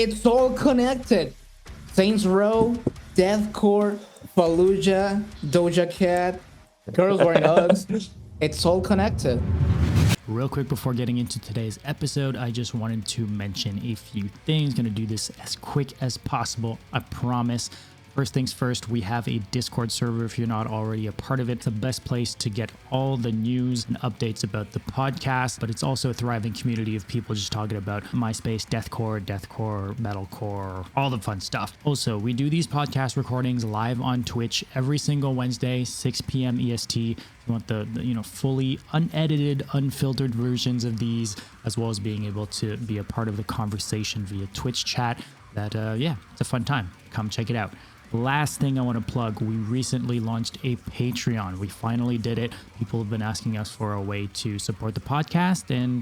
It's all connected. Saints Row, deathcore, Fallujah, Doja Cat, girls wearing Uggs. It's all connected. Real quick before getting into today's episode, I just wanted to mention a few things. Gonna do this as quick as possible, I promise. First things first, we have a Discord server. If you're not already a part of it, it's the best place to get all the news and updates about the podcast, but it's also a thriving community of people just talking about MySpace, deathcore, metalcore, all the fun stuff. Also, we do these podcast recordings live on Twitch every single Wednesday, 6 p.m. EST. If you want the fully unedited, unfiltered versions of these, as well as being able to be a part of the conversation via Twitch chat, it's a fun time. Come check it out. Last thing I want to plug, we recently launched a Patreon. We finally did it. People have been asking us for a way to support the podcast, and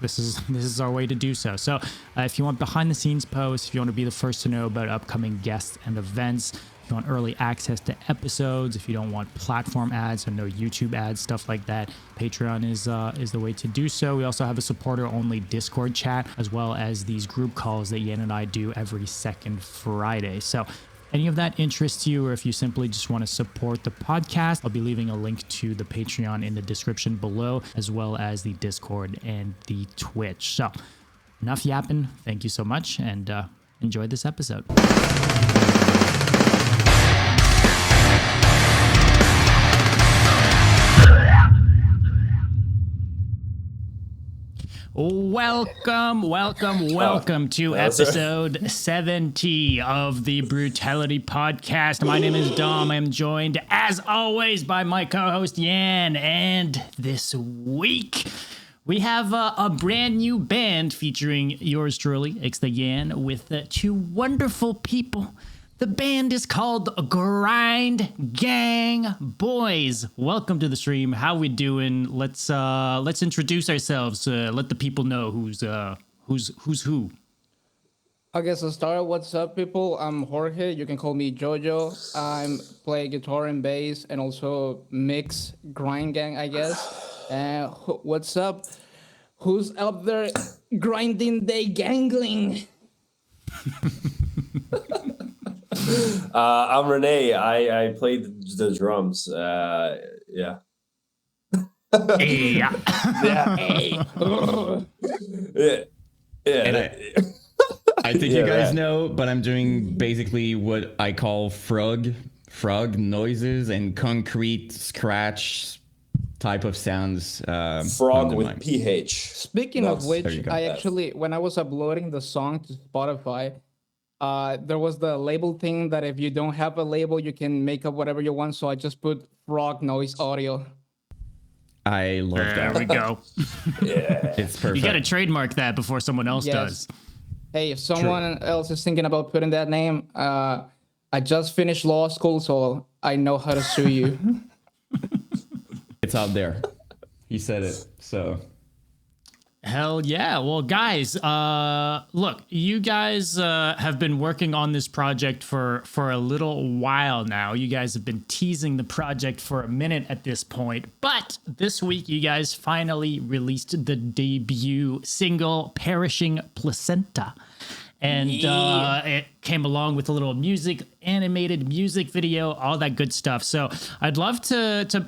this is our way to do so. So if you want behind the scenes posts, if you want to be the first to know about upcoming guests and events, if you want early access to episodes, if you don't want platform ads or no YouTube ads, stuff like that, Patreon is the way to do so. We also have a supporter-only Discord chat, as well as these group calls that Yan and I do every second Friday. So any of that interests you, or if you simply just want to support the podcast, I'll be leaving a link to the Patreon in the description below, as well as the Discord and the Twitch. So enough yapping. Thank you so much, and enjoy this episode. Welcome to episode 70 of the Brutality Podcast. My name is Dom. I'm joined, as always, by my co-host Yan. And this week, we have a brand new band featuring yours truly, xTheYan, with two wonderful people. The band is called Grind Gang Boys. Welcome to the stream. How we doing? Let's introduce ourselves. Let the people know who's who. I guess I'll start. What's up, people? I'm Jorge. You can call me Jojo. I play guitar and bass, and also mix Grind Gang, I guess. And what's up? Who's up there grinding they gangling? I'm Rene. I played the drums. Yeah. Hey. And I think you guys know, but I'm doing basically what I call frog noises and concrete scratch type of sounds. Frog with PH. Speaking of which, I actually, when I was uploading the song to Spotify, there was the label thing that if you don't have a label, you can make up whatever you want. So I just put frog noise audio. I love that. There we go. Yeah. It's perfect. You got to trademark that before someone else does. Hey, if someone else is thinking about putting that name, I just finished law school, so I know how to sue you. It's out there. He said it, so... Hell yeah. Well, guys, look, you guys have been working on this project for a little while now. You guys have been teasing the project for a minute at this point. But this week, you guys finally released the debut single, Perishing Placenta. And it came along with a little animated music video, all that good stuff. So I'd love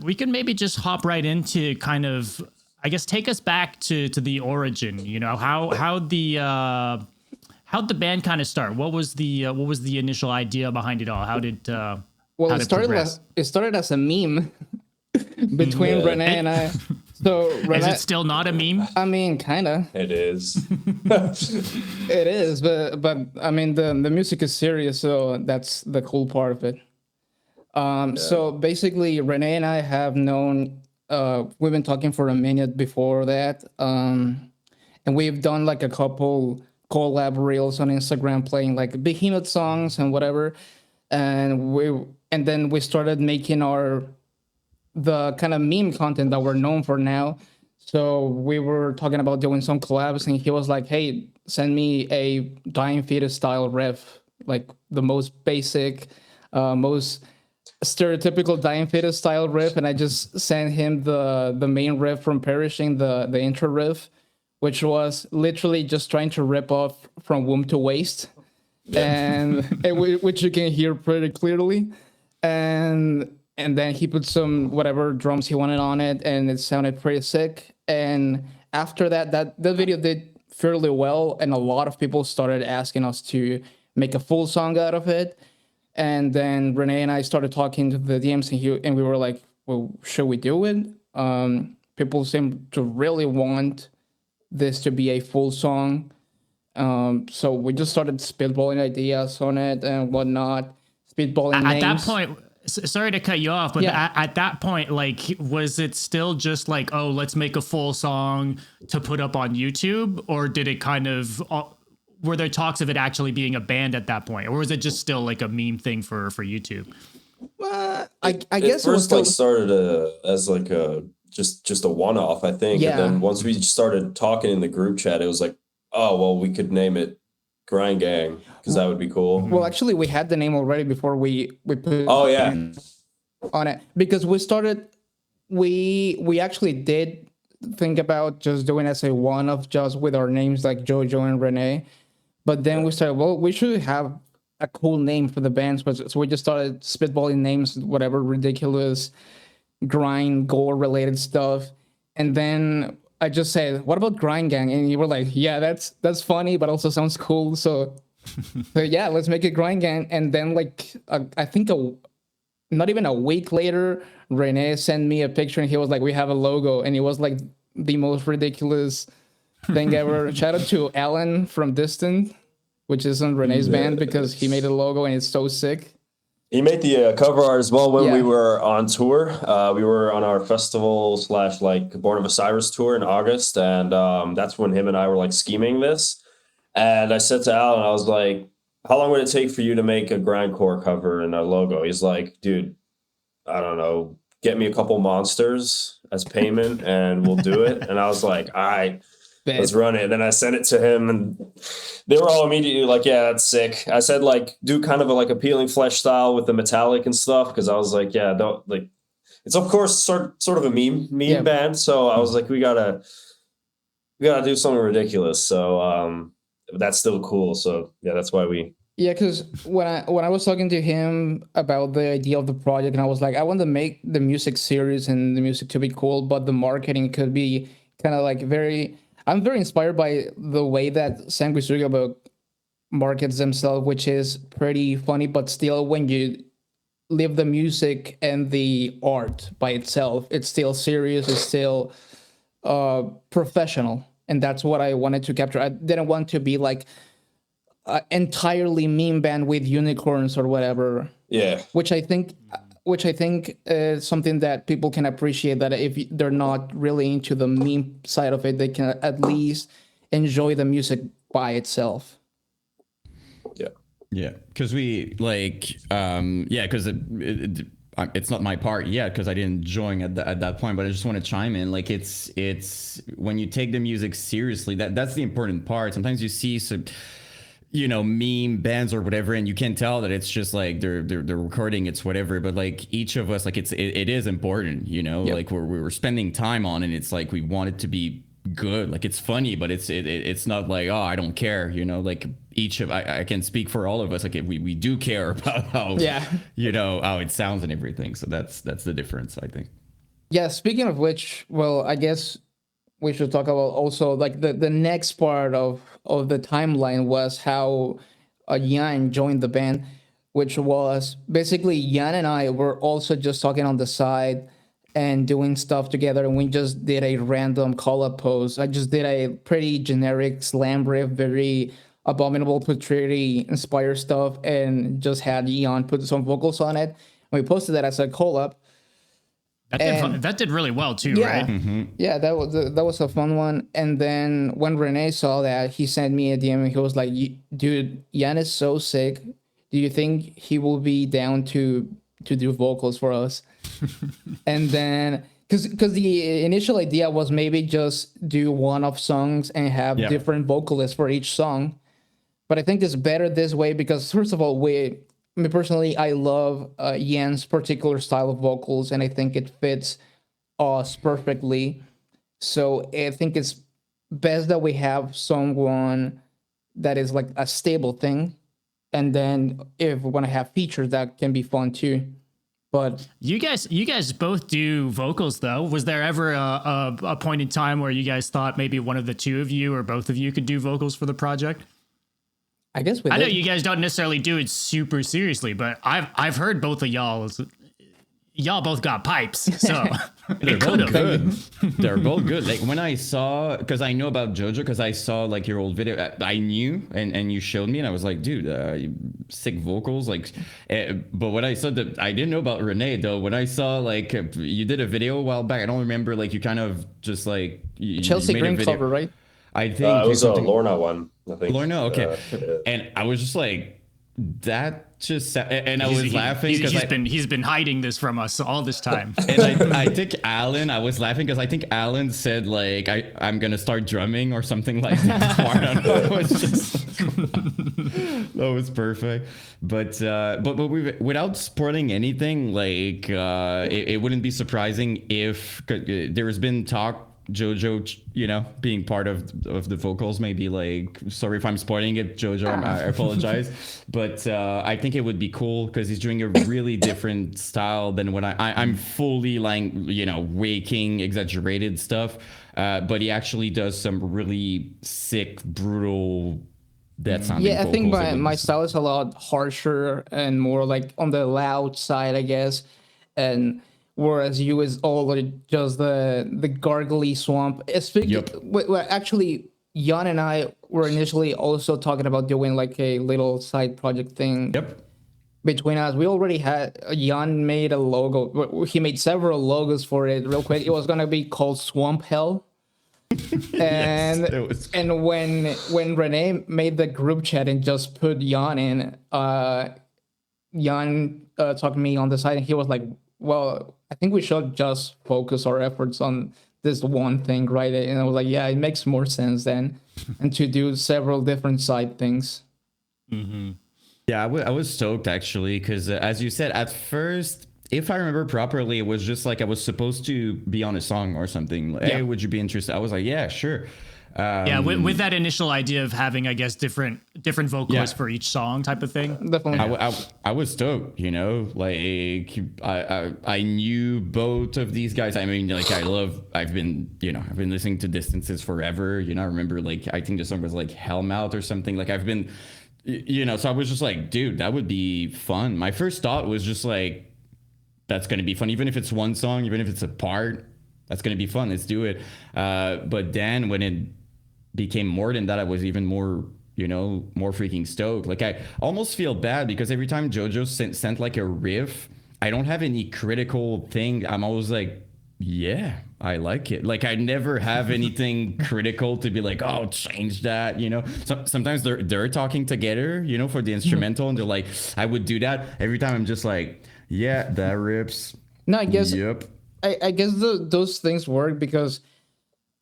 we can maybe just hop right into kind of... I guess take us back to the origin. You know, how'd the band kind of start? What was the initial idea behind it all? How did it started as a meme between Rene and I. So Rene, is it still not a meme? I mean, kinda. It is. It is, but I mean the music is serious, so that's the cool part of it. So basically, Rene and I have known. We've been talking for a minute before that, and we've done like a couple collab reels on Instagram playing like Behemoth songs and whatever, and then we started making the kind of meme content that we're known for now. So we were talking about doing some collabs, and he was like, "Hey, send me a Dying Fetus style riff, like the most basic, most stereotypical Dying Fetus style riff," and I just sent him the main riff from Perishing, the intro riff, which was literally just trying to rip off From Womb to Waist, which you can hear pretty clearly, and then he put some whatever drums he wanted on it, and it sounded pretty sick. And after that video did fairly well, and a lot of people started asking us to make a full song out of it. And then Rene and I started talking to the DMs, and we were like, well, should we do it? People seem to really want this to be a full song. So we just started spitballing ideas on it and whatnot. Spitballing names. At that point, sorry to cut you off, but at that point, like, was it still just like, oh, let's make a full song to put up on YouTube? Or did it kind of, were there talks of it actually being a band at that point? Or was it just still like a meme thing for YouTube? I guess it first like started as like a just a one-off, I think. Yeah. And then once we started talking in the group chat, it was like, oh, well, we could name it Grind Gang, because that would be cool. Well, actually, we had the name already before we put on it, because we actually did think about just doing as a one-off just with our names like Jojo and Rene, but then we started, well, we should have a cool name for the bands, so we just started spitballing names, whatever ridiculous grind gore related stuff. And then I just said, what about Grind Gang? And you were like, yeah, that's funny, but also sounds cool. So yeah, let's make it Grind Gang. And then like I think not even a week later, Rene sent me a picture and he was like, we have a logo. And it was like the most ridiculous thing ever. Shout out to Alan from Distant, which is in Rene's band, because he made a logo and it's so sick. He made the cover art as well when we were on tour. We were on our festival / like Born of Osiris tour in August. And that's when him and I were like scheming this. And I said to Alan, I was like, how long would it take for you to make a grindcore cover and a logo? He's like, dude, I don't know, get me a couple monsters as payment and we'll do it. And I was like, all right, let's run it. And then I sent it to him and they were all immediately like, yeah, that's sick. I said, like, do kind of like a Peeling Flesh style with the metallic and stuff. Cause I was like, yeah, don't like, it's of course sort of a meme band. So I was like, we gotta do something ridiculous. So, that's still cool. So yeah, that's why we. Yeah, because when I was talking to him about the idea of the project, and I was like, I want to make the music serious and the music to be cool, but the marketing could be kind of like I'm very inspired by the way that Sanguisuga markets themselves, which is pretty funny, but still when you leave the music and the art by itself, it's still serious, it's still professional. And that's what I wanted to capture. I didn't want to be like entirely meme band with unicorns or whatever. Yeah. Which I think is something that people can appreciate, that if they're not really into the meme side of it, they can at least enjoy the music by itself. Yeah. Yeah. Because we like, because it's not my part yet because I didn't join at that point, but I just want to chime in. Like it's when you take the music seriously, that's the important part. Sometimes you see some, meme bands or whatever, and you can tell that it's just like they're recording, it's whatever. But like each of us, like it is important, Yep. like we're spending time on, and it's like we want it to be good. Like it's funny, but it's not like, oh, I don't care, like each of I can speak for all of us, like we do care about how how it sounds and everything. So that's the difference, I think. Yeah, speaking of which, well, I guess we should talk about also like the next part of the timeline was how Yan joined the band, which was basically Yan and I were also just talking on the side and doing stuff together, and we just did a random call-up post. I just did a pretty generic slam riff, very Abominable Patretti inspired stuff, and just had Yan put some vocals on it. And we posted that as a call-up. That did really well too, right? Mm-hmm. Yeah, that was a fun one. And then when Rene saw that, he sent me a DM and he was like, dude, Yan is so sick. Do you think he will be down to do vocals for us? And then because the initial idea was maybe just do one-off songs and have different vocalists for each song. But I think it's better this way because, first of all, me personally, I love Yan's particular style of vocals, and I think it fits us perfectly. So I think it's best that we have someone that is like a stable thing, and then if we want to have features, that can be fun too. But you guys both do vocals though. Was there ever a point in time where you guys thought maybe one of the two of you or both of you could do vocals for the project? I guess I know you guys don't necessarily do it super seriously, but I've heard both of y'all both got pipes, so They're both good. They're both good. Like when I saw, because I know about Jojo, because I saw like your old video, I knew, and you showed me, and I was like, dude, sick vocals. Like, but when I saw that, I didn't know about Rene though. When I saw like you did a video a while back, I don't remember. Like you kind of just like Chelsea you Green cover, right? I think it was a Lorna one. I think Lorna, okay. And I was just like, that just, and I was laughing because he's been hiding this from us all this time. And I think Alan, I was laughing because I think Alan said like I'm gonna start drumming or something like that. I don't know. It was just that was perfect. But we, without spoiling anything, like it wouldn't be surprising if there has been talk. Jojo, you know, being part of the vocals, maybe like, sorry if I'm spoiling it, Jojo, I apologize, but I think it would be cool because he's doing a really different style than what I'm fully like, you know, waking exaggerated stuff, but he actually does some really sick, brutal death sounding Yeah, I think vocals. my style is a lot harsher and more like on the loud side, I guess, and whereas you is all just the gargly swamp. Well, actually, Jan and I were initially also talking about doing like a little side project thing. Yep. Between us, we already had Jan made a logo. He made several logos for it. Real quick, it was gonna be called Swamp Hell. And Yes, and when Rene made the group chat and just put Jan in, Jan talked to me on the side, and he was like, well, I think we should just focus our efforts on this one thing, right? And I was like, yeah, it makes more sense then, and to do several different side things. Mm-hmm. Yeah, I was stoked actually, because as you said, at first, if I remember properly, it was just like I was supposed to be on a song or something. Like, hey, would you be interested? I was like, yeah, sure. Yeah, with that initial idea of having, I guess, different vocalists for each song type of thing. Definitely. I was stoked, you know, like I knew both of these guys. I mean, like I've been listening to Distances forever. You know, I remember like, I think the song was like Hellmouth or something. Like I've been, you know, so I was just like, dude, that would be fun. My first thought was just like, that's going to be fun. Even if it's one song, even if it's a part, that's going to be fun. Let's do it. But then when it became more than that, I was even more, you know, more freaking stoked. Like I almost feel bad because every time Jojo sent like a riff, I don't have any critical thing. I'm always like, yeah, I like it. Like I never have anything critical to be like, oh, change that, you know. So sometimes they're talking together, you know, for the instrumental, and they're like, I would do that. Every time I'm just like, yeah, that rips. No, I guess. Yep. I guess those things work because,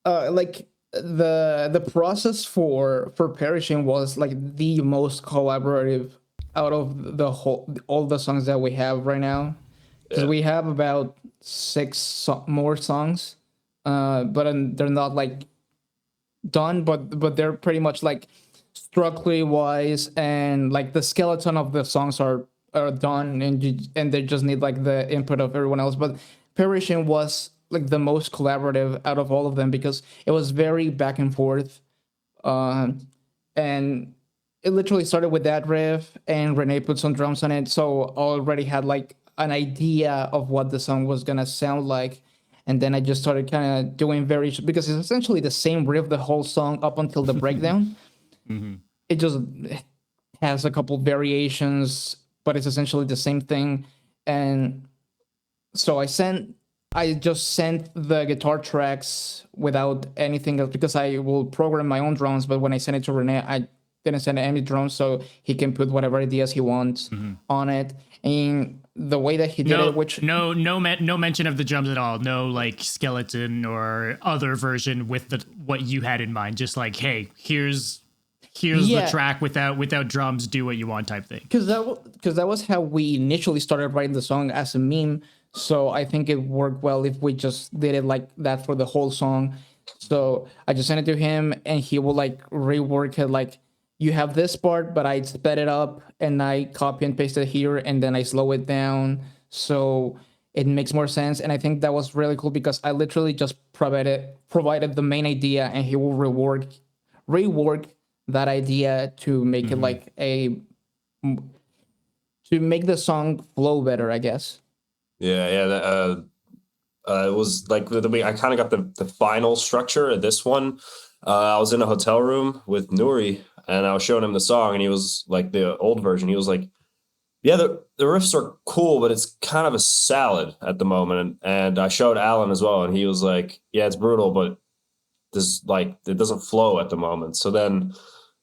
like the process for Perishing was like the most collaborative out of all the songs that we have right now, because we have about 6 more songs, but they're not like done, but they're pretty much like structurally wise, and like the skeleton of the songs are done, and they just need like the input of everyone else. But Perishing was like the most collaborative out of all of them because it was very back and forth, and it literally started with that riff, and Rene put some drums on it, so I already had like an idea of what the song was gonna sound like, and then I just started kind of doing variations because it's essentially the same riff the whole song up until the breakdown. Mm-hmm. It just has a couple variations, but it's essentially the same thing. And so I just sent the guitar tracks without anything else because I will program my own drums. But when I sent it to Rene, I didn't send any drums, so he can put whatever ideas he wants on it. And the way that he did it, which no mention of the drums at all, no like skeleton or other version with what you had in mind. Just like, hey, here's the track without drums, do what you want type thing. Because that was how we initially started writing the song, as a meme. So I think it worked well if we just did it like that for the whole song. So I just sent it to him, and he will like rework it. Like, you have this part, but I sped it up and I copy and paste it here, and then I slow it down so it makes more sense. And I think that was really cool because I literally just provided the main idea, and he will rework that idea to make it like to make the song flow better, I guess. Yeah. It was like I kind of got the final structure of this one. I was in a hotel room with Nuri, and I was showing him the song, and he was like, the old version. He was like, "Yeah, the riffs are cool, but it's kind of a salad at the moment." And I showed Alan as well, and he was like, "Yeah, it's brutal, but this like it doesn't flow at the moment." So then,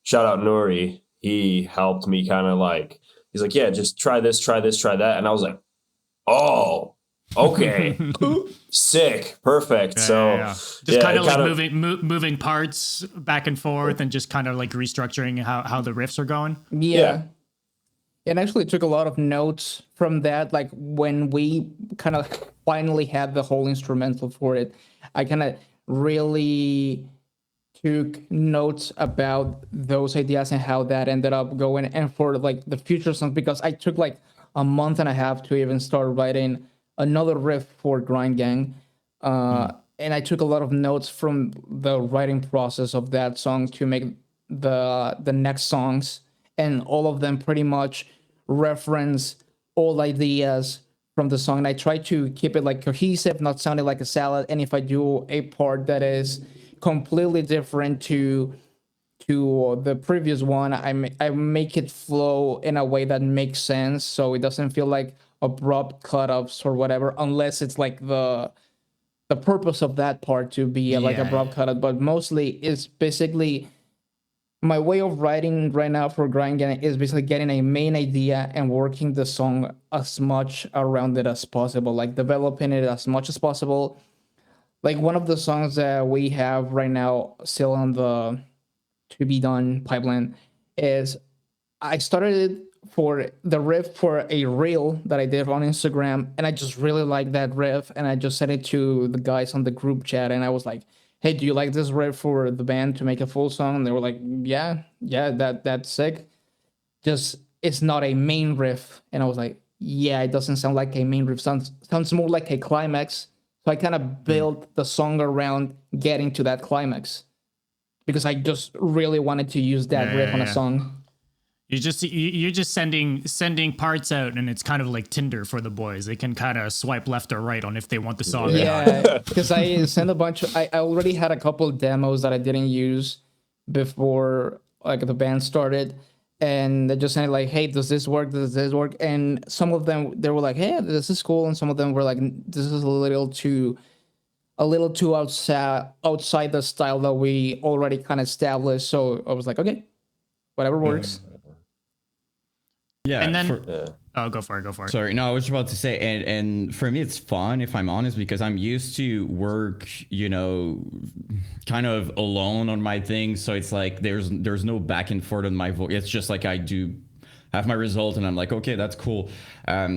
shout out Nuri. He helped me kind of like, he's like, "Yeah, just try this, try that," and I was like, "Oh." Okay, sick, perfect. Just kind of like moving parts back and forth, and just kind of like restructuring how the riffs are going. Yeah. And actually took a lot of notes from that. Like, when we kind of finally had the whole instrumental for it, I kind of really took notes about those ideas and how that ended up going, and for like the future songs, because I took like a month and a half to even start writing another riff for Grind Gang. And I took a lot of notes from the writing process of that song to make the next songs, and all of them pretty much reference old ideas from the song. And I try to keep it like cohesive, not sounding like a salad. And if I do a part that is completely different to the previous one, I make it flow in a way that makes sense, so it doesn't feel like abrupt cut-ups or whatever, unless it's like the purpose of that part to be like abrupt cut-up. But mostly it's basically my way of writing right now for Grind Gang is basically getting a main idea and working the song as much around it as possible, like developing it as much as possible. Like, one of the songs that we have right now still on the to be done pipeline is, I started for the riff for a reel that I did on Instagram, and I just really like that riff, and I just sent it to the guys on the group chat, and I was like, "Hey, do you like this riff for the band to make a full song?" And they were like, yeah, that's sick. Just, it's not a main riff. And I was like, yeah, it doesn't sound like a main riff. Sounds more like a climax. So I kind of built the song around getting to that climax, because I just really wanted to use that riff on a song. You're just sending parts out, and it's kind of like Tinder for the boys. They can kind of swipe left or right on if they want the song. Yeah, because I sent a bunch of, I already had a couple of demos that I didn't use before like the band started, and they just said like, "Hey, does this work? Does this work?" And some of them, they were like, "Hey, this is cool," and some of them were like, "This is a little too outside the style that we already kind of established." So I was like, okay, whatever works. Yeah, and then go for it. Sorry, no, I was about to say, and for me, it's fun, if I'm honest, because I'm used to work, kind of alone on my thing. So it's like there's no back and forth on my voice. It's just like I do have my result, and I'm like, okay, that's cool.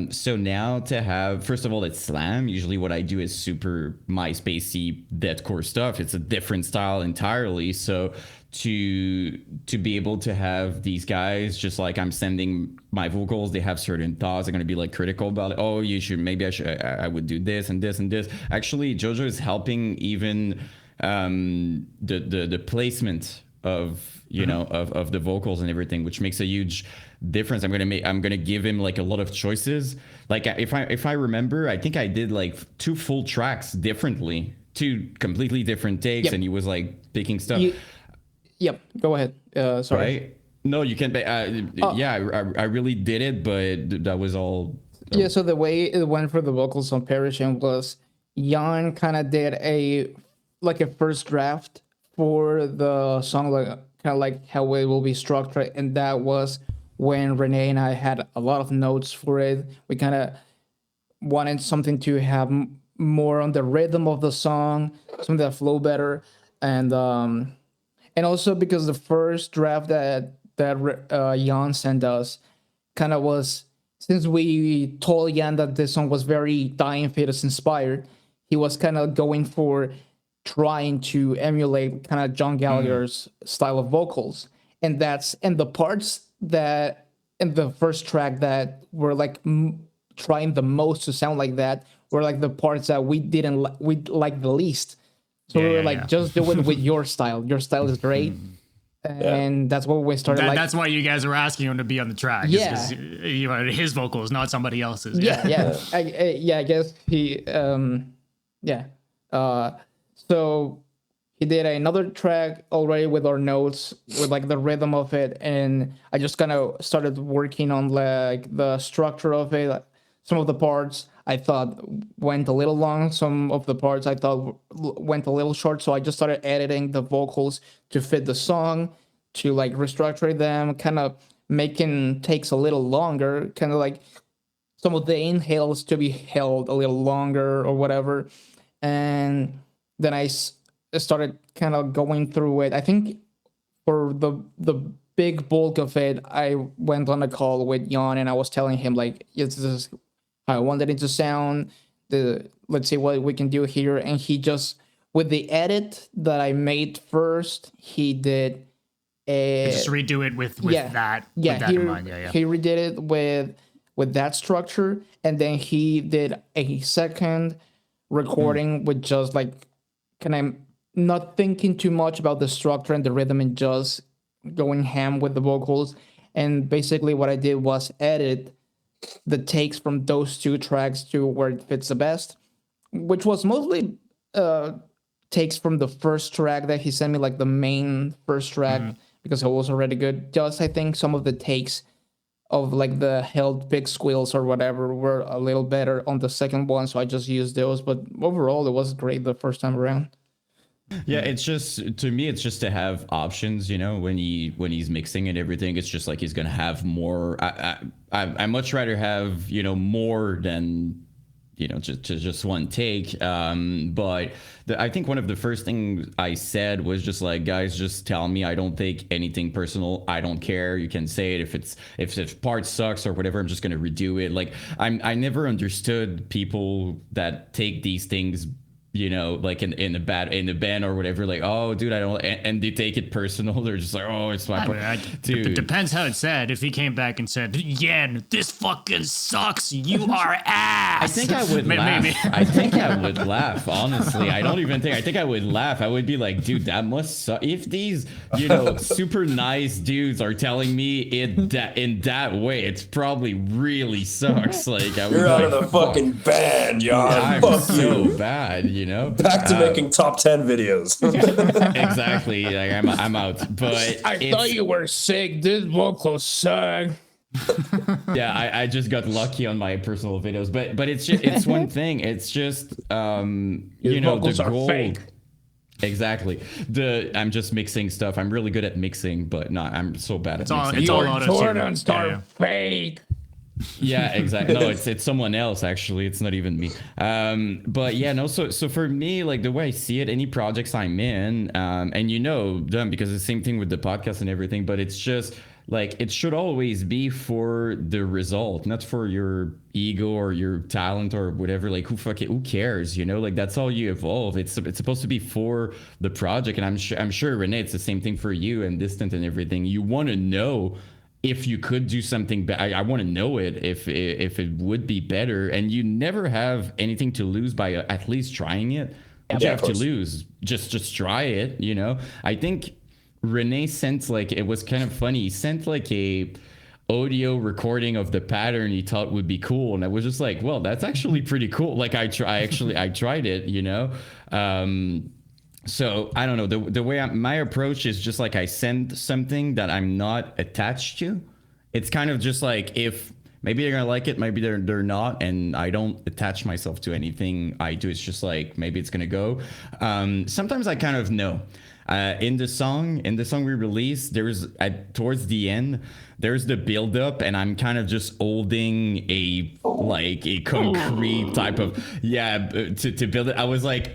So now to have, first of all, it's slam. Usually, what I do is super MySpacey deathcore stuff. It's a different style entirely. So to be able to have these guys, just like I'm sending my vocals, they have certain thoughts. They're going to be like critical about it. Oh, I would do this and this and this. Actually, Jojo is helping even the placement of of the vocals and everything, which makes a huge difference. I'm gonna give him like a lot of choices. Like if I remember, I think I did like 2 full tracks differently, 2 completely different takes, and he was like picking stuff. Yep, go ahead. Sorry. Right? No, you can't. Yeah, I really did it, but that was all. Yeah, so the way it went for the vocals on Perishing was Jan kind of did a first draft for the song, like kind of like how it will be structured, and that was when Rene and I had a lot of notes for it. We kind of wanted something to have more on the rhythm of the song, something that flow better, and also because the first draft that Jan sent us kind of was, since we told Jan that this song was very Dying Fetus inspired, he was kind of going for trying to emulate kind of John Gallagher's style of vocals, and the parts that in the first track that were like trying the most to sound like that were like the parts that we didn't we like the least. So we were like, just do it with your style. Your style is great. And that's what we started. That's why you guys were asking him to be on the track. Yeah, you know, his vocals, not somebody else's. I guess he. So he did another track already with our notes, with like the rhythm of it, and I just kind of started working on like the structure of it. Like, some of the parts I thought went a little long. Some of the parts I thought went a little short. So I just started editing the vocals to fit the song, to like restructure them, kind of making takes a little longer, kind of like some of the inhales to be held a little longer or whatever. And then I started kind of going through it. I think for the big bulk of it, I went on a call with Jan and I was telling him like, yes, this is how I wanted it to sound. Let's see what we can do here. And he just, with the edit that I made first, he did just redo it with that in mind. He redid it with that structure, and then he did a second recording with just like kind of not thinking too much about the structure and the rhythm and just going ham with the vocals. And basically what I did was edit the takes from those two tracks to where it fits the best, which was mostly takes from the first track that he sent me, like the main first track, because it was already good. Just I think some of the takes of like the held big squeals or whatever were a little better on the second one, so I just used those. But overall, it was great the first time around. Yeah, it's just, to me, it's just to have options, you know, when he's mixing and everything. It's just like he's gonna have more. I much rather have, you know, more than, you know, just one take. But I think one of the first things I said was just like, guys, just tell me. I don't take anything personal. I don't care. You can say it if part sucks or whatever. I'm just gonna redo it. Like I never understood people that take these things, you know, like in the band or whatever, like, oh dude, I don't, and they take it personal. They're just like, oh, it's my dude. It depends how it's said. If he came back and said, Yan, this fucking sucks, you are ass, I think I would laugh. I think I would laugh, honestly. I think I would laugh. I would be like, dude, that must suck. If these, you know, super nice dudes are telling me it in that way, it's probably really sucks. Like, you're out of the fucking band, Yan. I'm so bad, you know. Back to making top 10 videos. Exactly. Like I'm out. But I thought you were sick. This vocal suck. Yeah, I just got lucky on my personal videos. But it's one thing. It's just you know, the goal. Fake. Exactly. I'm just mixing stuff. I'm really good at mixing, but not. I'm so bad at mixing. It's all Jordans are fake. Yeah, exactly. No, it's someone else actually. It's not even me. But yeah, no. So for me, like the way I see it, any projects I'm in, and you know them because it's the same thing with the podcast and everything. But it's just like it should always be for the result, not for your ego or your talent or whatever. Like who cares? You know, like that's all you evolve. It's supposed to be for the project, and I'm sure Rene, it's the same thing for you and Distant and everything. You want to know. If you could do something better, I want to know it if it would be better, and you never have anything to lose by at least trying it. What you have to lose, just try it. You know, I think Rene sent, like, it was kind of funny. He sent like a audio recording of the pattern he thought would be cool, and I was just like, well, that's actually pretty cool. Like I tried it, you know. So I don't know, the way my approach is just like I send something that I'm not attached to. It's kind of just like, if maybe they're gonna like it, maybe they're not, and I don't attach myself to anything I do. It's just like maybe it's gonna go. Sometimes I kind of know. In the song we released, there's towards the end, there's the build up, and I'm kind of just holding a concrete type of to build it. I was like,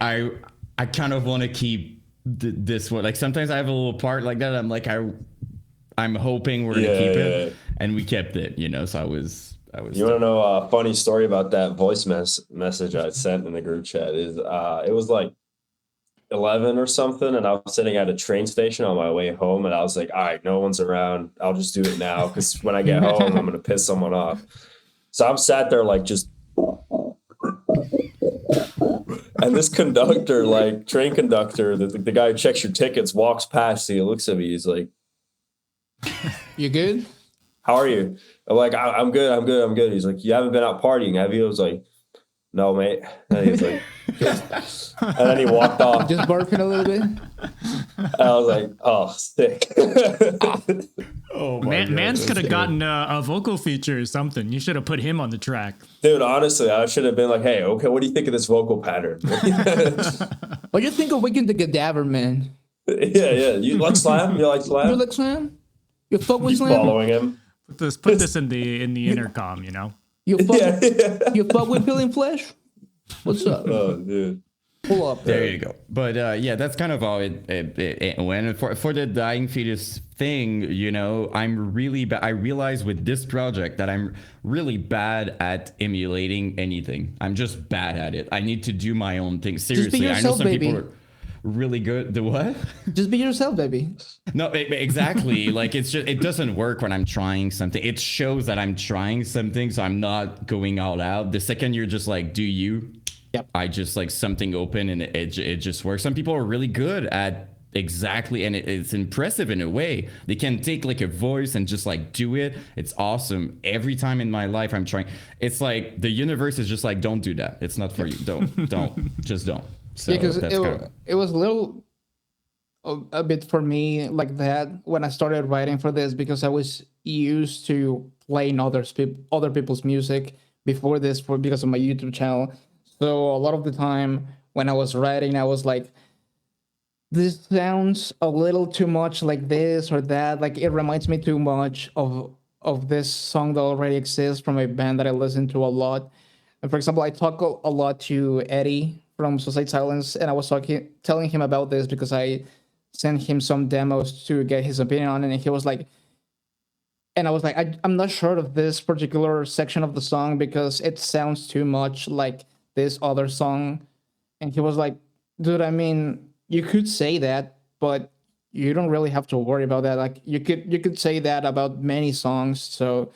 I kind of want to keep this one. Like sometimes I have a little part like that. I'm like, I'm hoping we're gonna keep it, and we kept it. You know, so I was. You want to know a funny story about that voice message I sent in the group chat? Is it 11 or something, and I was sitting at a train station on my way home, and I was like, all right, no one's around. I'll just do it now, because when I get home, I'm going to piss someone off. So I'm sat there like just... And this conductor, like train conductor, the guy who checks your tickets, walks past, he looks at me, he's like... You good? How are you? I'm like, I'm good. He's like, you haven't been out partying, have you? I was like, no, mate. And he's like, and then he walked off. Just barking a little bit. And I was like, oh, sick. Oh my God, Mans could have gotten a vocal feature or something. You should have put him on the track. Dude, honestly, I should have been like, hey, okay, what do you think of this vocal pattern? What do you think of Wicked the Cadaver, man? Yeah. You like Slam? You like Slam? You like Slam? You fuck with You Slam? following him? Put this in the intercom, you know? You fuck, you fuck with Feeling Flesh? What's up? Oh, dude. Pull up. There you go. But yeah, that's kind of how it went. For the dying fetus thing, you know, I'm really bad. I realize with this project that I'm really bad at emulating anything. I'm just bad at it. I need to do my own thing. Seriously, yourself, I know some baby. people are really good. The what? Just be yourself, baby. No, exactly. Like it's just, it doesn't work when I'm trying something. It shows that I'm trying something, so I'm not going all out. The second you're just like, do you? Yep. I just like something open and it just works. Some people are really good at exactly, and it's impressive in a way. They can take like a voice and just like do it. It's awesome. Every time in my life I'm trying, it's like the universe is just like, don't do that. It's not for you. Don't, just don't. So Yeah, because that's it was a little a bit for me like that when I started writing for this, because I was used to playing other people's music before this because of my YouTube channel. So a lot of the time when I was writing, I was like, this sounds a little too much like this or that. Like it reminds me too much of this song that already exists from a band that I listen to a lot. And for example, I talk a lot to Eddie from Suicide Silence, and I was telling him about this because I sent him some demos to get his opinion on it, and he was like, and I was like, I'm not sure of this particular section of the song because it sounds too much like this other song. And he was like, dude, I mean, you could say that, but you don't really have to worry about that. Like you could say that about many songs, so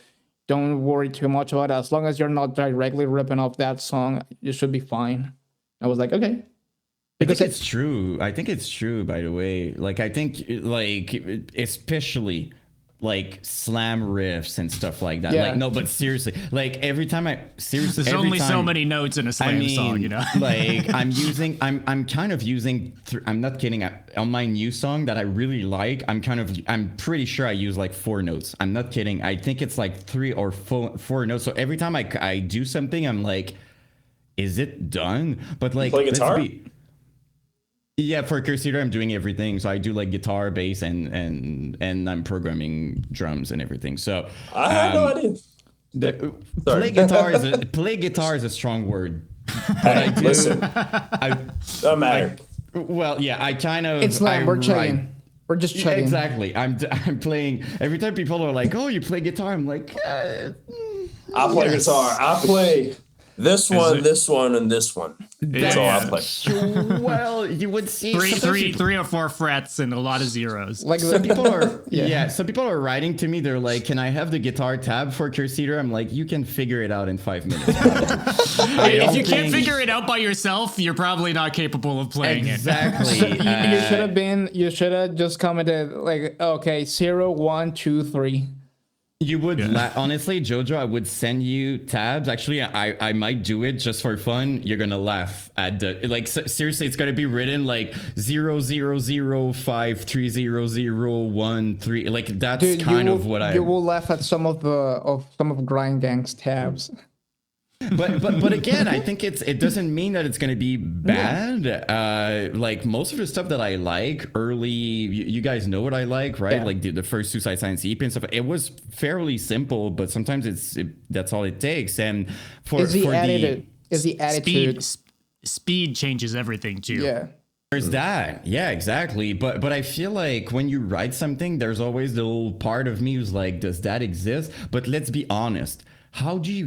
don't worry too much about it. As long as you're not directly ripping off that song, you should be fine. I was like, okay. Because it's true. I think it's true, by the way. Like, I think, like, especially, like, slam riffs and stuff like that. Yeah. Like, no, but seriously, like, every time there's only so many notes in a slam song, you know? Like, I'm kind of using, I'm not kidding, on my new song that I really like, I'm pretty sure I use, like, 4 notes. I'm not kidding. I think it's, like, 3 or 4 notes. So every time I do something, I'm like, is it done? But, like, play guitar? Yeah, for Curse Eater, I'm doing everything. So I do like guitar, bass, and I'm programming drums and everything. So I had no idea. Play guitar is a strong word. But I do. Listen, doesn't matter. Well, yeah, I kind of. It's like we're chugging. We're just chugging. Exactly. I'm playing. Every time people are like, "Oh, you play guitar," I'm like, I play guitar. I play this one, and this one. That's all I play. Well, you would see three or 4 frets and a lot of zeros. Like some people are, some people are writing to me. They're like, "Can I have the guitar tab for Curse Eater?" I'm like, "You can figure it out in 5 minutes." If you can't figure it out by yourself, you're probably not capable of playing exactly. it. You should have just commented like, okay, 0, 1, 2, 3. You would honestly, Jojo, I would send you tabs. Actually, I might do it just for fun. You're gonna laugh at the seriously, it's gonna be written like 000530013. Like that's Dude, kind of what you will laugh at some of Grind Gang's tabs. But again, I think it doesn't mean that it's going to be bad. Like most of the stuff that I like early, you guys know what I like, right? Yeah. Like the first Suicide Silence EP and stuff. It was fairly simple, but sometimes that's all it takes. And is the attitude. Speed changes everything too. Yeah. There's that. Yeah, exactly. But I feel like when you write something, there's always the little part of me who's like, does that exist? But let's be honest. how do you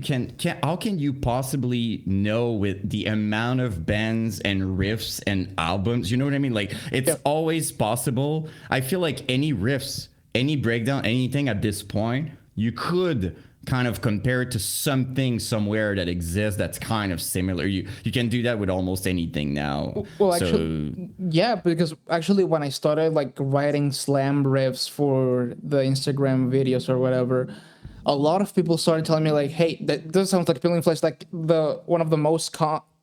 how can you possibly know with the amount of bands and riffs and albums? You know what I mean? Like, it's always possible. I feel like any riffs, any breakdown, anything at this point, you could kind of compare it to something somewhere that exists that's kind of similar. You can do that with almost anything now. Well, actually, yeah, because actually when I started like writing slam riffs for the Instagram videos or whatever, a lot of people started telling me like, hey, that sounds like Peeling Flesh. Like one of the most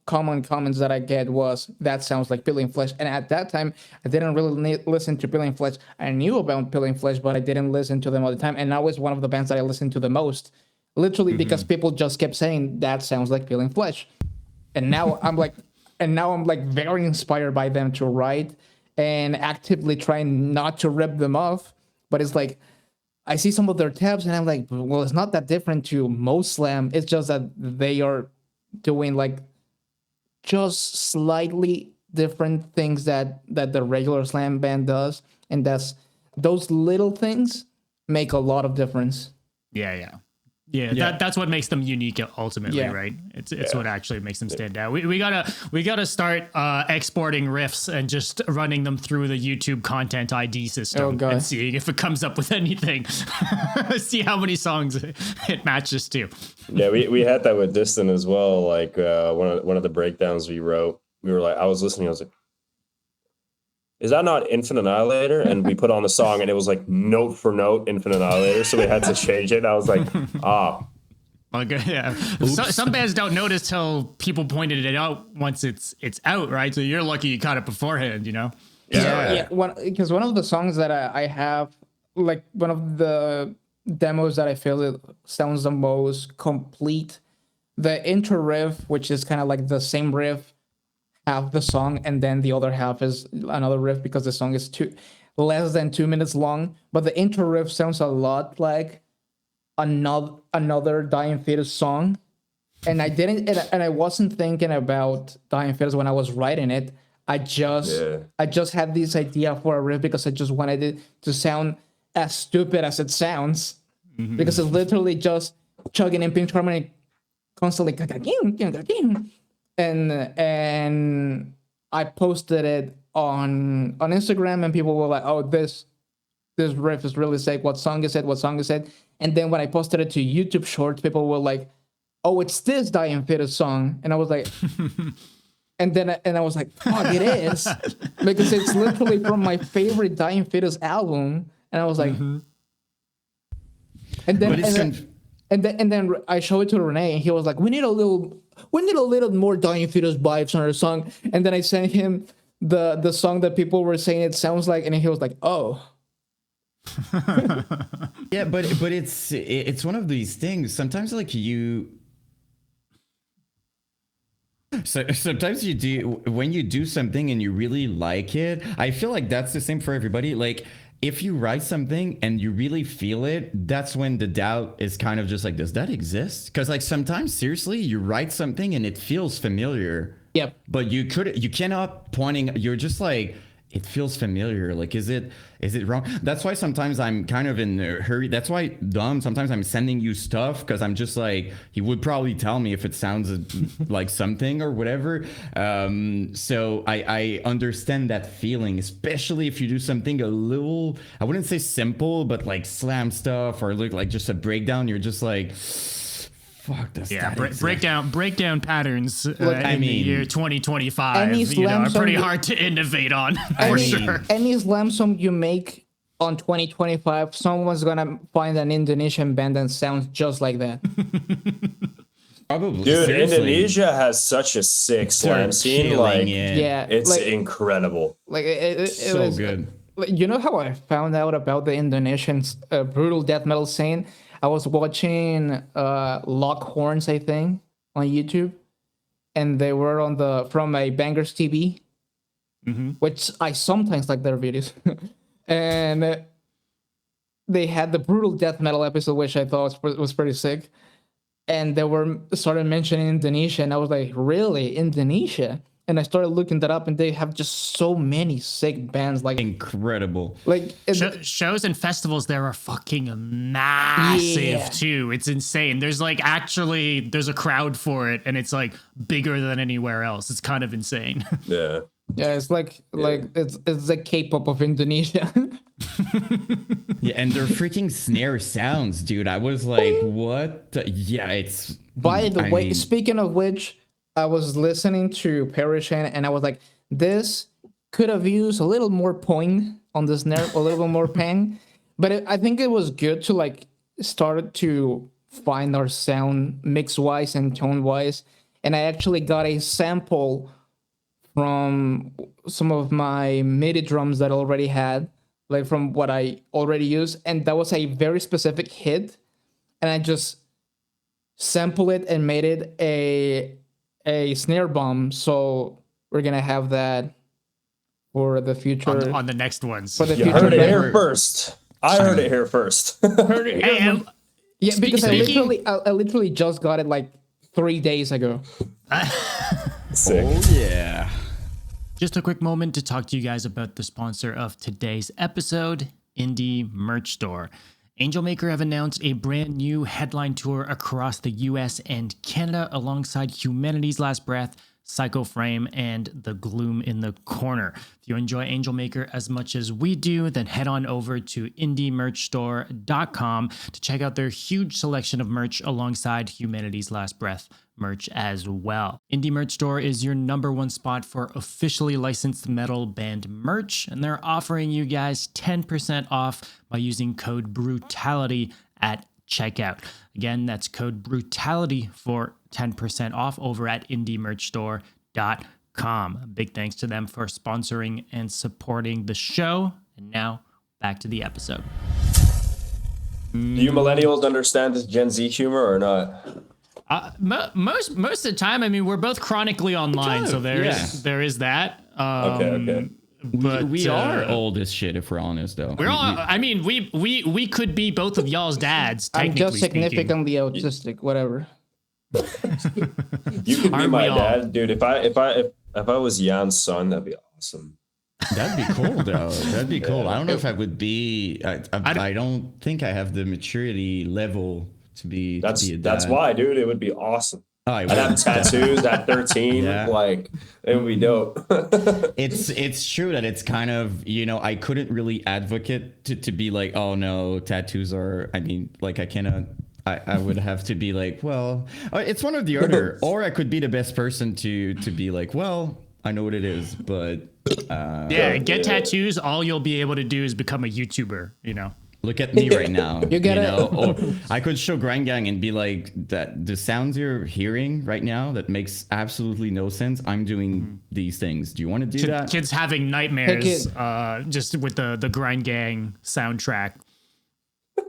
common comments that I get was, that sounds like Peeling Flesh. And at that time, I didn't really listen to Peeling Flesh. I knew about Peeling Flesh, but I didn't listen to them all the time. And now it's one of the bands that I listen to the most, literally because people just kept saying, that sounds like Peeling Flesh. And now I'm like very inspired by them to write and actively trying not to rip them off. But it's like, I see some of their tabs and I'm like, well, it's not that different to most slam. It's just that they are doing like just slightly different things that the regular slam band does, and those little things make a lot of difference. Yeah, that's what makes them unique ultimately, right? It's what actually makes them stand out. We gotta start exporting riffs and just running them through the YouTube content ID system and seeing if it comes up with anything. See how many songs it matches to. Yeah, we had that with Distant as well. Like one of the breakdowns we wrote, we were like, I was listening, I was like, is that not Infinite Annihilator? And we put on the song and it was like note for note Infinite Annihilator. So we had to change it. I was like, Okay, yeah. Some bands don't notice till people pointed it out once it's out, right? So you're lucky you caught it beforehand, you know? Yeah. Because one of the songs that I have, like one of the demos that I feel it sounds the most complete, the intro riff, which is kind of like the same riff, half the song, and then the other half is another riff because the song is less than 2 minutes long. But the intro riff sounds a lot like another Dying Fetus song, and I wasn't thinking about Dying Fetus when I was writing it. I just had this idea for a riff because I just wanted it to sound as stupid as it sounds, because it's literally just chugging in pinch harmony constantly. And I posted it on Instagram, and people were like, "Oh, this riff is really sick. What song is it? What song is it?" And then when I posted it to YouTube Shorts, people were like, "Oh, it's this Dying Fetus song," and I was like, and I was like, "Fuck, it is," because it's literally from my favorite Dying Fetus album, and I was like, and then I showed it to Rene, and he was like, "We need a little more Dying Fetus vibes on our song." And then I sent him the song that people were saying it sounds like, and he was like, "Oh." Yeah, but it's one of these things. Sometimes like sometimes you do, when you do something and you really like it, I feel like that's the same for everybody. Like, if you write something and you really feel it, that's when the doubt is kind of just like, does that exist? Because like sometimes seriously, you write something and it feels familiar. Yep. But you cannot you're just like, it feels familiar. Like, is it wrong? That's why sometimes I'm kind of in a hurry. That's why, Dom, sometimes I'm sending you stuff because I'm just like, he would probably tell me if it sounds like something or whatever. So I understand that feeling, especially if you do something a little, I wouldn't say simple, but like slam stuff or look like just a breakdown. You're just like, fuck this. Yeah, breakdown patterns in the year 2025, are pretty hard to innovate on. Sure. Any slam song you make on 2025, someone's gonna find an Indonesian band that sounds just like that. Probably. Dude, seriously. Indonesia has such a sick slam scene. Like, it's like, incredible. Like it so was good. You know how I found out about the Indonesian brutal death metal scene? I was watching Lock Horns, I think, on YouTube, and they were from a Bangers TV, which I sometimes like their videos, and they had the brutal death metal episode, which I thought was pretty sick, and they started mentioning Indonesia, and I was like, really, Indonesia? and I started looking that up, and they have just so many sick bands. Like Incredible. Shows and festivals there are fucking massive Yeah. too. It's insane. There's like actually there's a crowd for it, and it's like bigger than anywhere else. It's kind of insane. Yeah. yeah, it's like it's the K-pop of Indonesia. Yeah, and their freaking snare sounds, dude. I was like, what? Yeah, it's. By the I way, mean, speaking of which, I was listening to Parishane, and I was like, this could have used a little more point on the snare, a little bit more pang. But I think it was good to like start to find our sound mix wise and tone wise. And I actually got a sample from some of my MIDI drums that I already had, like from what I already used. And that was a very specific hit. And I just sampled it and made it a snare bomb. So we're going to have that for the future. on the next ones. For the You future. heard it band. here first. I heard it here first. Hey, Yeah, because I speaking- literally just got it like 3 days ago. Sick. oh, yeah. just a quick moment to talk to you guys about the sponsor of today's episode, Indie Merch Store. Angel Maker have announced a brand new headline tour across the US and Canada alongside Humanity's Last Breath, Psycho Frame, and The Gloom in the Corner. If you enjoy Angel Maker as much as we do, then head on over to indiemerchstore.com to check out their huge selection of merch alongside Humanity's Last Breath merch as well. Indie Merch Store is your #1 spot for officially licensed metal band merch, and they're offering you guys 10% off by using code BRUTALITY at checkout. Again, that's code BRUTALITY for 10% off over at indiemerchstore.com. Big thanks to them for sponsoring and supporting the show. And now back to the episode. Do you millennials understand this Gen Z humor or not? Most of the time, I mean, we're both chronically online, so there is that. Okay. But We are old as shit, if we're honest, though. we're all. I mean, we could be both of y'all's dads. I'm Technically just speaking. significantly autistic, whatever. You could be Aren't my we all? dad, dude. If I was Jan's son, that'd be awesome. That'd be cool, though. That'd be cool. I don't know if I would be. I don't think I have the maturity level to be. That's to be a dad. why, dude. It would be awesome. Oh, I'd have tattoos at 13. Yeah. Like, it would be dope. It's true that it's kind of, I couldn't really advocate to be like, oh no, tattoos are. I mean, like I cannot. I would have to be like, well, it's one or the other, or I could be the best person to be like, well, I know what it is, but Get tattoos. All you'll be able to do is become a YouTuber. look at me right now. You get it. Or I could show Grind Gang and be like, that the sounds you're hearing right now that makes absolutely no sense. I'm doing these things. Do you want to do that? Kids having nightmares, Hey, just with the Grind Gang soundtrack.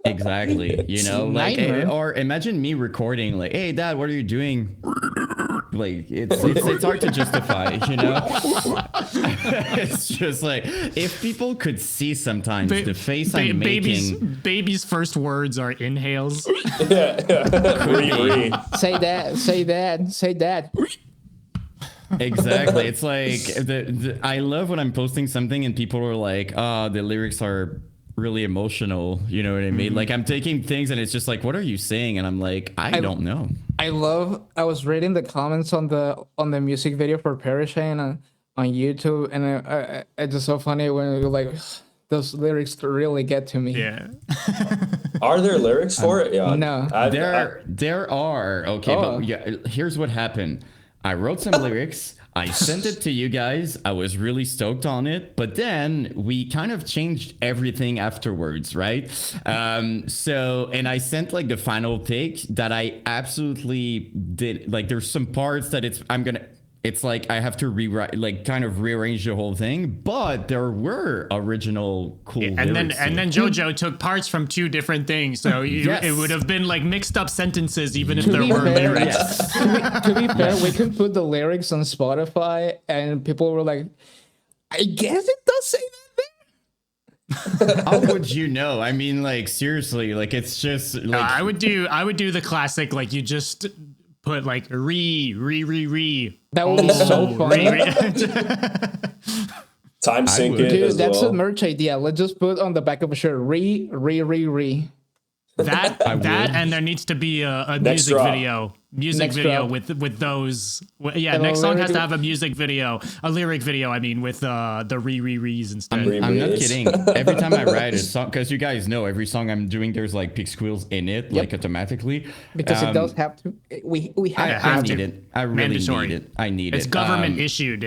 Exactly. Like, Nightmare. or imagine me recording like, hey dad, what are you doing? Like it's hard to justify, It's just like, if people could see sometimes the face I'm making. Baby's first words are inhales. Re. Say that, say that, say that. Exactly. It's like I love when I'm posting something and people are like, the lyrics are really emotional. You know what I mean? Like I'm taking things and it's just like, what are you saying? And I'm like, I don't know. I was reading the comments on the music video for Parishane on YouTube, and it's just so funny when you're like, those lyrics really get to me. Yeah. Are there lyrics for it? Yeah. No. There are. Okay, Oh. but yeah, here's what happened. I wrote some lyrics. I sent it to you guys. I was really stoked on it, but then we kind of changed everything afterwards, right? And I sent like the final take that I absolutely did. Like, there's some parts that it's like I have to rewrite, like kind of rearrange the whole thing, but there were original cool And then lyrics to it. JoJo took parts from two different things, so Yes. it would have been like mixed up sentences, even if To there be were fair, lyrics. Yes. To be fair, we can put the lyrics on Spotify, and people were like, I guess it does say that there. How would you know? I mean, like seriously, like it's just like I would do the classic, like you just put like re. That would be so fun. Time sync it Dude, as that's well. a merch idea. Let's just put on the back of a shirt, re. That and there needs to be a Next music drop. video drop. with those. Yeah, And a next song has lyric- to have a music video, a lyric video. I mean, with the re's instead. I'm not kidding. Every time I write a song, because you guys know every song I'm doing, there's like pig squeals in it, like automatically. Because it does have to. We have I to. need it. I really Mandatory. need it. I need It's it. government issued.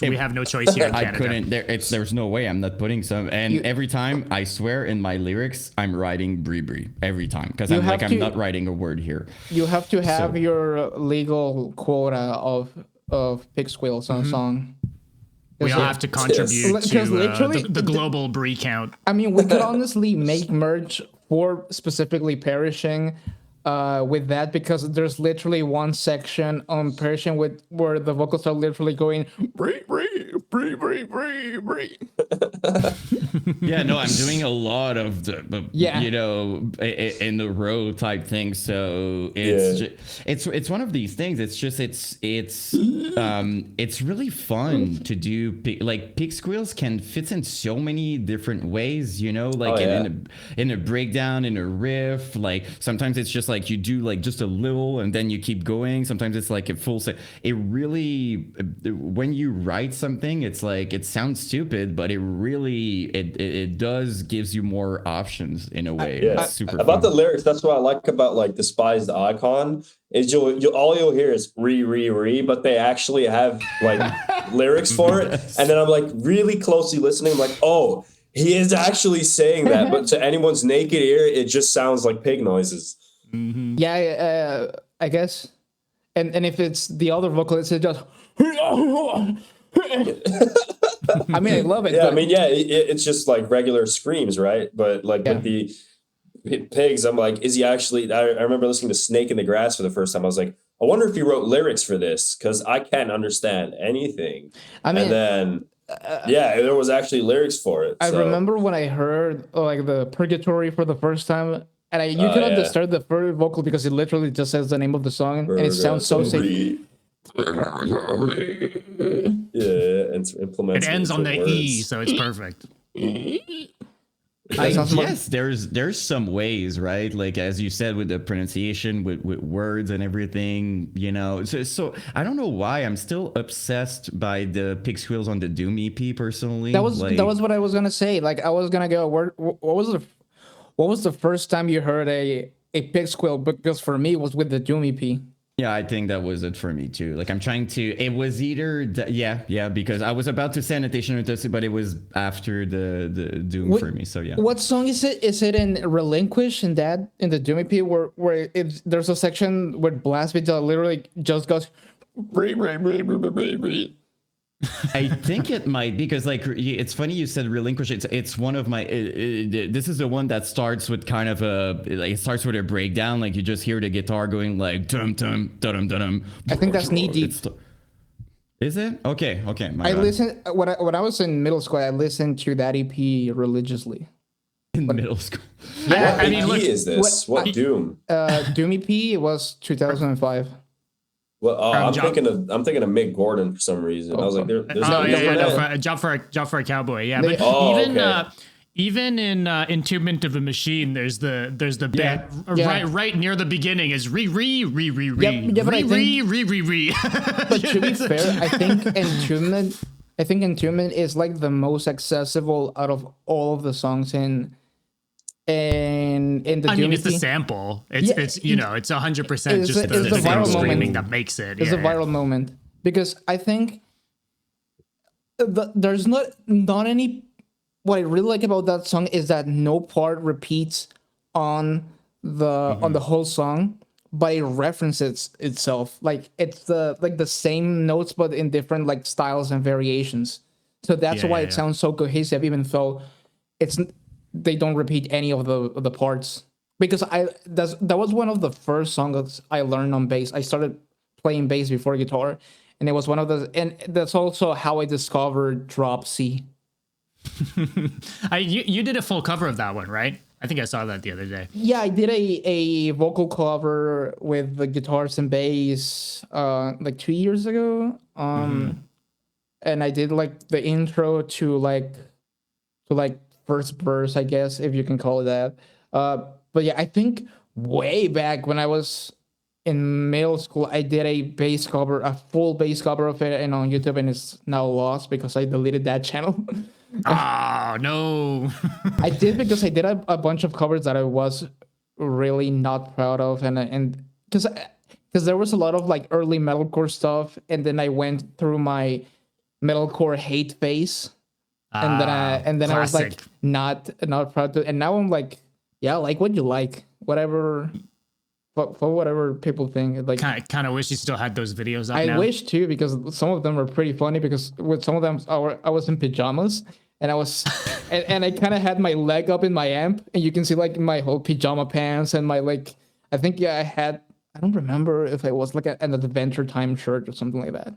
We have no choice here in I Canada. couldn't. There's no way I'm not putting some. And every time I swear in my lyrics, I'm writing brie every time because You I'm like have I'm to- not writing a word here. You have to have So- your legal quota of pig squeals on a song. We all Because have to contribute Because to literally the global brie count. I mean, we could honestly make merch for specifically perishing with that, because there's literally one section on perishing with where the vocals are literally going bree. Yeah, no, I'm doing a lot of the Yeah. you know, in the row type thing. So it's it's one of these things. It's just it's really fun to do. Pig squeals can fit in so many different ways. You know, like in a breakdown, in a riff. Like sometimes it's just like you do like just a little and then you keep going. Sometimes it's like a full set. It really, when you write something, it's like it sounds stupid, but it really it does gives you more options in a way. It's super about fun. the lyrics. That's what I like about like Despised Icon is all you'll hear is re, but they actually have like lyrics for it. And then I'm like really closely listening. I'm like, oh, he is actually saying that, but to anyone's naked ear, it just sounds like pig noises. Yeah, I guess. And if it's the other vocalist, it just. I mean, I love it. Yeah, but I mean, it's just like regular screams, right? But like with the pigs, I'm like, is he actually? I remember listening to Snake in the Grass for the first time. I was like, I wonder if he wrote lyrics for this because I can't understand anything. I mean, and then there was actually lyrics for it. I so. remember when I heard like the Purgatory for the first time, and you can understand the third vocal because it literally just says the name of the song, and it sounds so sick. It's implemented. It ends on the E, so it's perfect. Yes, there's some ways, right? Like as you said, with the pronunciation, with words and everything, you know. So I don't know why I'm still obsessed by the pig squeals on the Doom EP. Personally, That was what I was gonna say. Like I was gonna go. What was the first time you heard a pig squeal? Because for me, it was with the Doom EP. Yeah, I think that was it for me too. Like I'm trying to. It was either because I was about to say Annotation Notice, but it was after the Doom for me. So yeah. What song is it? Is it in Relinquish in the Doom EP where there's a section with blast beat that literally just goes. I think it might because like it's funny you said Relinquish. It's one of my. This is the one that starts with kind of it starts with a breakdown. Like you just hear the guitar going like dum dum dum dum. I think that's Knee Deep. Is it? Okay. I listened when I was in middle school. I listened to that EP religiously. In middle school. Yeah, What EP is this? What Doom? Doom EP was 2005. Well, I'm thinking of Mick Gordon for some reason. I was like, there's no Jump for a Cowboy. Yeah, They- but even in Entombment of a Machine, there's the bit right near the beginning is re. But I to be fair, I think Entombment is like the most accessible out of all of the songs in the Doom I mean, EP. it's the sample. It's 100% It's just the the viral screaming moment. that makes it. It's a viral moment because I think there's not any. What I really like about that song is that no part repeats on the whole song, but it references itself. Like it's the same notes but in different like styles and variations. So that's why it sounds so cohesive, even though they don't repeat any of the parts. Because that was one of the first songs I learned on bass. I started playing bass before guitar, and it was one of and that's also how I discovered drop C. You did a full cover of that one, right? I think I saw that the other day. Yeah, I did a vocal cover with the guitars and bass like 2 years ago. And I did like the intro to first verse, I guess, if you can call it that. But yeah, I think way back when I was in middle school, I did a full bass cover of it, and on YouTube, and it's now lost because I deleted that channel. Oh no. I did because I did a bunch of covers that I was really not proud of, and because there was a lot of like early metalcore stuff, and then I went through my metalcore hate phase, and then I was like not proud to, and now I'm like, yeah, like what you like, whatever. For whatever people think, like kind of wish you still had those videos up. I wish too, because some of them are pretty funny. Because with some of them, I was in pajamas, and I was, and I kind of had my leg up in my amp, and you can see like my whole pajama pants and my like. I think I don't remember if it was like an Adventure Time shirt or something like that.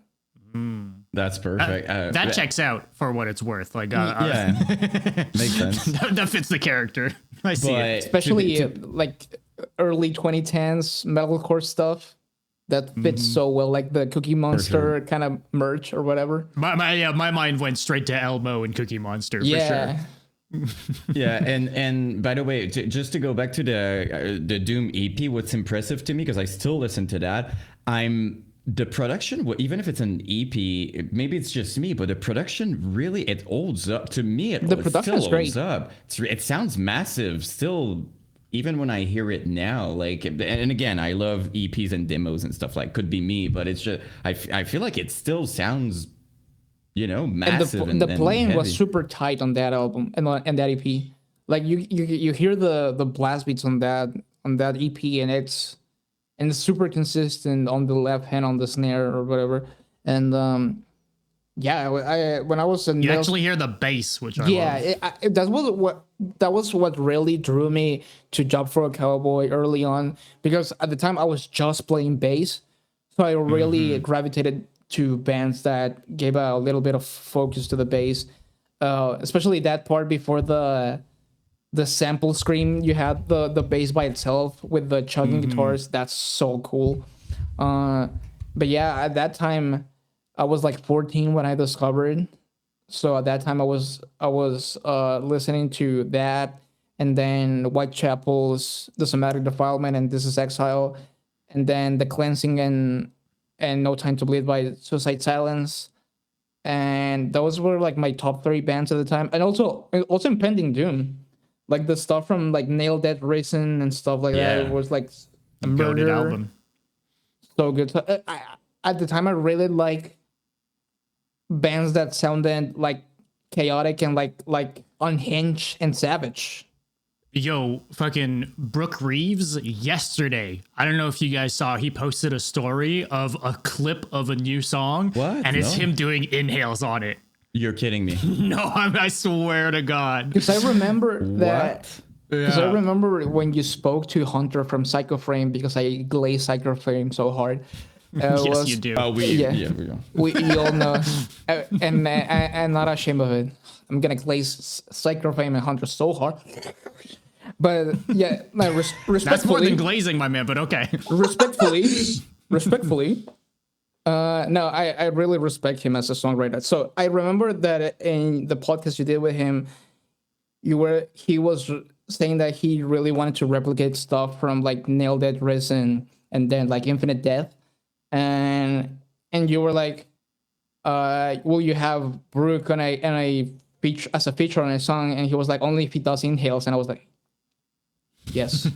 That's perfect. That checks out for what it's worth. Like, yeah, makes sense. that fits the character. I see it. Especially like early 2010s metalcore stuff that fits so well, like the Cookie Monster kind of merch or whatever. My mind went straight to Elmo and Cookie Monster. For sure. Yeah, and by the way, just to go back to the Doom EP, what's impressive to me, because I still listen to that, the production, even if it's an EP, maybe it's just me, but the production really, it holds up to me. The production is great. Up. It sounds massive still, even when I hear it now. Like, and again, I love EPs and demos and stuff, like could be me, but it's just I feel like it still sounds, massive. And the playing was super tight on that album and that EP. Like you hear the blast beats on that EP, and it's super consistent on the left hand on the snare or whatever. And when I was in you actually hear the bass, which I love. That was what really drew me to Job for a Cowboy early on, because at the time I was just playing bass, so I really gravitated to bands that gave a little bit of focus to the bass, especially that part before the sample scream. You had the bass by itself with the chugging guitars. That's so cool. But yeah, at that time I was like 14 when I discovered. So at that time I was listening to that, and then Whitechapel's The Somatic Defilement and This Is Exile, and then The Cleansing and No Time to Bleed by Suicide Silence. And those were like my top 3 bands at the time. And also Impending Doom. Like the stuff from like Nail Death Risen and stuff like that. It was like a murder album. So good. So, at the time I really like bands that sounded like chaotic and like unhinged and savage. Yo, fucking Brooke Reeves yesterday, I don't know if you guys saw, he posted a story of a clip of a new song. What? And it's him doing inhales on it. You're kidding me. No, I swear to God. Because I remember that. Because I remember when you spoke to Hunter from Psychoframe, because I glaze Psychoframe so hard. Yes, you do. We all know. And I'm not ashamed of it. I'm going to glaze Psychoframe and Hunter so hard. But yeah, respectfully. That's more than glazing, my man, but okay. Respectfully. No, I really respect him as a songwriter. So I remember that in the podcast you did with him, he was saying that he really wanted to replicate stuff from like Nail Death Risen and then like Infinite Death. And you were like, will you have Brooke on a feature as a feature on a song? And he was like, only if he does inhales. And I was like, yes.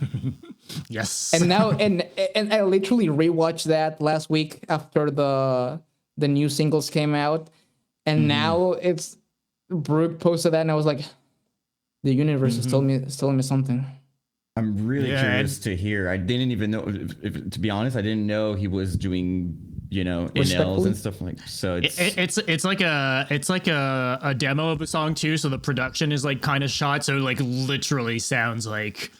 Yes. And now and I literally rewatched that last week after the new singles came out, and now it's Brooke posted that, and I was like, the universe is telling me something. I'm really curious to hear. I didn't even know, to be honest, I didn't know he was doing, inhales and stuff like. So it's like a demo of a song too. So the production is like kind of shot, so like literally sounds like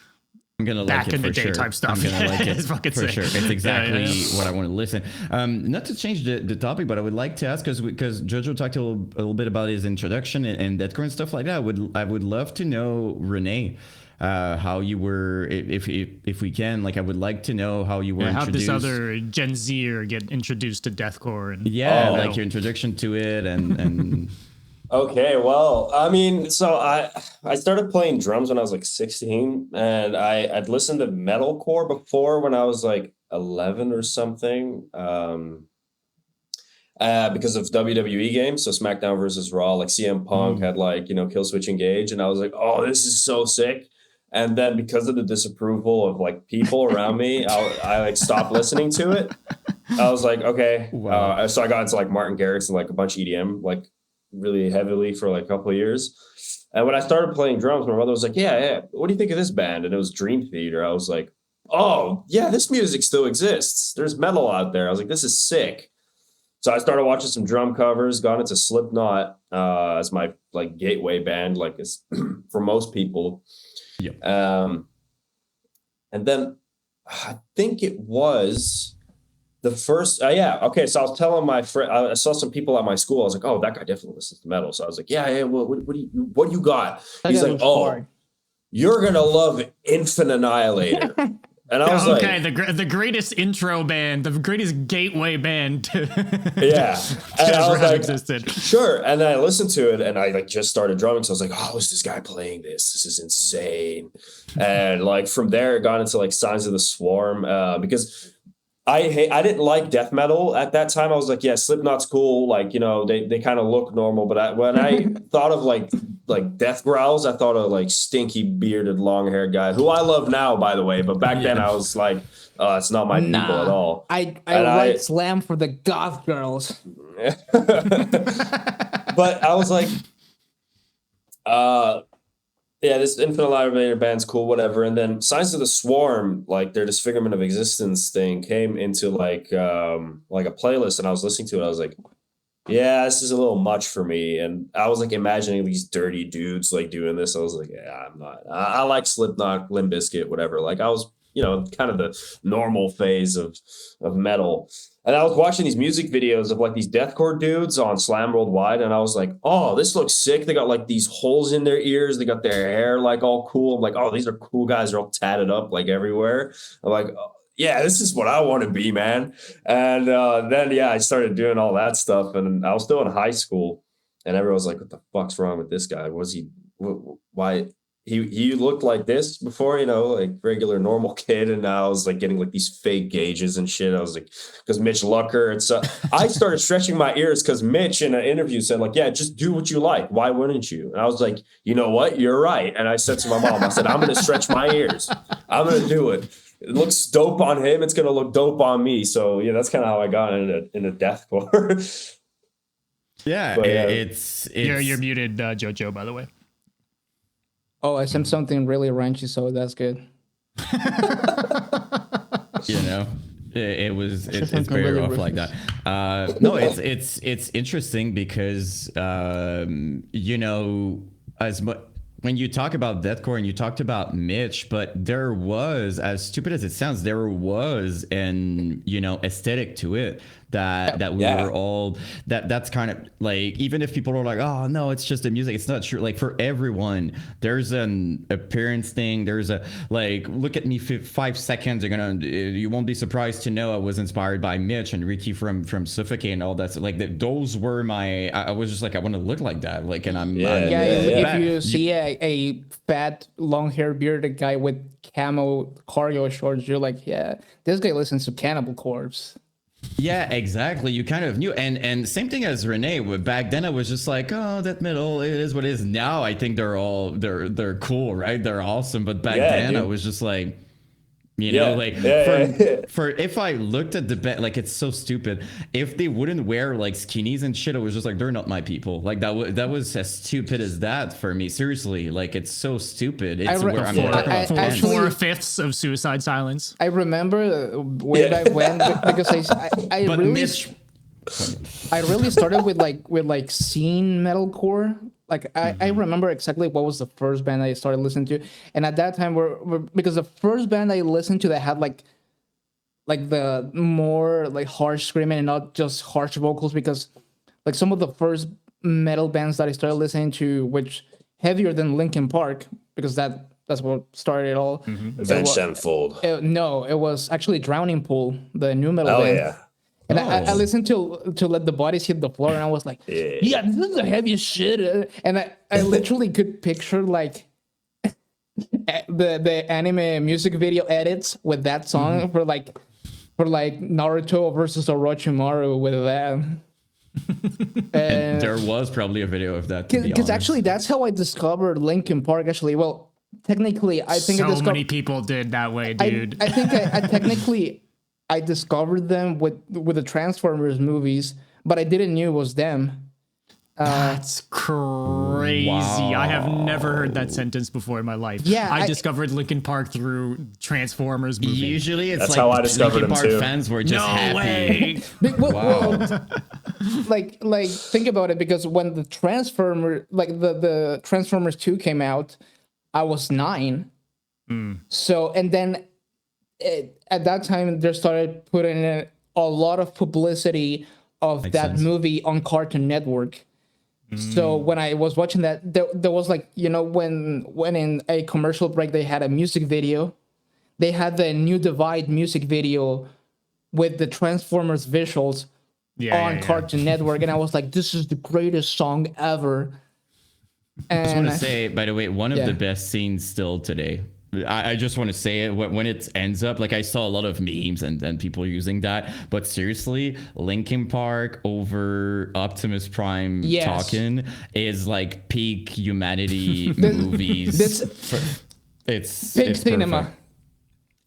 I'm gonna back like it in the for day sure. type stuff. I'm gonna like it for sure. It's exactly what I want to listen. Not to change the topic, but I would like to ask, because Jojo talked a little bit about his introduction and deathcore and stuff like that. I would love to know, Rene, how you were, if we can, like I would like to know how you were How introduced. this other Gen Zer get introduced to deathcore and like your introduction to it and Okay, well, I mean, so I started playing drums when I was like 16, and I'd listened to metalcore before when I was like 11 or something, because of WWE games, so SmackDown versus Raw, like CM Punk had like, Kill Switch Engage, and I was like, oh, this is so sick. And then because of the disapproval of like people around me, I like stopped listening to it. I was like, okay. Wow. So I got into like Martin Garrix and like a bunch of EDM, like really heavily for like a couple of years. And when I started playing drums, my brother was like, yeah, what do you think of this band? And it was Dream Theater. I was like, oh yeah, this music still exists. There's metal out there. I was like, this is sick. So I started watching some drum covers, got into Slipknot as my like gateway band, like it's for most people. Yep. And then I think it was the first, okay. So I was telling my friend, I saw some people at my school. I was like, oh, that guy definitely listens to metal. So I was like, yeah. Well, what do you got? He's like, oh, you're gonna love Infinite Annihilator. And I was okay, the greatest intro band, the greatest gateway band to and I was like, existed. Sure. And then I listened to it, and I like just started drumming. So I was like, oh, is this guy playing this? This is insane. And like from there, it got into like Signs of the Swarm, because I didn't like death metal at that time. I was like, yeah, Slipknot's cool. Like, they kind of look normal. But when I thought of like death growls, I thought of like stinky bearded long haired guy, who I love now, by the way. But back then I was like, it's not my people at all. I write slam for the goth girls. But I was like, this Infinite Annihilator band's cool, whatever. And then Signs of the Swarm, like their Disfigurement of Existence thing, came into like a playlist, and I was listening to it. I was like, yeah, this is a little much for me. And I was like imagining these dirty dudes like doing this. I was like, yeah, I'm not. I like Slipknot, Limp Bizkit, whatever. Like I was, kind of the normal phase of metal. And I was watching these music videos of like these deathcore dudes on Slam Worldwide, and I was like, oh, this looks sick. They got like these holes in their ears. They got their hair like all cool. I'm like, oh, these are cool guys. They're all tatted up like everywhere. I'm like, oh, yeah, this is what I want to be, man. And then, I started doing all that stuff, and I was still in high school, and everyone was like, what the fuck's wrong with this guy? Why? He looked like this before, like regular normal kid, and now I was like getting like these fake gauges and shit. I was like, because Mitch Lucker, and so I started stretching my ears because Mitch in an interview said like, yeah, just do what you like. Why wouldn't you? And I was like, you know what? You're right. And I said to my mom, I said, I'm going to stretch my ears. I'm going to do it. It looks dope on him. It's going to look dope on me. So yeah, that's kind of how I got into deathcore. Yeah, but, it's you're muted, Jojo, by the way. Oh, I sent something really ranchy, so that's good. It's very really rough like that. No, it's interesting because as much when you talk about deathcore and you talked about Mitch, but there was, as stupid as it sounds, there was an aesthetic to it that we were all that's kind of like, even if people are like, oh no, it's just the music, it's not true. Like for everyone, there's an appearance thing. There's a like, look at me 5 seconds. You won't be surprised to know I was inspired by Mitch and Ricky from Suffocate and all that. So like those were my. I was just like, I want to look like that. Like, and if you see a fat long hair bearded guy with camo cargo shorts, you're like, yeah, this guy listens to Cannibal Corpse. Yeah, exactly. You kind of knew, and same thing as Rene. Back then, I was just like, oh, that metal, it is what it is. Now I think they're cool, right? They're awesome. But back then, dude, I was just like, for if I looked at the band, like it's so stupid. If they wouldn't wear like skinnies and shit, I was just like, they're not my people. Like that was as stupid as that for me. Seriously, like it's so stupid. It's where I'm talking about 4/5 of Suicide Silence. I remember way back when, because I really started with scene metalcore. Like I remember exactly what was the first band I started listening to, and at that time because the first band I listened to that had like the more like harsh screaming and not just harsh vocals, because like some of the first metal bands that I started listening to, which heavier than Linkin Park, because that That's what started it all. Avenged Sevenfold. No, it was actually Drowning Pool, the new metal Oh band. yeah. And I listened to Let the Bodies Hit the Floor, and I was like, yeah, this is the heaviest shit. And I literally could picture like the anime music video edits with that song for like Naruto versus Orochimaru with that. And there was probably a video of that. Because actually, that's how I discovered Linkin Park. Actually, well, technically, I think so many people did that way, dude. I think I technically I discovered them with the Transformers movies, but I didn't knew it was them. That's crazy. Wow. I have never heard that sentence before in my life. Yeah, I discovered Linkin Park through Transformers movie. Usually it's That's like how I discovered Linkin them Park too. fans were just happy. Way. Well, like think about it, because when the Transformers 2 came out, I was 9. So, and then at that time they started putting in a lot of publicity of Makes that sense. movie on Cartoon Network. So when I was watching that, there was like, when in a commercial break they had a music video, they had the New Divide music video with the Transformers visuals on Cartoon Network, and I was like, this is the greatest song ever. I just And want to say, by the way, one of Yeah. the best scenes still today. I just want to say it when it ends up, like I saw a lot of memes and people using that, but seriously, Linkin Park over Optimus Prime Yes. talking is like peak humanity movies. It's big cinema. perfect.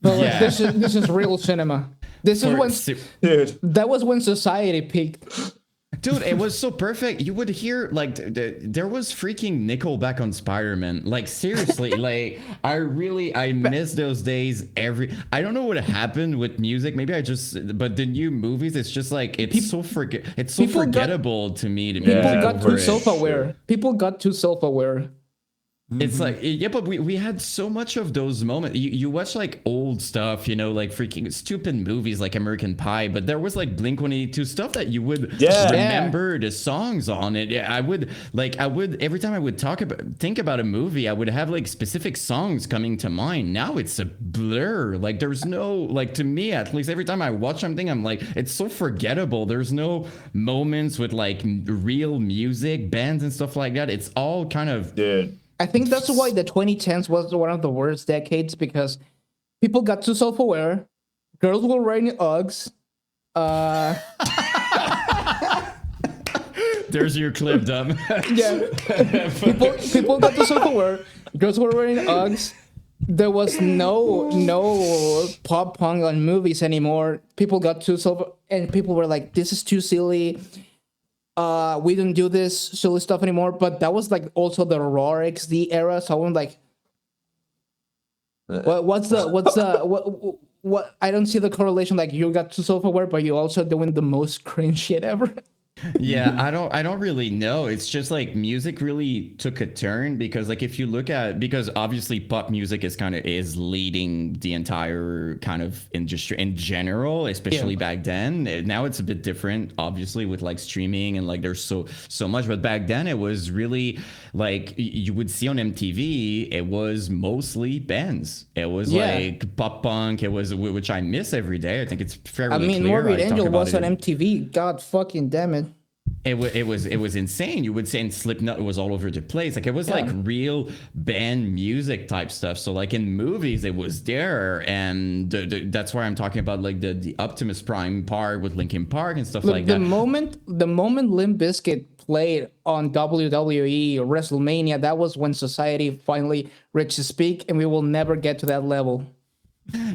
But Yeah. this is real cinema. This is when Dude. that was when society peaked. Dude, it was so perfect. You would hear like there was freaking Nickelback on Spider-Man. Like seriously, like I miss those days. I don't know what happened with music. Maybe but the new movies, it's just like it's so forgettable to me. People Yeah, got over too it. self-aware. People got too self-aware. It's like, yeah, but we had so much of those moments. You watch like old stuff, like freaking stupid movies like American Pie, but there was like Blink-182 stuff that you would remember the songs on it. Yeah, I would every time I would think about a movie, I would have like specific songs coming to mind. Now it's a blur. Like there's no, like to me at least, every time I watch something, I'm like, it's so forgettable. There's no moments with like real music, bands and stuff like that. It's all kind of... Dude. I think that's why the 2010s was one of the worst decades, because people got too self-aware. Girls were wearing Uggs. There's your clip, dumb. Yeah, people got too self-aware. Girls were wearing Uggs. There was no pop punk on movies anymore. People got too and people were like, "This is too silly. We don't do this silly stuff anymore." But that was like also the raw XD era. So I'm like, what I don't see the correlation. Like you got too self-aware, but you also doing the most cringe shit ever. Yeah, I don't really know. It's just like music really took a turn because like if you look at, because obviously pop music is leading the entire kind of industry in general, especially back then. Now it's a bit different, obviously, with like streaming and like there's so much. But back then it was really like you would see on MTV, it was mostly bands. It was like pop punk. It was, which I miss every day. I think it's fairly clear. Morbid I talk Angel about was it on MTV. God fucking damn it. It was insane. You would say in Slipknot, it was all over the place. Like it was like real band music type stuff. So like in movies, it was there, and that's why I'm talking about like the Optimus Prime part with Linkin Park and stuff like that. The moment Limp Bizkit played on WWE or WrestleMania, that was when society finally reached its peak, and we will never get to that level.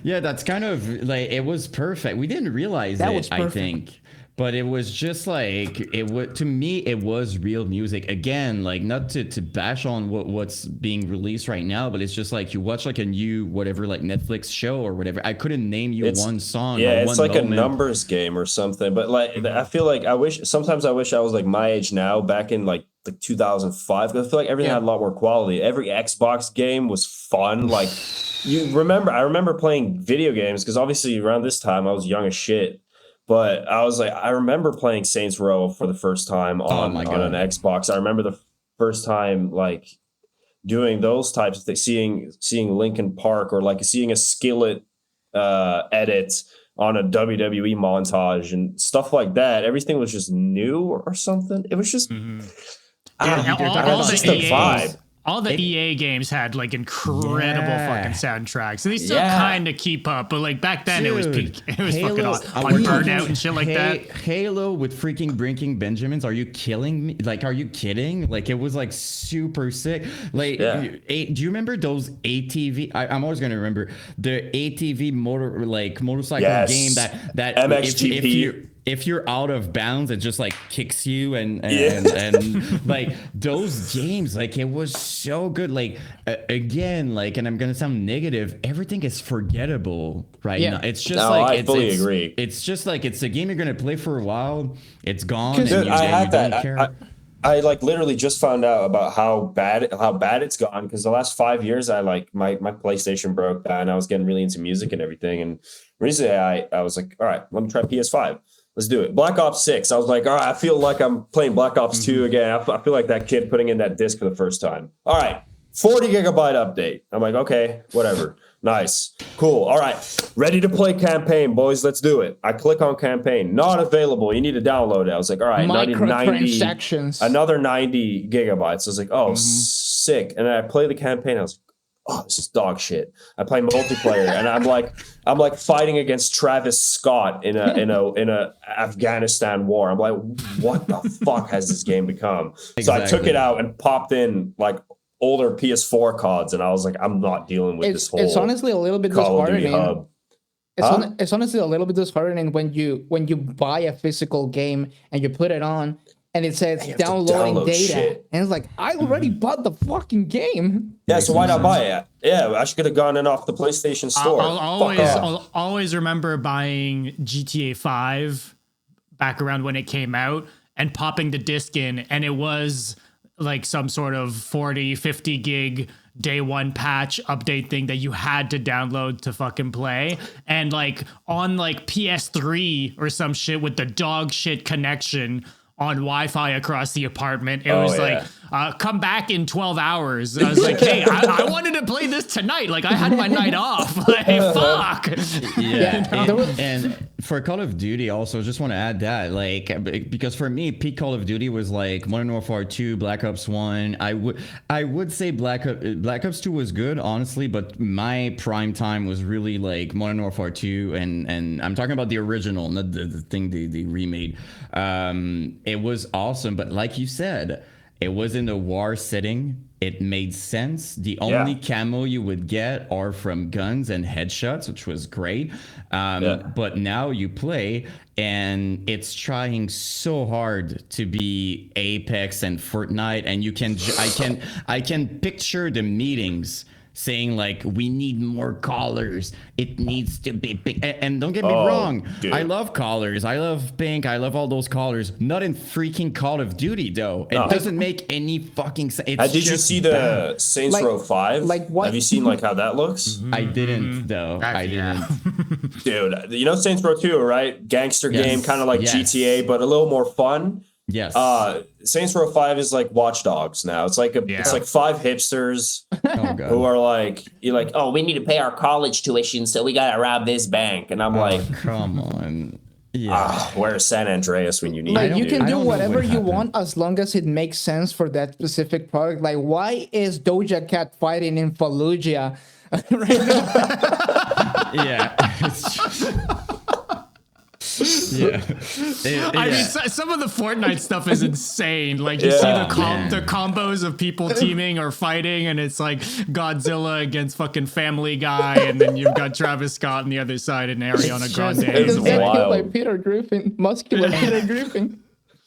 Yeah, that's kind of like, it was perfect. We didn't realize That it, was I perfect. think. But it was just like, to me, it was real music. Again, like not to bash on what's being released right now, but it's just like you watch like a new whatever, like Netflix show or whatever. I couldn't name you one song. Yeah, or it's one like moment. a numbers game or something. But like, I feel like sometimes I wish I was like my age now, back in like 2005. Because I feel like everything had a lot more quality. Every Xbox game was fun. Like I remember playing video games because obviously around this time I was young as shit. But I remember playing Saints Row for the first time on an Xbox. I remember the first time, like, doing those types of things, seeing Linkin Park, or like seeing a Skillet edit on a WWE montage and stuff like that. Everything was just new or something. It was just, just a vibe. All the EA games had like incredible fucking soundtracks, and they still kind of keep up. But like back then, it was peak. It was Halo, fucking awesome. On Burnout and shit like that. Halo with freaking Breaking Benjamins. Are you killing me? Like, are you kidding? Like, it was like super sick. Like, do you remember those ATV? I'm always gonna remember the ATV motorcycle game that MXGP. If you're out of bounds, it just like kicks you and like those games, like it was so good. Like again, like, and I'm gonna sound negative, everything is forgettable right now. It's just I fully agree. It's just like it's a game you're gonna play for a while. It's gone. And dude, I had don't that. care. I like literally just found out about how bad it's gone, because the last 5 years I like my PlayStation broke down. I was getting really into music and everything, and recently I was like, all right, let me try PS5. Let's do it. Black Ops 6. I was like, all right, I feel like I'm playing Black Ops 2 again. I feel like that kid putting in that disc for the first time. All right, 40 gigabyte update. I'm like, okay, whatever. Nice. Cool. All right, ready to play campaign, boys. Let's do it. I click on campaign. Not available. You need to download it. I was like, all right, another 90 gigabytes. I was like, oh, sick. And then I play the campaign. I was like, oh, this is dog shit. I play multiplayer, and I'm like fighting against Travis Scott in a Afghanistan war. I'm like, what the fuck has this game become? Exactly. So I took it out and popped in like older PS4 CODs, and I was like, I'm not dealing with this whole. It's honestly a little bit disheartening. It's honestly a little bit disheartening when you buy a physical game and you put it on, and it says downloading data. Shit. And it's like, I already bought the fucking game. Yeah, so why not buy it? Yeah, I should have gone in off the PlayStation Store. I'll always remember buying GTA 5 back around when it came out and popping the disc in, and it was like some sort of 40, 50 gig day one patch update thing that you had to download to fucking play. And like on like PS3 or some shit with the dog shit connection on Wi-Fi across the apartment. It was like, come back in 12 hours. I was like, hey, I wanted to play this tonight. Like, I had my night off. Like, fuck. Yeah. And for Call of Duty also, just want to add that, like, because for me, peak Call of Duty was like Modern Warfare 2, Black Ops 1. I would say Black Ops 2 was good, honestly, but my prime time was really like Modern Warfare 2, and I'm talking about the original, not the thing they remade. It was awesome, but like you said, it was in a war setting. It made sense. The only camo you would get are from guns and headshots, which was great. But now you play, and it's trying so hard to be Apex and Fortnite, and I can picture the meetings saying like, we need more collars, it needs to be big. And don't get me wrong, dude. I love collars, I love pink, I love all those collars. Not in freaking Call of Duty though. It doesn't make any fucking sense. Did you see the Saints Row 5? Like what? Have you seen like how that looks? I didn't though. I didn't. Dude, you know Saints Row 2, right? Gangster game, kind of like GTA, but a little more fun. Yes. Saints Row 5 is like Watch Dogs now. It's like it's like 5 hipsters who are like, you're like, oh, we need to pay our college tuition, so we gotta rob this bank. And I'm like, come on. Where's San Andreas when you need it? You can do whatever you happened. want as long as it makes sense for that specific product. Like, why is Doja Cat fighting in Fallujah right now? Yeah. It's just... I mean, some of the Fortnite stuff is insane. Like, you see the combos of people teaming or fighting, and it's like Godzilla against fucking Family Guy, and then you've got Travis Scott on the other side and Ariana Grande. It's killed by Peter Griffin, muscular Peter Griffin.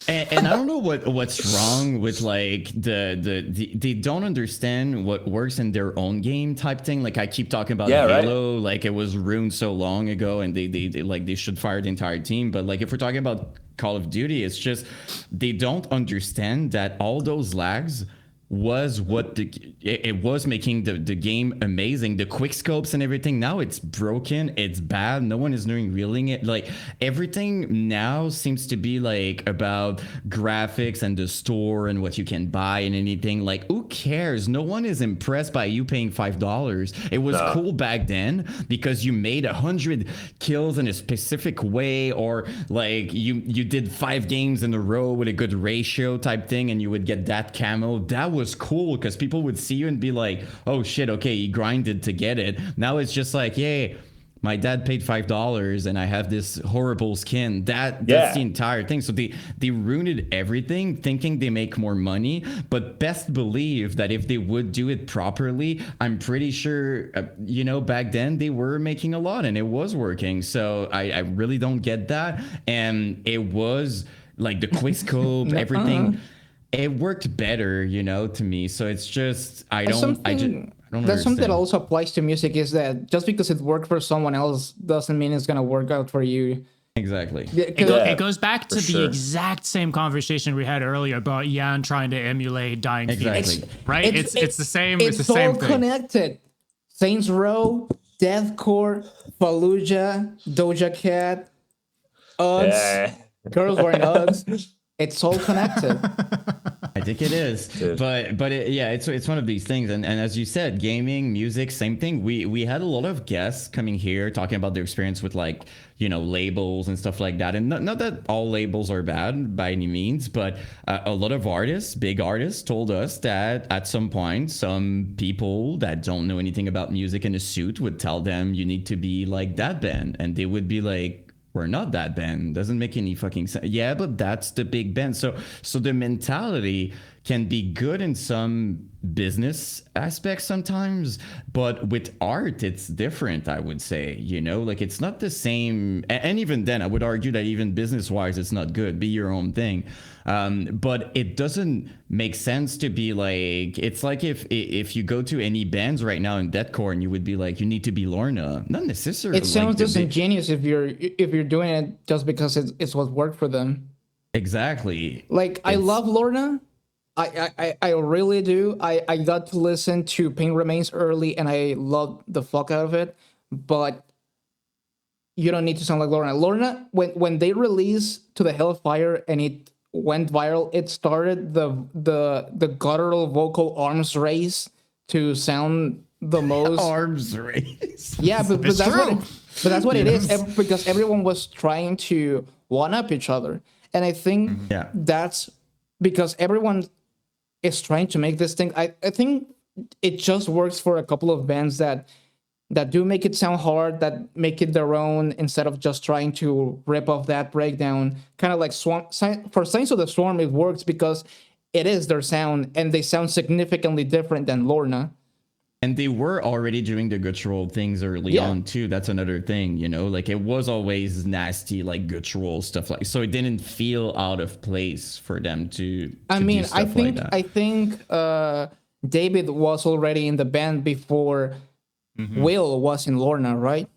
And I don't know what's wrong with like they don't understand what works in their own game type thing. Like I keep talking about Halo, like it was ruined so long ago, and they should fire the entire team. But like if we're talking about Call of Duty, it's just they don't understand that all those lags was what it was making the game amazing. The quick scopes and everything, now it's broken, it's bad, no one is doing reeling it. Like everything now seems to be like about graphics and the store and what you can buy and anything. Like who cares? No one is impressed by you paying $5. It was cool back then because you made 100 kills in a specific way, or like you did 5 games in a row with a good ratio type thing, and you would get that camo. That was cool because people would see you and be like, oh shit, okay, he grinded to get it. Now it's just like, yay, my dad paid $5 and I have this horrible skin. That's the entire thing. So they ruined everything thinking they make more money, but best believe that if they would do it properly, I'm pretty sure, back then they were making a lot and it was working. So I really don't get that. And it was like the quickscope, everything. It worked better, to me. So it's just, I don't That's something that also applies to music, is that just because it worked for someone else doesn't mean it's going to work out for you. Exactly. It goes back to the exact same conversation we had earlier about Yan trying to emulate Dying Fetus, right? It's the same. It's the same thing. It's all connected. Saints Row, deathcore, Fallujah, Doja Cat, Uggs, girls wearing Uggs. It's all connected. I think it is, but it's one of these things, and as you said, gaming, music, same thing. We had a lot of guests coming here talking about their experience with labels and stuff like that, and not that all labels are bad by any means, but a lot of big artists told us that at some point some people that don't know anything about music in a suit would tell them you need to be like that band, and they would be like, we're not that band. Doesn't make any fucking sense. Yeah, but that's the big band. So the mentality can be good in some business aspects sometimes, but with art, it's different, I would say, it's not the same. And even then, I would argue that even business-wise, it's not good. Be your own thing. But it doesn't make sense to be like, it's like if you go to any bands right now in deathcore and you would be like, you need to be Lorna. Not necessarily. It sounds disingenuous if you're doing it just because it's what worked for them. Exactly. I love Lorna. I really do. I got to listen to Pain Remains early and I loved the fuck out of it. But you don't need to sound like Lorna. Lorna, when they released To the Hellfire and it went viral, it started the guttural vocal arms race to sound the most arms race. Yeah, but that's what it is, because everyone was trying to one up each other. And I think that's because everyone is trying to make this thing. I think it just works for a couple of bands that do make it sound hard, that make it their own instead of just trying to rip off that breakdown. Kind of like for Saints of the Storm, it works because it is their sound and they sound significantly different than Lorna. And they were already doing the guttural things early on too. That's another thing, it was always nasty, guttural stuff, so it didn't feel out of place for them to do stuff like that. I think David was already in the band before Will was in Lorna, right?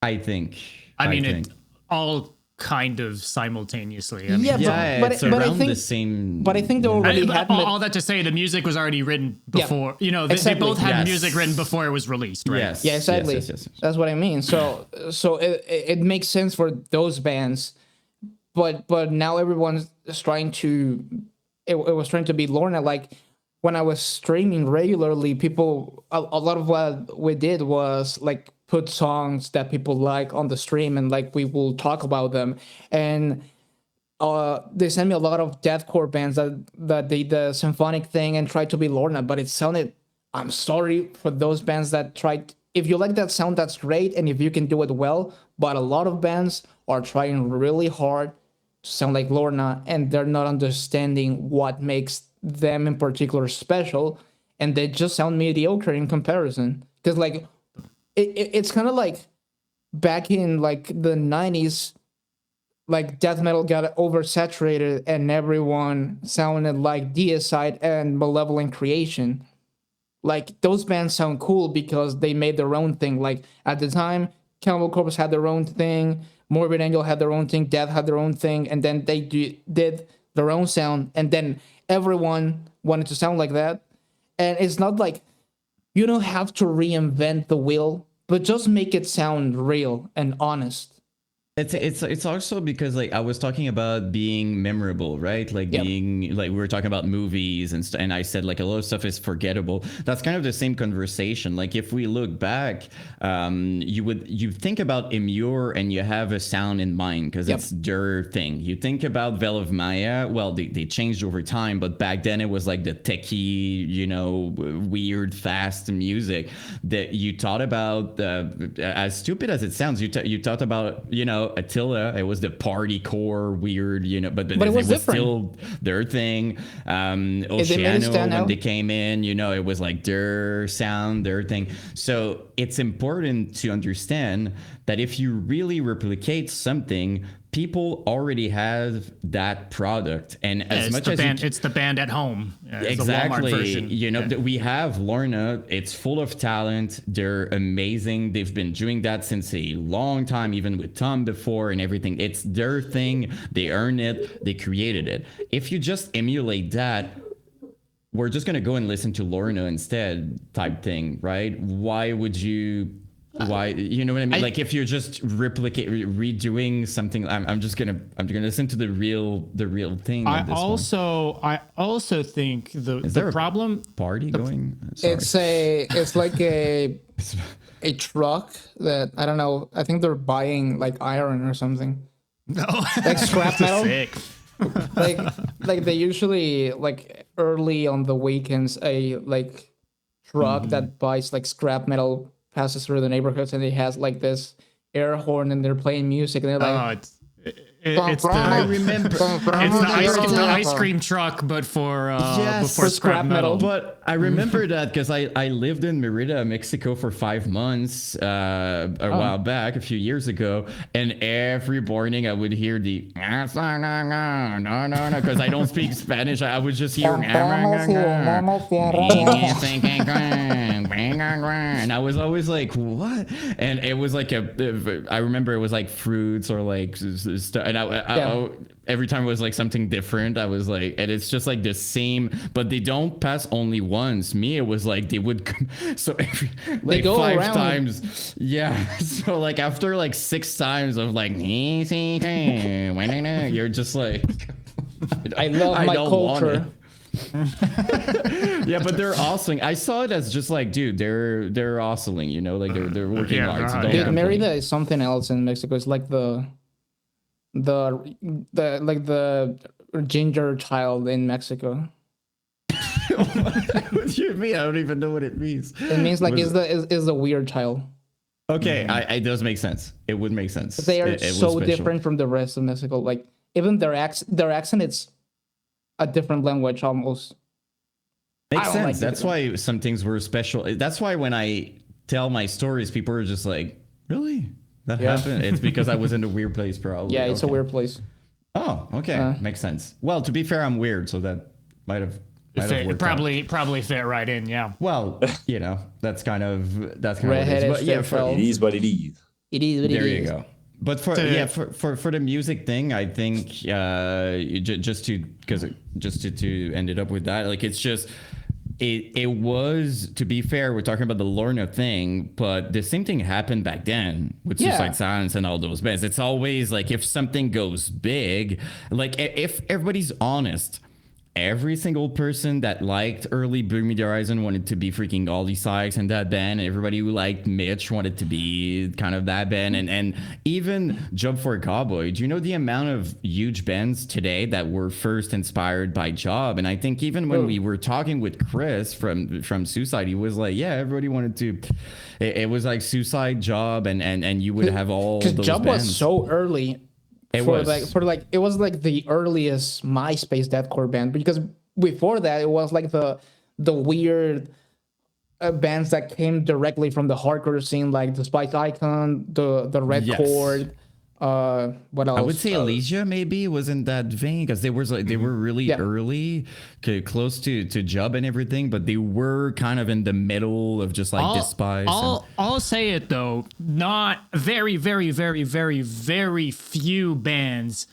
I think. I mean, it all kind of simultaneously. But I think the same. But I think they already had all that to say, the music was already written before. They both had music written before it was released, right? Yes. Yeah, exactly. Yes. That's what I mean. So it makes sense for those bands, but now everyone's trying to. It was trying to be Lorna. Like when I was streaming regularly, a lot of what we did was put songs that people like on the stream and we will talk about them. And they sent me a lot of deathcore bands that did the symphonic thing and tried to be Lorna, but it sounded, I'm sorry for those bands that tried. If you like that sound, that's great, and if you can do it well, but a lot of bands are trying really hard to sound like Lorna, and they're not understanding what makes them in particular special, and they just sound mediocre in comparison. Because it's kind of like back in the 90s, death metal got oversaturated and everyone sounded like Deicide and Malevolent Creation. Those bands sound cool because they made their own thing. At the time, Cannibal Corpse had their own thing, Morbid Angel had their own thing, Death had their own thing, and then they did their own sound, and then everyone wanted to sound like that. And it's not you don't have to reinvent the wheel, but just make it sound real and honest. It's also because like I was talking about being memorable, right? Like Yep. being like we were talking about movies and I said like a lot of stuff is forgettable. That's kind of the same conversation. Like if we look back, you think about Emure and you have a sound in mind because Yep. it's their thing. You think about Veil of Maya. Well, they changed over time, but back then it was like the techie, weird, fast music that you thought about. As stupid as it sounds, you thought about Attila. It was the party core weird, but But it was different. still their thing. made it Oceano stand when out. they came in, it was like their sound, their thing. So it's important to understand that if you really replicate something, people already have that product, and as much as it's the band at home. It's the Walmart exactly, version. that we have Lorna. It's full of talent. They're amazing. They've been doing that since a long time, even with Tom before and everything. It's their thing. They earned it. They created it. If you just emulate that, we're just gonna go and listen to Lorna instead, type thing, right? Why would you? Why, you know what I mean? Like if you're just redoing something, I'm gonna listen to the real thing. I also think the problem party going. Sorry. It's like a truck that I don't know. I think they're buying like iron or something. No, like scrap metal. Sick. like they usually like early on the weekends a like truck that buys like scrap metal passes through the neighborhoods and it has like this air horn and they're playing music and they're like I remember it's the ice cream truck, but for scrap metal. But I remember that because I lived in Merida, Mexico for 5 months a while back, a few years ago, and every morning I would hear the because I don't speak Spanish. I would just hear and I was always like, what? And it was like I remember it was like fruits or like stuff. And I, every time it was like something different, I was like, and it's just like the same, but they don't pass only once. Me, it was like they would, so every, like they go 5 around. times. Yeah. So like after like 6 times of like, you're just like, I love my culture. Yeah, but they're awesome. I saw it as just like, dude, they're awesome, like they're working hard. So don't Dude, complain. Merida is something else in Mexico. It's like the ginger child in Mexico. What do you mean? I don't even know what it means. It means like is the weird child. Okay, it does make sense. It would make sense. They are It was so special. different from the rest of Mexico. Like even their accent, it's a different language almost. Makes sense. like That's why some things were special. That's why when I tell my stories, people are just like, really? That happened? It's because I was in a weird place, probably. Yeah, it's a weird place. Oh, okay. Makes sense. Well, to be fair, I'm weird, so that might have worked out. Probably fit right in, yeah. Well, that's kind of what it is. Redheaded But yeah, stepfeld. It is what it is. It is what it is. there you go. But for the music thing, I think just to end it up with that, like it's just it was, to be fair, we're talking about the Lorna thing, but the same thing happened back then with Suicide Silence and all those bands. It's always like if something goes big, like if everybody's honest, every single person that liked early Bring Me the Horizon wanted to be freaking Aldi Sykes and that band. And everybody who liked Mitch wanted to be kind of that band. And even Job for a Cowboy. Do you know the amount of huge bands today that were first inspired by Job? And I think even when we were talking with Chris from Suicide, he was like, yeah, everybody wanted to. It was like Suicide, Job, and you would have all those because Job bands. was so early. It was like the earliest MySpace deathcore band, because before that it was like the weird bands that came directly from the hardcore scene, like the Spice Icon, the Red Chord. What else? I would say Elysia maybe was in that vein, because they were really early, close to Job and everything, but they were kind of in the middle of just like Despise. I'll say it though, not very, very, very, very, very few bands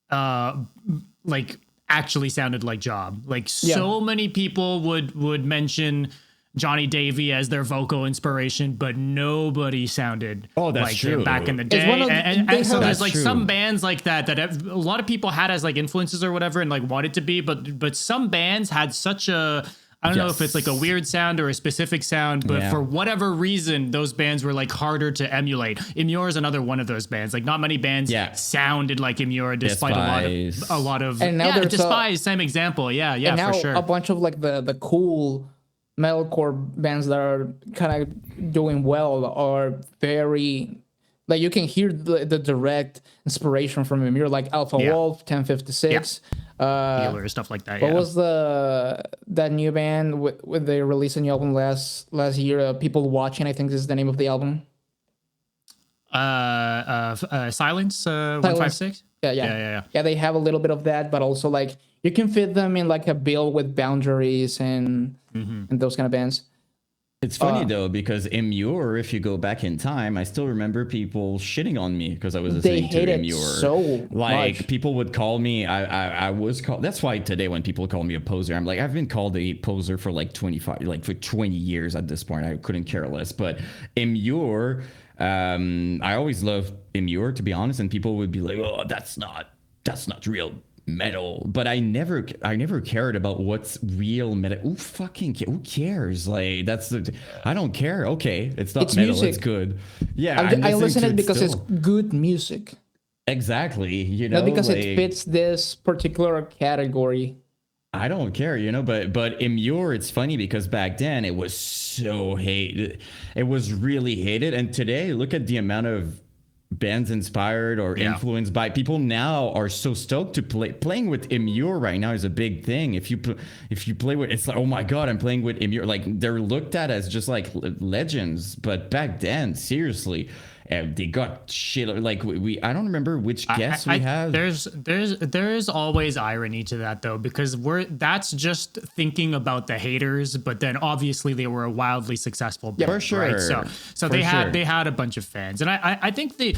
like actually sounded like Job. Like so many people would mention Johnny Davey as their vocal inspiration, but nobody sounded that's like true. them back in the It's day. one of the- And so there's That's like true. some bands like that a lot of people had as like influences or whatever and like wanted to be, but some bands had such a, I don't know if it's like a weird sound or a specific sound, but for whatever reason, those bands were like harder to emulate. Immure is another one of those bands. Like not many bands sounded like Immure, despite a lot of. And now there's Despise, same example. Yeah, and now for sure. a bunch of like the cool metalcore bands that are kind of doing well are very, like you can hear the direct inspiration from Immure, like Alpha Wolf, 1056. Healer, stuff like that. What was that new band with they released a new album last year? People Watching, I think is the name of the album. Silence, 156. Yeah. They have a little bit of that, but also like you can fit them in like a bill with Boundaries and those kind of bands. It's funny though, because Immure, if you go back in time, I still remember people shitting on me because I was listening to Immure. So like much. people would call me, I was called, that's why today when people call me a poser, I'm like, I've been called a poser for like 20 years at this point. I couldn't care less. But Immure, I always loved Immure, to be honest, and people would be like, oh, that's not real metal, but I never cared about what's real metal. Who cares? Like I don't care. Okay, it's not metal. Music. It's good. Yeah, I listen to it because still. it's good music, Exactly. You know, not because like, it fits this particular category. I don't care, you know, but Immure, it's funny because back then it was so hated. It was really hated, and today look at the amount of bands inspired or influenced by people now are so stoked to playing with Immure right now is a big thing. If you play with, it's like, oh my god, I'm playing with Immure. Like they're looked at as just like legends, but back then, seriously, they got shit. Like I don't remember which guest we had. There's always irony to that though, because that's just thinking about the haters, but then obviously they were a wildly successful band, for sure. right? So they had a bunch of fans, and I think the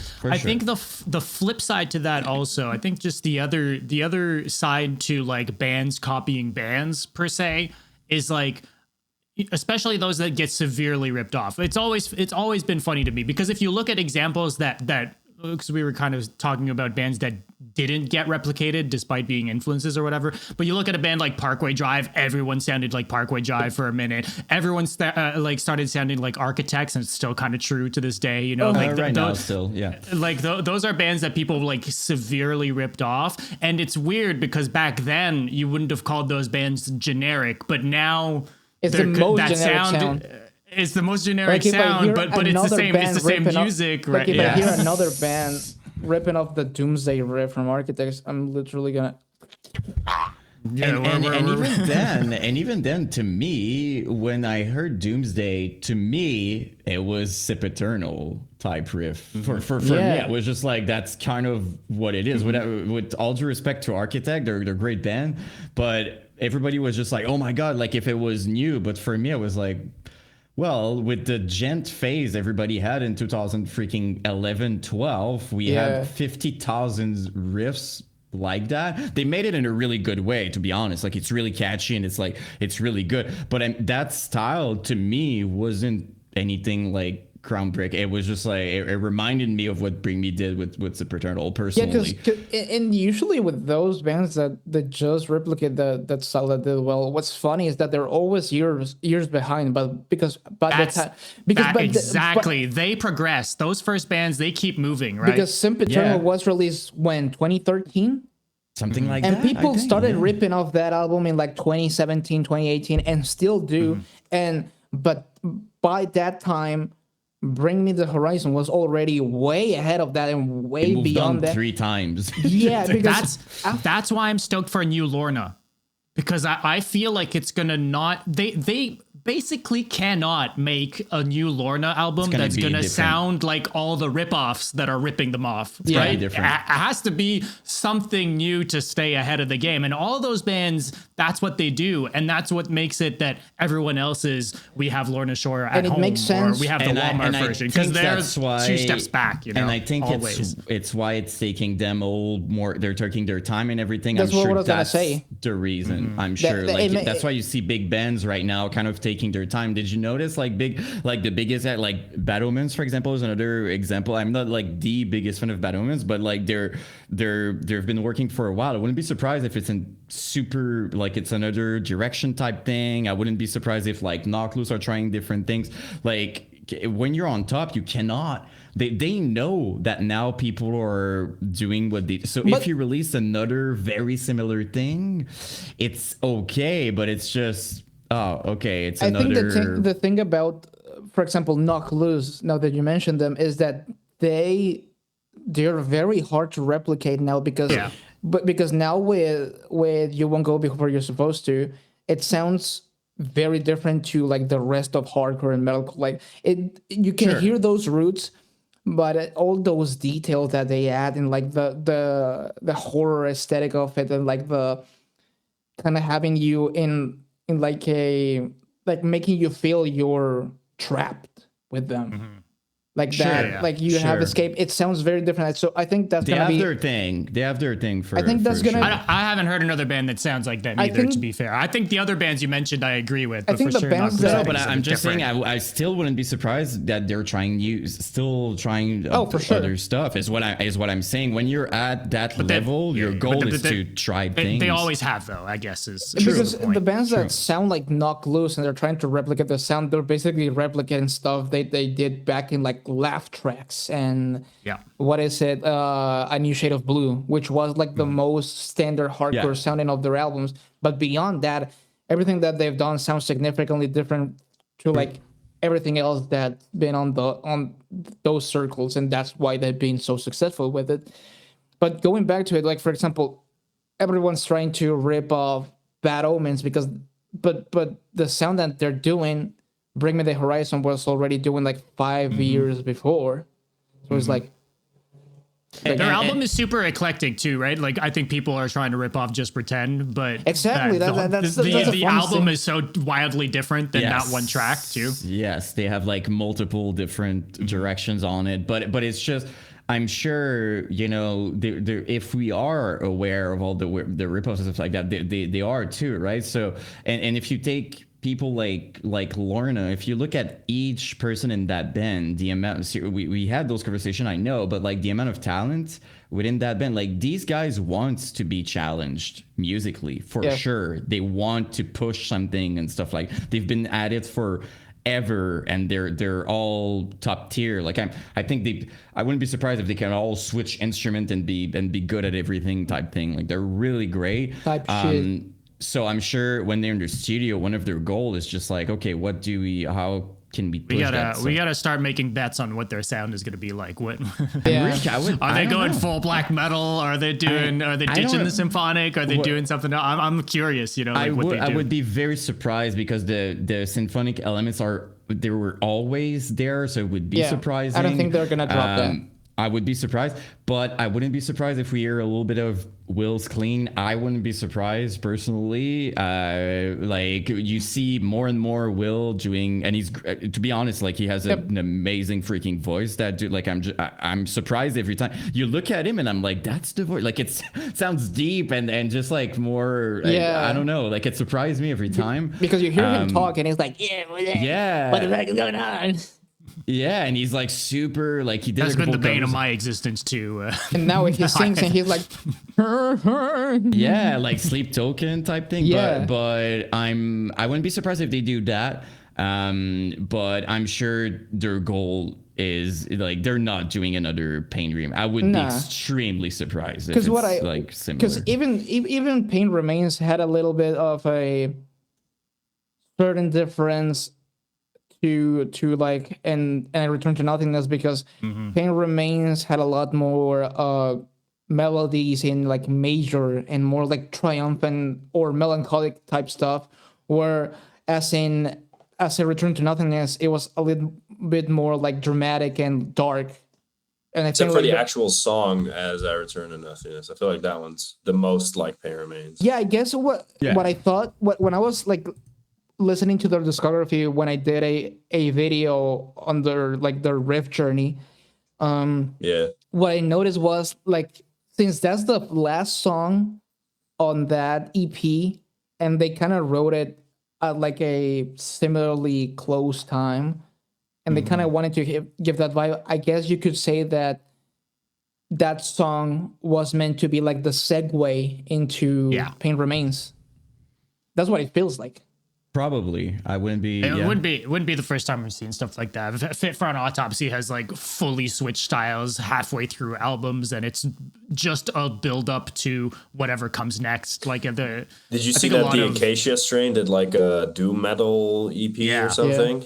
flip side to that also, I think just the other side to like bands copying bands per se is like, especially those that get severely ripped off. It's always been funny to me because if you look at examples that because we were kind of talking about bands that didn't get replicated despite being influences or whatever, but you look at a band like Parkway Drive, everyone sounded like Parkway Drive for a minute. Everyone started sounding like Architects, and it's still kind of true to this day, you know. Now still, yeah. Like those are bands that people like severely ripped off, and it's weird because back then you wouldn't have called those bands generic, but now It's the most generic sound. It's the most generic sound, but it's the same. It's the same music, right? Like if I hear another band ripping off the Doomsday riff from Architects, I'm literally gonna. And even then, to me, when I heard Doomsday, to me it was Sempiternal type riff. For me, it was just like that's kind of what it is. With all due respect to Architect, they're a great band, but everybody was just like, oh my god, like if it was new. But for me, it was like, well, with the gent phase everybody had in 2011-12, we had 50,000 riffs like that. They made it in a really good way, to be honest. Like it's really catchy and it's really good. But that style to me wasn't anything like groundbreaking. It was just like it reminded me of what Bring Me did with Sempiternal personally. Yeah, and usually with those bands that just replicate that style that did well, what's funny is that they're always years behind. But because they progress. Those first bands, they keep moving, right? Because Sempiternal was released when 2013. Something like and that. And people started ripping off that album in like 2017, 2018, and still do. But by that time, Bring Me the Horizon was already way ahead of that and way beyond that. 3 times. Yeah, because that's why I'm stoked for a new Lorna, because I feel like it's gonna not. They basically cannot make a new Lorna album that's gonna sound like all the ripoffs that are ripping them off. Right? It has to be something new to stay ahead of the game. And all those bands that's what they do, and that's what makes it that everyone else is. We have Lorna Shore at home, makes sense. or we have the Walmart version because they're 2 steps back. You know, and I think always. it's why it's taking them all more. They're taking their time and everything. That's I'm what sure I was gonna say. The reason. I'm sure that's why you see big bands right now kind of taking their time. Did you notice the biggest like Bad Omens, for example, is another example. I'm not like the biggest fan of Bad Omens, but like they've been working for a while. I wouldn't be surprised if it's in super like it's another direction type thing. I wouldn't be surprised if like Knock Loose are trying different things. Like when you're on top, you cannot. They know that now people are doing what they. So if you release another very similar thing, it's okay, but it's just okay. It's another. I think the thing about, for example, Knock Loose. Now that you mentioned them, is that they're very hard to replicate now because now with You Won't Go Before You're Supposed To, it sounds very different to like the rest of hardcore and metalcore. Like you can hear those roots, but all those details that they add and like the horror aesthetic of it, and like the kind of having you in like making you feel you're trapped with them. Mm-hmm. Like that, like you have escape. It sounds very different. So I think that's gonna be their thing. They have their thing for. I think that's gonna. Sure. I haven't heard another band that sounds like that either. To be fair, I think the other bands you mentioned, I agree with. But I think the bands that. But I'm just saying, I still wouldn't be surprised that they're trying other stuff. Is what I'm saying. When you're at that level, your goal is to try things. They always have, though. I guess is because the bands that sound like Knock Loose and they're trying to replicate the sound, they're basically replicating stuff they did back in like Laugh Tracks and what is it, A New Shade of Blue, which was like the most standard hardcore sounding of their albums. But beyond that, everything that they've done sounds significantly different to like everything else that's been on those circles, and that's why they've been so successful with it. But going back to it, like for example, everyone's trying to rip off Bad Omens but the sound that they're doing, Bring Me the Horizon was already doing like 5 years before. So it's like their album is super eclectic too, right? Like I think people are trying to rip off Just Pretend, but exactly that's the album is so wildly different than that one track too. Yes, they have like multiple different directions on it, but it's just. I'm sure, you know, if we are aware of all the ripoffs and stuff like that, they are too, right? So, and if you take people like Lorna, if you look at each person in that band, the amount we had those conversations, I know, but like the amount of talent within that band, like these guys want to be challenged musically for sure. They want to push something and stuff like they've been at it for ever, and they're all top tier. Like I think I wouldn't be surprised if they can all switch instrument and be good at everything type thing. Like they're really great. Type shit. So I'm sure when they're in the studio, one of their goal is just like, okay, how can we push we gotta start making bets on what their sound is gonna be like. What are they going full black metal? Are they ditching the symphonic? Are they doing something else? I'm curious, you know, like what they do. I would be very surprised because the symphonic elements they were always there, so it would be surprising. I don't think they're gonna drop that. I would be surprised, but I wouldn't be surprised if we hear a little bit of Will's clean. I wouldn't be surprised personally. Like you see more and more Will doing, and he's to be honest, like he has an amazing freaking voice. That dude, like I'm surprised every time you look at him, and I'm like, that's the voice. Like it sounds deep and just like more. I don't know. Like it surprised me every time because you hear him talk, and he's like, what the heck is going on? Yeah, and he's like super, like he did. That's been the bane of my existence too. And now he sings and he's like, yeah, like Sleep Token type thing. Yeah, but I wouldn't be surprised if they do that. But I'm sure their goal is like they're not doing another Pain Dream. I would be extremely surprised if it's like similar. Because even Pain Remains had a little bit of a certain difference to like and Return to Nothingness, because Pain Remains had a lot more melodies in like major and more like triumphant or melancholic type stuff, where as a Return to Nothingness it was a little bit more like dramatic and dark And I Except think for like the actual song as I Return to Nothingness. I feel like that one's the most like Pain Remains. yeah, I guess what I thought when I was like listening to their discography when I did a video on their riff journey, what I noticed was like since that's the last song on that EP, and they kind of wrote it at like a similarly close time, and they kind of wanted to give that vibe. I guess you could say that that song was meant to be like the segue into Pain Remains. That's what it feels like. Probably. I wouldn't be. It wouldn't be the first time we've seen stuff like that. Fit for an Autopsy has like fully switched styles halfway through albums, and it's just a build up to whatever comes next. Like did you see that the Acacia Strain did like a doom metal EP or something?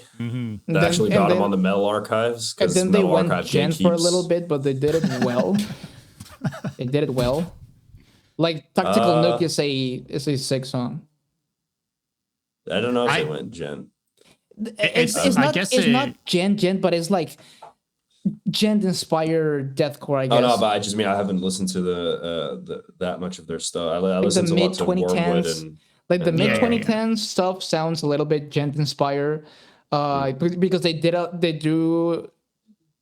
That actually got them on the Metal Archives. And then they went gent for a little bit, but they did it well. They did it well. Like Tactical Nuke is a sick song. I don't know if they went gent. It's not gent, but it's like gent inspired deathcore, I guess. Oh no, but I just mean I haven't listened to the that much of their stuff. I listened to lots of Wormwood and like the mid 2010s stuff sounds a little bit gent inspired, because they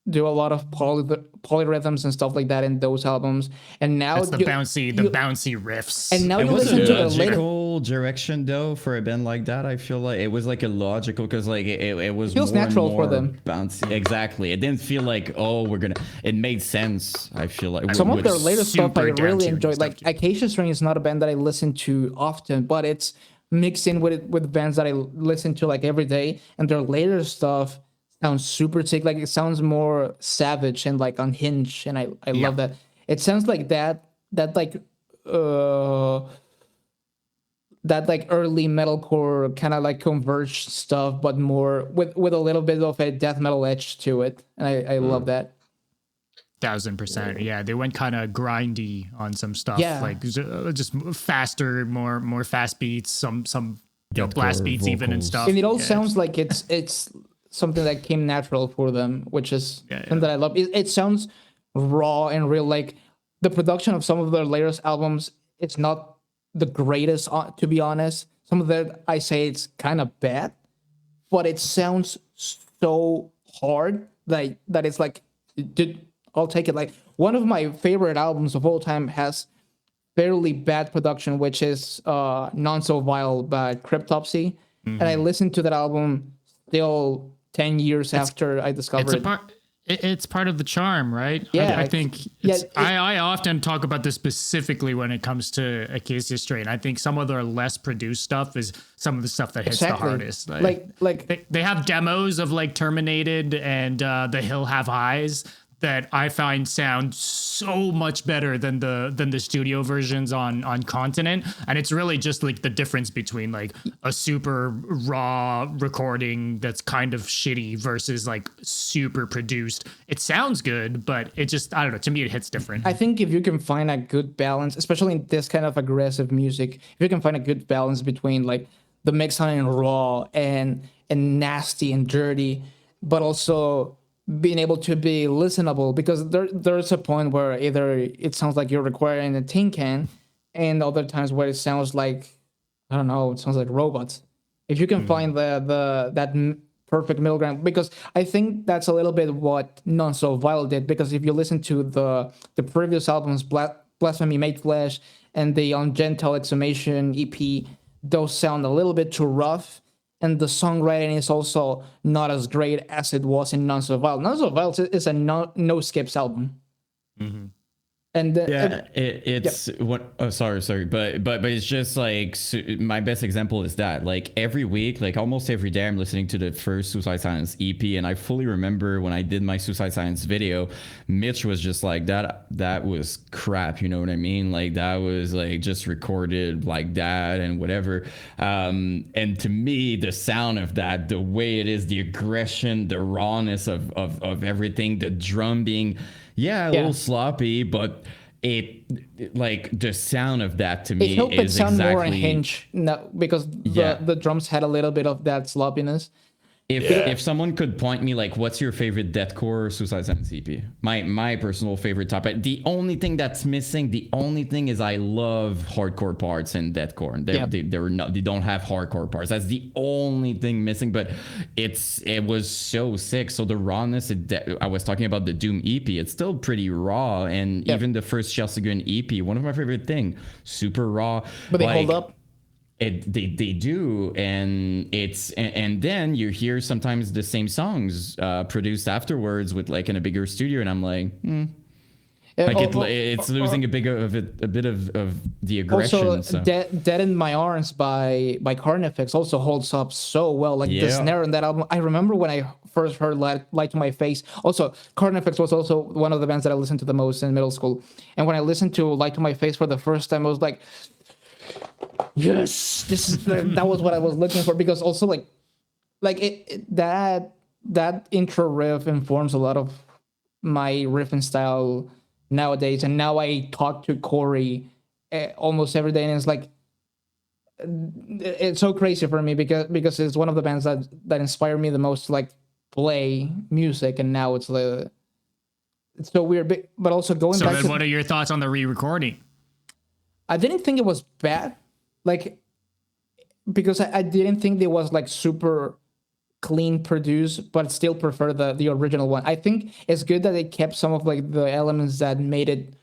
do a lot of polyrhythms and stuff like that in those albums, and now it's the bouncy riffs. And now it you was listen a to the logical direction though for a band like that. I feel like it was like a logical because like it was feels more natural and more for them. Bouncy, exactly. It didn't feel like it made sense. I feel like some of their later stuff I really enjoyed. Like Acacia Strain is not a band that I listen to often, but it's mixed in with bands that I listen to like every day, and their later stuff sounds super sick. Like it sounds more savage and like unhinged, and I love that. It sounds like that like early metalcore kind of like converged stuff, but more with a little bit of a death metal edge to it, and I love that. 1000%. Yeah, they went kind of grindy on some stuff. Like just faster, more fast beats, some blast beats vocals. Even and stuff. And it all sounds like it's something that came natural for them, which is something that I love. It sounds raw and real. Like the production of some of their latest albums, it's not the greatest, to be honest. Some of that I say it's kind of bad, but it sounds so hard that it's like, dude, I'll take it. Like one of my favorite albums of all time has fairly bad production, which is Non So Vile by Cryptopsy. And I listened to that album still 10 years after I discovered it. It's part of the charm, right? Yeah, I think I often talk about this specifically when it comes to Acacia Strain. I think some of their less produced stuff is some of the stuff that hits the hardest. Like they have demos of like Terminated and The Hill Have Eyes that I find sound so much better than the studio versions on Continent. And it's really just like the difference between like a super raw recording that's kind of shitty versus like super produced. It sounds good, but it just, I don't know, to me it hits different. I think if you can find a good balance, especially in this kind of aggressive music, if you can find a good balance between like the mix sounding raw and nasty and dirty, but also being able to be listenable, because there's a point where either it sounds like you're recording a tin can, and other times where it sounds like, I don't know, it sounds like robots. If you can find that perfect middle ground, because I think that's a little bit what Non So Vile did, because if you listen to the previous albums, Blasphemy Made Flesh and the Ungentle Exhumation EP, those sound a little bit too rough. And the songwriting is also not as great as it was in Non So Vile. Non So Vile is a no skips album. Mm-hmm. And it's what? Oh, sorry, but it's just like my best example is that like every week, like almost every day, I'm listening to the first Suicide Silence EP, and I fully remember when I did my Suicide Silence video, Mitch was just like that was crap, you know what I mean? Like that was like just recorded like that and whatever. And to me, the sound of that, the way it is, the aggression, the rawness of everything, the drum being a little sloppy, but it like the sound of that to me it helped is it sound exactly more unhinged, because the drums had a little bit of that sloppiness. If someone could point me like, what's your favorite deathcore Suicide Silence EP? My personal favorite topic. The only thing that's missing, the only thing is I love hardcore parts in deathcore. And they don't have hardcore parts. That's the only thing missing. But it was so sick. So the rawness. I was talking about the Doom EP. It's still pretty raw, and even the first Chelseagun EP, one of my favorite thing, super raw. But they hold up. They do, and then you hear sometimes the same songs produced afterwards with like in a bigger studio, and I'm like, it's losing a bit of the aggression. Also, Dead in My Arms by Carnifex also holds up so well. Like the snare in that album, I remember when I first heard Light to My Face. Also, Carnifex was also one of the bands that I listened to the most in middle school, and when I listened to Light to My Face for the first time, I was like, yes, this is that was what I was looking for, because also that intro riff informs a lot of my riffing style nowadays. And now I talk to Corey almost every day, and it's like it's so crazy for me because it's one of the bands that inspire me the most to like play music, and now it's so weird. But also going back. So then, what are your thoughts on the re-recording? I didn't think it was bad. Like, because I didn't think it was like super clean produced, but still prefer the original one. I think it's good that they kept some of like the elements that made it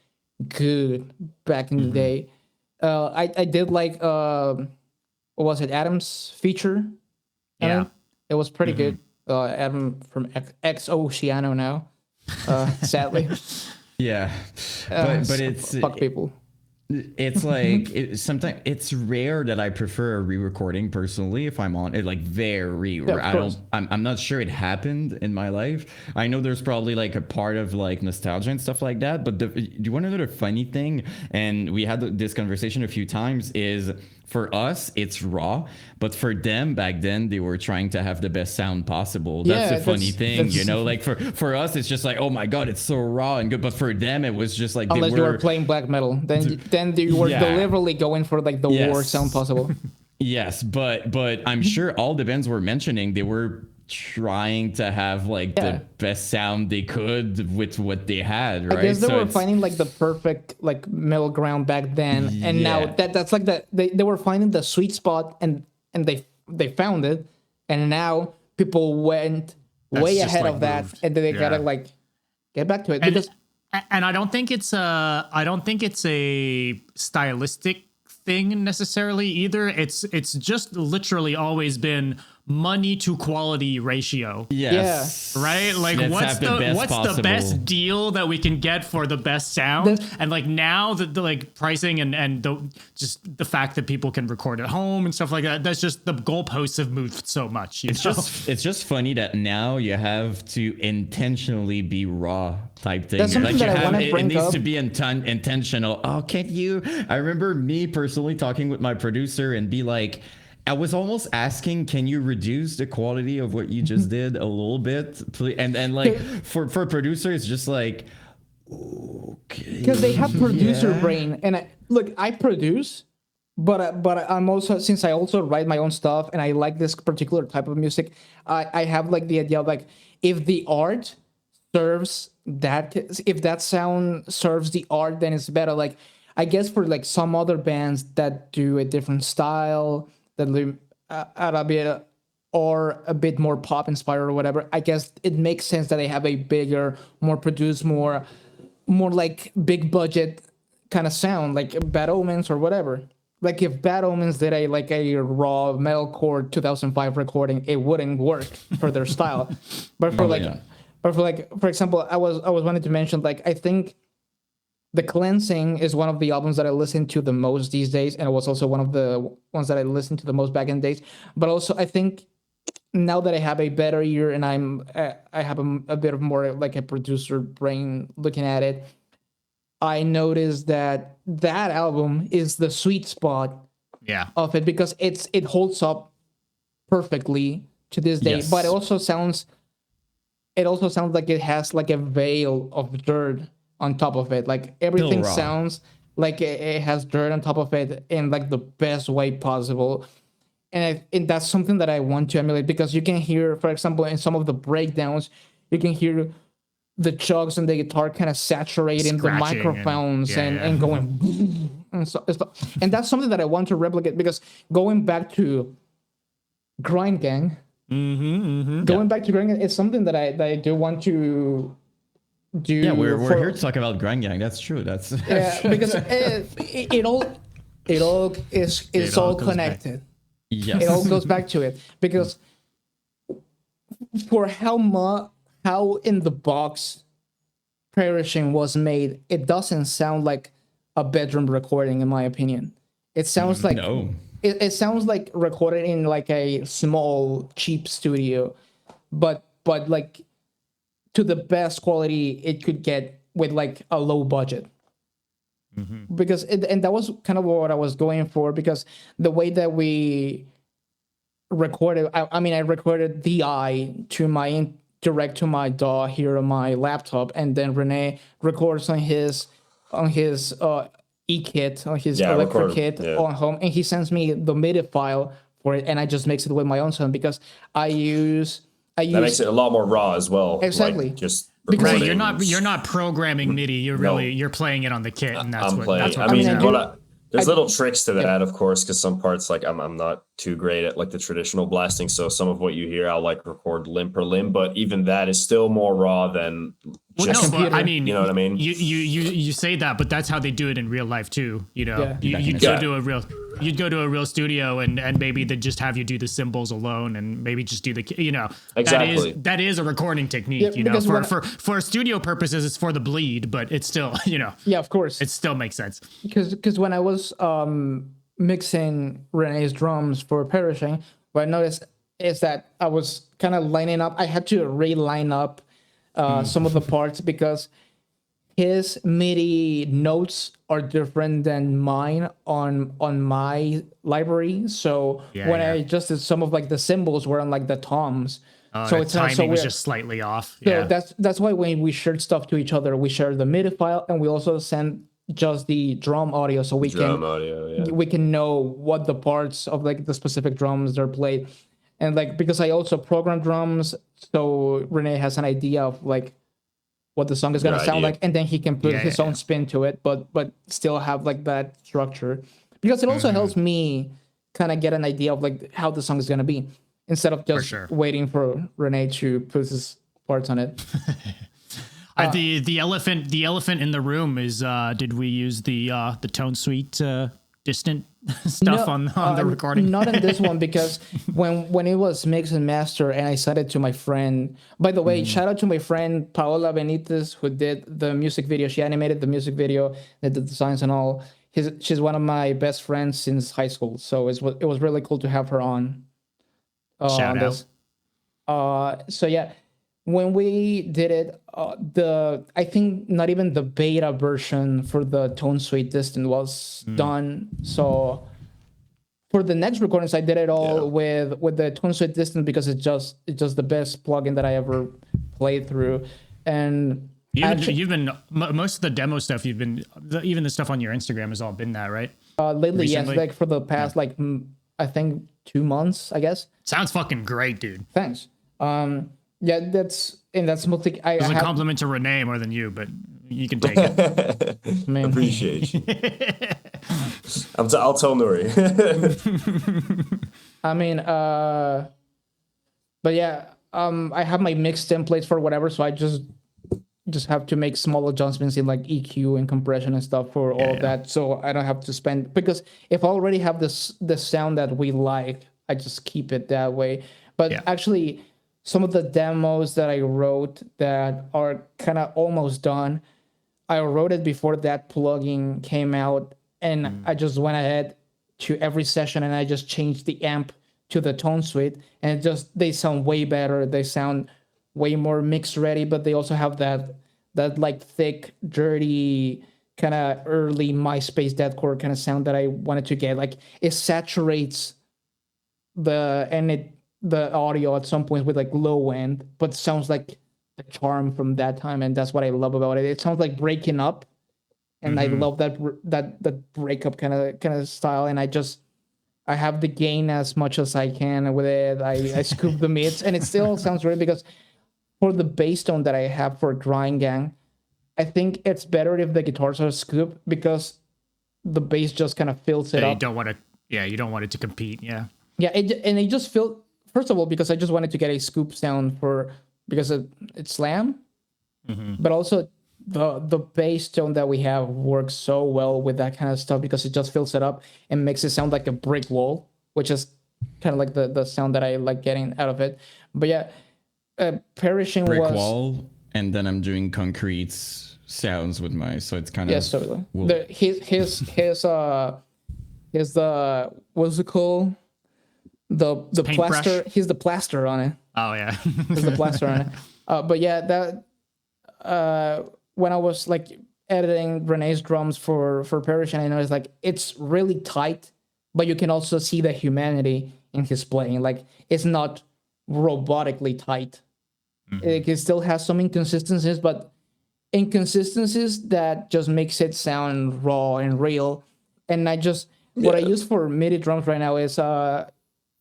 good back in the day. I did like what was it, Adam's feature? Yeah, it was pretty good. Adam from xTheYan now, sadly. Yeah, but it's fuck people. It's like sometimes it's rare that I prefer a re-recording personally. If I'm on it, like very rare. I'm not sure it happened in my life. I know there's probably like a part of like nostalgia and stuff like that. But do you want to know the funny thing? And we had this conversation a few times. Is for us, it's raw, but for them back then, they were trying to have the best sound possible. That's the funny thing, you know. Like for us, it's just like, oh my god, it's so raw and good. But for them, it was just like unless you were playing black metal, then you were deliberately going for like the worst sound possible. Yes, but I'm sure all the bands we're mentioning, they were trying to have like the best sound they could with what they had, right? I guess they were finding like the perfect like middle ground back then, and now that's like they were finding the sweet spot, and they found it, and now people went way ahead of that, and then they gotta like get back to it. And I don't think it's a stylistic thing necessarily either. It's just literally always been money to quality ratio. Yes. Yeah. Right? Like what's the best deal that we can get for the best sound? And like now the like pricing and just the fact that people can record at home and stuff like that, that's just the goalposts have moved so much. It's just funny that now you have to intentionally be raw type thing. That's something like that I want to bring up. It needs to be intentional. Oh, can't you? I remember me personally talking with my producer and be like, I was almost asking, can you reduce the quality of what you just did a little bit? And like for a producer, it's just like, okay. Because they have producer brain. And I produce, but I'm also, since I also write my own stuff and I like this particular type of music, I have like the idea of like, if the art serves that, if that sound serves the art, then it's better. Like, I guess for like some other bands that do a different style, that a bit more pop inspired or whatever, I guess it makes sense that they have a bigger, more produced, more like big budget kind of sound, like Bad Omens or whatever. Like if Bad Omens did a raw metalcore 2005 recording, it wouldn't work for their style. But for example, I was wanting to mention, like, I think The Cleansing is one of the albums that I listen to the most these days, and it was also one of the ones that I listened to the most back in the days. But also, I think now that I have a better ear and I have a bit of more like a producer brain looking at it, I noticed that album is the sweet spot of it, because it holds up perfectly to this day. But it also sounds like it has like a veil of dirt on top of it. Like everything sounds like it has dirt on top of it in like the best way possible. and that's something that I want to emulate, because you can hear, for example, in some of the breakdowns, you can hear the chugs and the guitar kind of saturating the microphones and going and that's something that I want to replicate, because going back to Grind Gang, going back to Grind Gang, it's something that I do want to do. Yeah, we're here to talk about Grind Gang. That's true. That's because it all is all connected. Yes. It all goes back to it, because for how in the box Perishing was made, it doesn't sound like a bedroom recording, in my opinion. It sounds like it sounds like recorded in like a small cheap studio, but like to the best quality it could get with like a low budget. Because and that was kind of what I was going for, because the way that we recorded, I mean, I recorded DI to my direct to my DAW here on my laptop, and then Rene records on his e-kit, on his electric kit on home, and he sends me the MIDI file for it, and I just mix it with my own sound, because I use that makes it a lot more raw as well. Exactly. Like just right, you're not programming MIDI. You're playing it on the kit, and that's what. I mean, there's little tricks to that, of course, because some parts, like I'm not too great at like the traditional blasting, so some of what you hear I'll like record limb per limb, but even that is still more raw than just but I mean, you know what I mean? You say that, but that's how they do it in real life too. You know, you'd go to a real studio and maybe they just have you do the cymbals alone, and maybe just do the, you know, exactly. that is a recording technique. You know, for studio purposes, it's for the bleed, but it's still, you know, of course, it still makes sense. Because when I was mixing Rene's drums for Perishing, what I noticed is that I was kind of lining up. I had to reline up some of the parts, because his MIDI notes are different than mine on my library. So when I adjusted, some of like the cymbals were on like the toms. So it's timing so was just slightly off. So that's why when we shared stuff to each other, we share the MIDI file, and we also send just the drum audio, so we can know what the parts of like the specific drums are played. And like, because I also program drums, so Rene has an idea of like what the song is gonna sound like, and then he can put his own spin to it, but still have like that structure, because it also helps me kind of get an idea of like how the song is gonna be, instead of just waiting for Rene to put his parts on it. The elephant in the room is did we use the tone suite distant stuff on the recording? Not in this one, because when it was mixed and mastered and I sent it to my friend, by the way, shout out to my friend Paola Benitez, who did the music video. She animated the music video, did the designs and all. She's one of my best friends since high school, so it was really cool to have her on. Shout out. So yeah, when we did it, I think not even the beta version for the tone suite distant was done. So for the next recordings, I did it all with the tone suite distant, because it's just the best plugin that I ever played through. And you've been most of the demo stuff. Even the stuff on your Instagram has all been that, right? Lately, recently? Yes, like for the past I think 2 months, I guess. Sounds fucking great, dude. Thanks. Yeah, that's mostly. It was a compliment to Rene more than you, but you can take it. Man. Appreciate you. I'll tell Nuri. I mean, but yeah, I have my mix templates for whatever, so I just have to make small adjustments in like EQ and compression and stuff for all of that, so I don't have to spend, because if I already have the sound that we like, I just keep it that way. But actually, some of the demos that I wrote that are kind of almost done, I wrote it before that plugin came out, and I just went ahead to every session and I just changed the amp to the tone suite, and they sound way better. They sound way more mix ready, but they also have that like thick, dirty, kind of early MySpace deathcore kind of sound that I wanted to get. Like, it saturates the audio at some point with like low end, but sounds like the charm from that time, and that's what I love about it. It sounds like breaking up, and I love that breakup kind of style, and I I have the gain as much as I can with it. I scoop the mids, and it still sounds great because for the bass tone that I have for grind gang, I think it's better if the guitars are scooped because the bass just kind of fills it up. You don't want it to compete. Yeah. Yeah, it just felt, first of all, because I just wanted to get a scoop sound because it's slam, but also the bass tone that we have works so well with that kind of stuff because it just fills it up and makes it sound like a brick wall, which is kind of like the sound that I like getting out of it. But yeah, Perishing brick was wall, and then I'm doing concrete sounds with my, so it's kind of totally. His what's it called? The plaster. He's the plaster on it. Oh yeah. He's the plaster on it. But yeah, that when I was like editing Rene's drums for Perish, and I noticed like it's really tight, but you can also see the humanity in his playing. Like it's not robotically tight. It still has some inconsistencies, but inconsistencies that just makes it sound raw and real. And what I use for MIDI drums right now is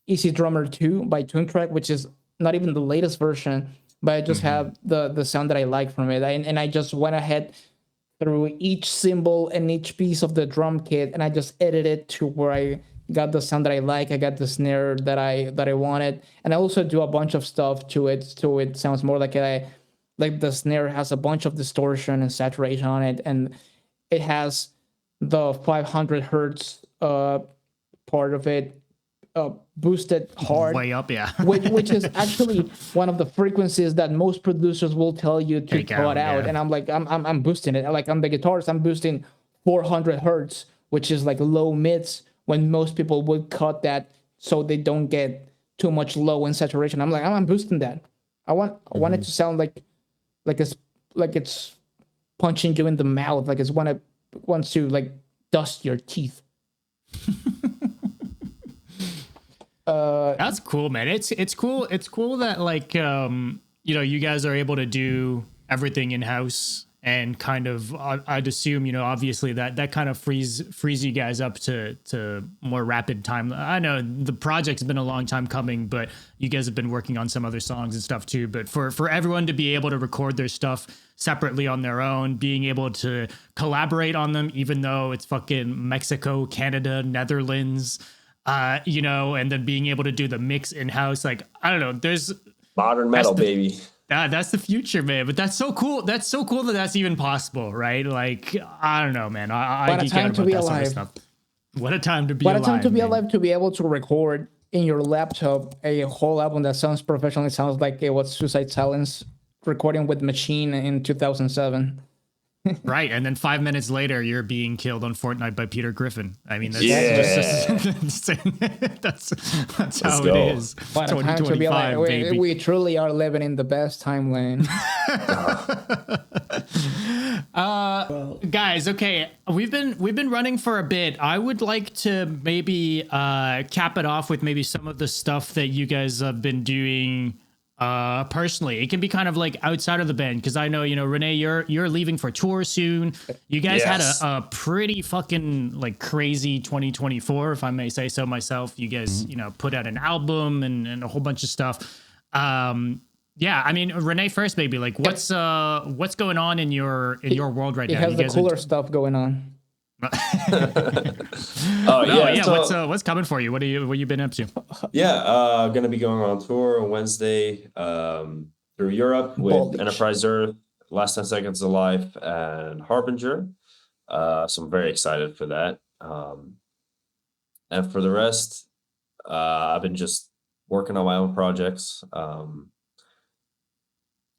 Easy Drummer 2 by Toontrack, which is not even the latest version, but I just have the sound that I like from it. And I just went ahead through each cymbal and each piece of the drum kit, and I just edited to where I got the sound that I like. I got the snare that I wanted, and I also do a bunch of stuff to it, so it sounds more like the snare has a bunch of distortion and saturation on it, and it has the 500 hertz part of it boosted hard, way up, yeah. which is actually one of the frequencies that most producers will tell you to cut out. And I'm like, I'm boosting it. Like on the guitars, I'm boosting 400 hertz, which is like low mids, when most people would cut that so they don't get too much low in saturation. I'm like, I'm boosting that. I want it to sound like it's punching you in the mouth, like it wants to like dust your teeth. That's cool, man. It's cool. It's cool that like you guys are able to do everything in house, and kind of I'd assume obviously that kind of frees you guys up to more rapid time. I know the project's been a long time coming, but you guys have been working on some other songs and stuff too. But for everyone to be able to record their stuff separately on their own, being able to collaborate on them, even though it's fucking Mexico, Canada, Netherlands. And then being able to do the mix in-house, like, I don't know, there's modern metal, baby. That's the future, man. But that's so cool. That's so cool that that's even possible, right? Like, I don't know, man. I geek out about that sort of stuff. What a time to be alive. What a time to be alive, to be able to record in your laptop a whole album that sounds professional. It sounds like it was Suicide Silence recording with Machine in 2007. Right, and then 5 minutes later, you're being killed on Fortnite by Peter Griffin. I mean, that's that's how it is. What a time to be alive. We truly are living in the best timeline. Guys, okay, we've been running for a bit. I would like to maybe cap it off with maybe some of the stuff that you guys have been doing. Personally, it can be kind of like outside of the band, because I know Rene, you're leaving for tour soon. You guys had a pretty fucking like crazy 2024, if I may say so myself. You guys put out an album and a whole bunch of stuff. I mean, Rene first, maybe like what's going on in your world right now? It has the cooler stuff going on. What's coming for you? What you been up to? Gonna be going on tour on Wednesday through Europe with Enterprise Earth, Last 10 Seconds of Life, and Harbinger. So I'm very excited for that. And for the rest, I've been just working on my own projects. I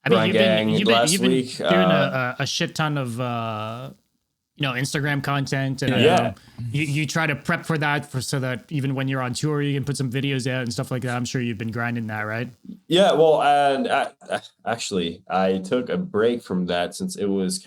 mean, you've been doing a shit ton of Instagram content, and you try to prep for that so that even when you're on tour, you can put some videos out and stuff like that. I'm sure you've been grinding that, right? Yeah, well, and actually, I took a break from that since it was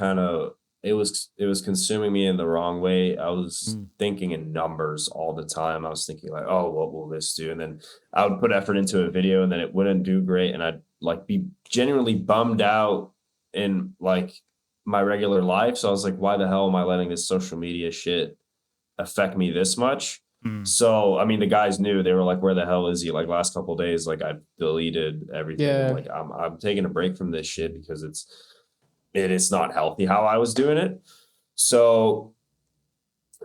consuming me in the wrong way. I was thinking in numbers all the time. I was thinking like, oh, what will this do? And then I would put effort into a video, and then it wouldn't do great, and I'd like be genuinely bummed out in like my regular life. So I was like, why the hell am I letting this social media shit affect me this much? So, I mean, the guys knew. They were like, where the hell is he? Like last couple of days, like I deleted everything. Yeah. Like I'm taking a break from this shit because it's not healthy how I was doing it. So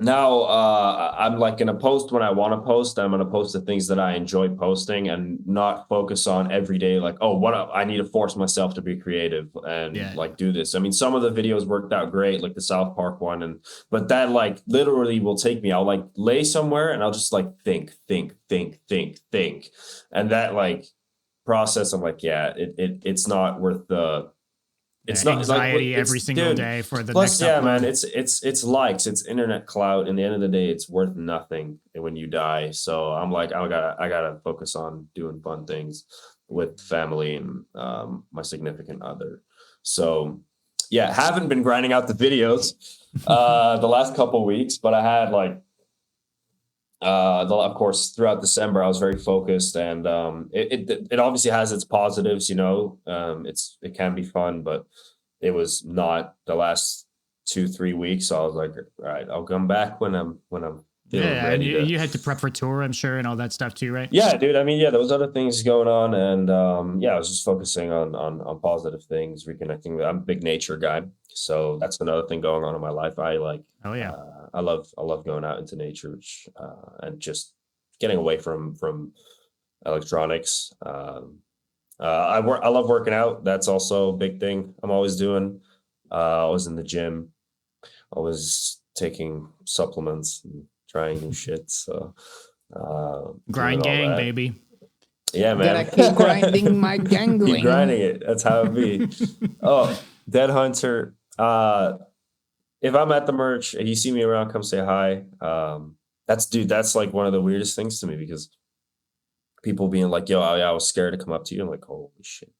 now I'm like gonna post when I want to post. I'm gonna post the things that I enjoy posting and not focus on every day like, oh, what I need to force myself to be creative and like do this. I mean, some of the videos worked out great, like the South Park one, but that like literally will take me. I'll like lay somewhere and I'll just like think. And that like process, I'm like, yeah, it's not worth the it's not anxiety like, every single day for the plus, next upload. man, it's likes, it's internet clout. In the end of the day, it's worth nothing when you die. So I'm like, I gotta focus on doing fun things with family and my significant other. So yeah, haven't been grinding out the videos the last couple of weeks, but I had like of course throughout December I was very focused, and it obviously has its positives, you know. It can be fun, but it was not the last 2-3 weeks. So I was like, all right, I'll come back when I'm feeling ready. And you had to prep for tour, I'm sure, and all that stuff too, right? Yeah, dude. I mean, yeah, there was other things going on, and yeah, I was just focusing on positive things, reconnecting. I'm a big nature guy, so that's another thing going on in my life. I like, oh yeah, I love going out into nature, and just getting away from electronics. I love working out. That's also a big thing I'm always doing. I was in the gym, always taking supplements and trying new shit. So grind gang, baby. Yeah, man. Gotta keep grinding my gangling. Keep grinding it. That's how it be. Oh, Dead Hunter. If I'm at the merch and you see me around, come say hi. That's like one of the weirdest things to me, because people being like, yo, I was scared to come up to you. I'm like, holy shit.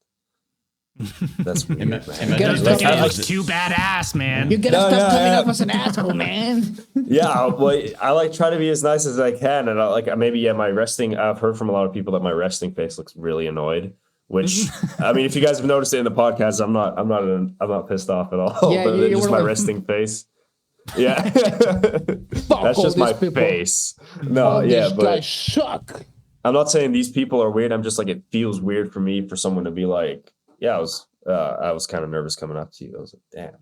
That's weird, man. It's too badass, man. You gotta stop coming up as an asshole, man. Yeah, well, I like try to be as nice as I can, and I like maybe I've heard from a lot of people that my resting face looks really annoyed. Which I mean, if you guys have noticed it in the podcast, I'm not pissed off at all. Yeah, but it's just my like, resting face. Yeah, that's just my face. No, yeah, but guys suck. I'm not saying these people are weird. I'm just like, it feels weird for me for someone to be like, yeah, I was kind of nervous coming up to you. I was like, damn,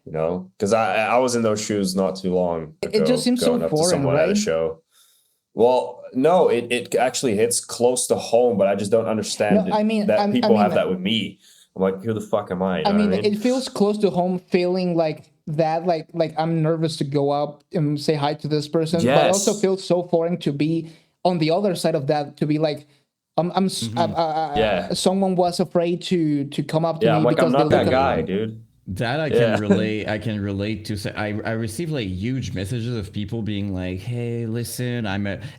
you know, because I was in those shoes not too long ago. It just seems so foreign, right? At a show. Well, no, it actually hits close to home, but I just don't understand people have that with me. I'm like, who the fuck am I? I mean, it feels close to home, feeling like that, like I'm nervous to go up and say hi to this person, yes. But also feels so foreign to be on the other side of that, to be like, someone was afraid to come up to me. I'm like, because I'm not that guy, dude. That I can relate. I can relate to. I receive like huge messages of people being like, "Hey, listen,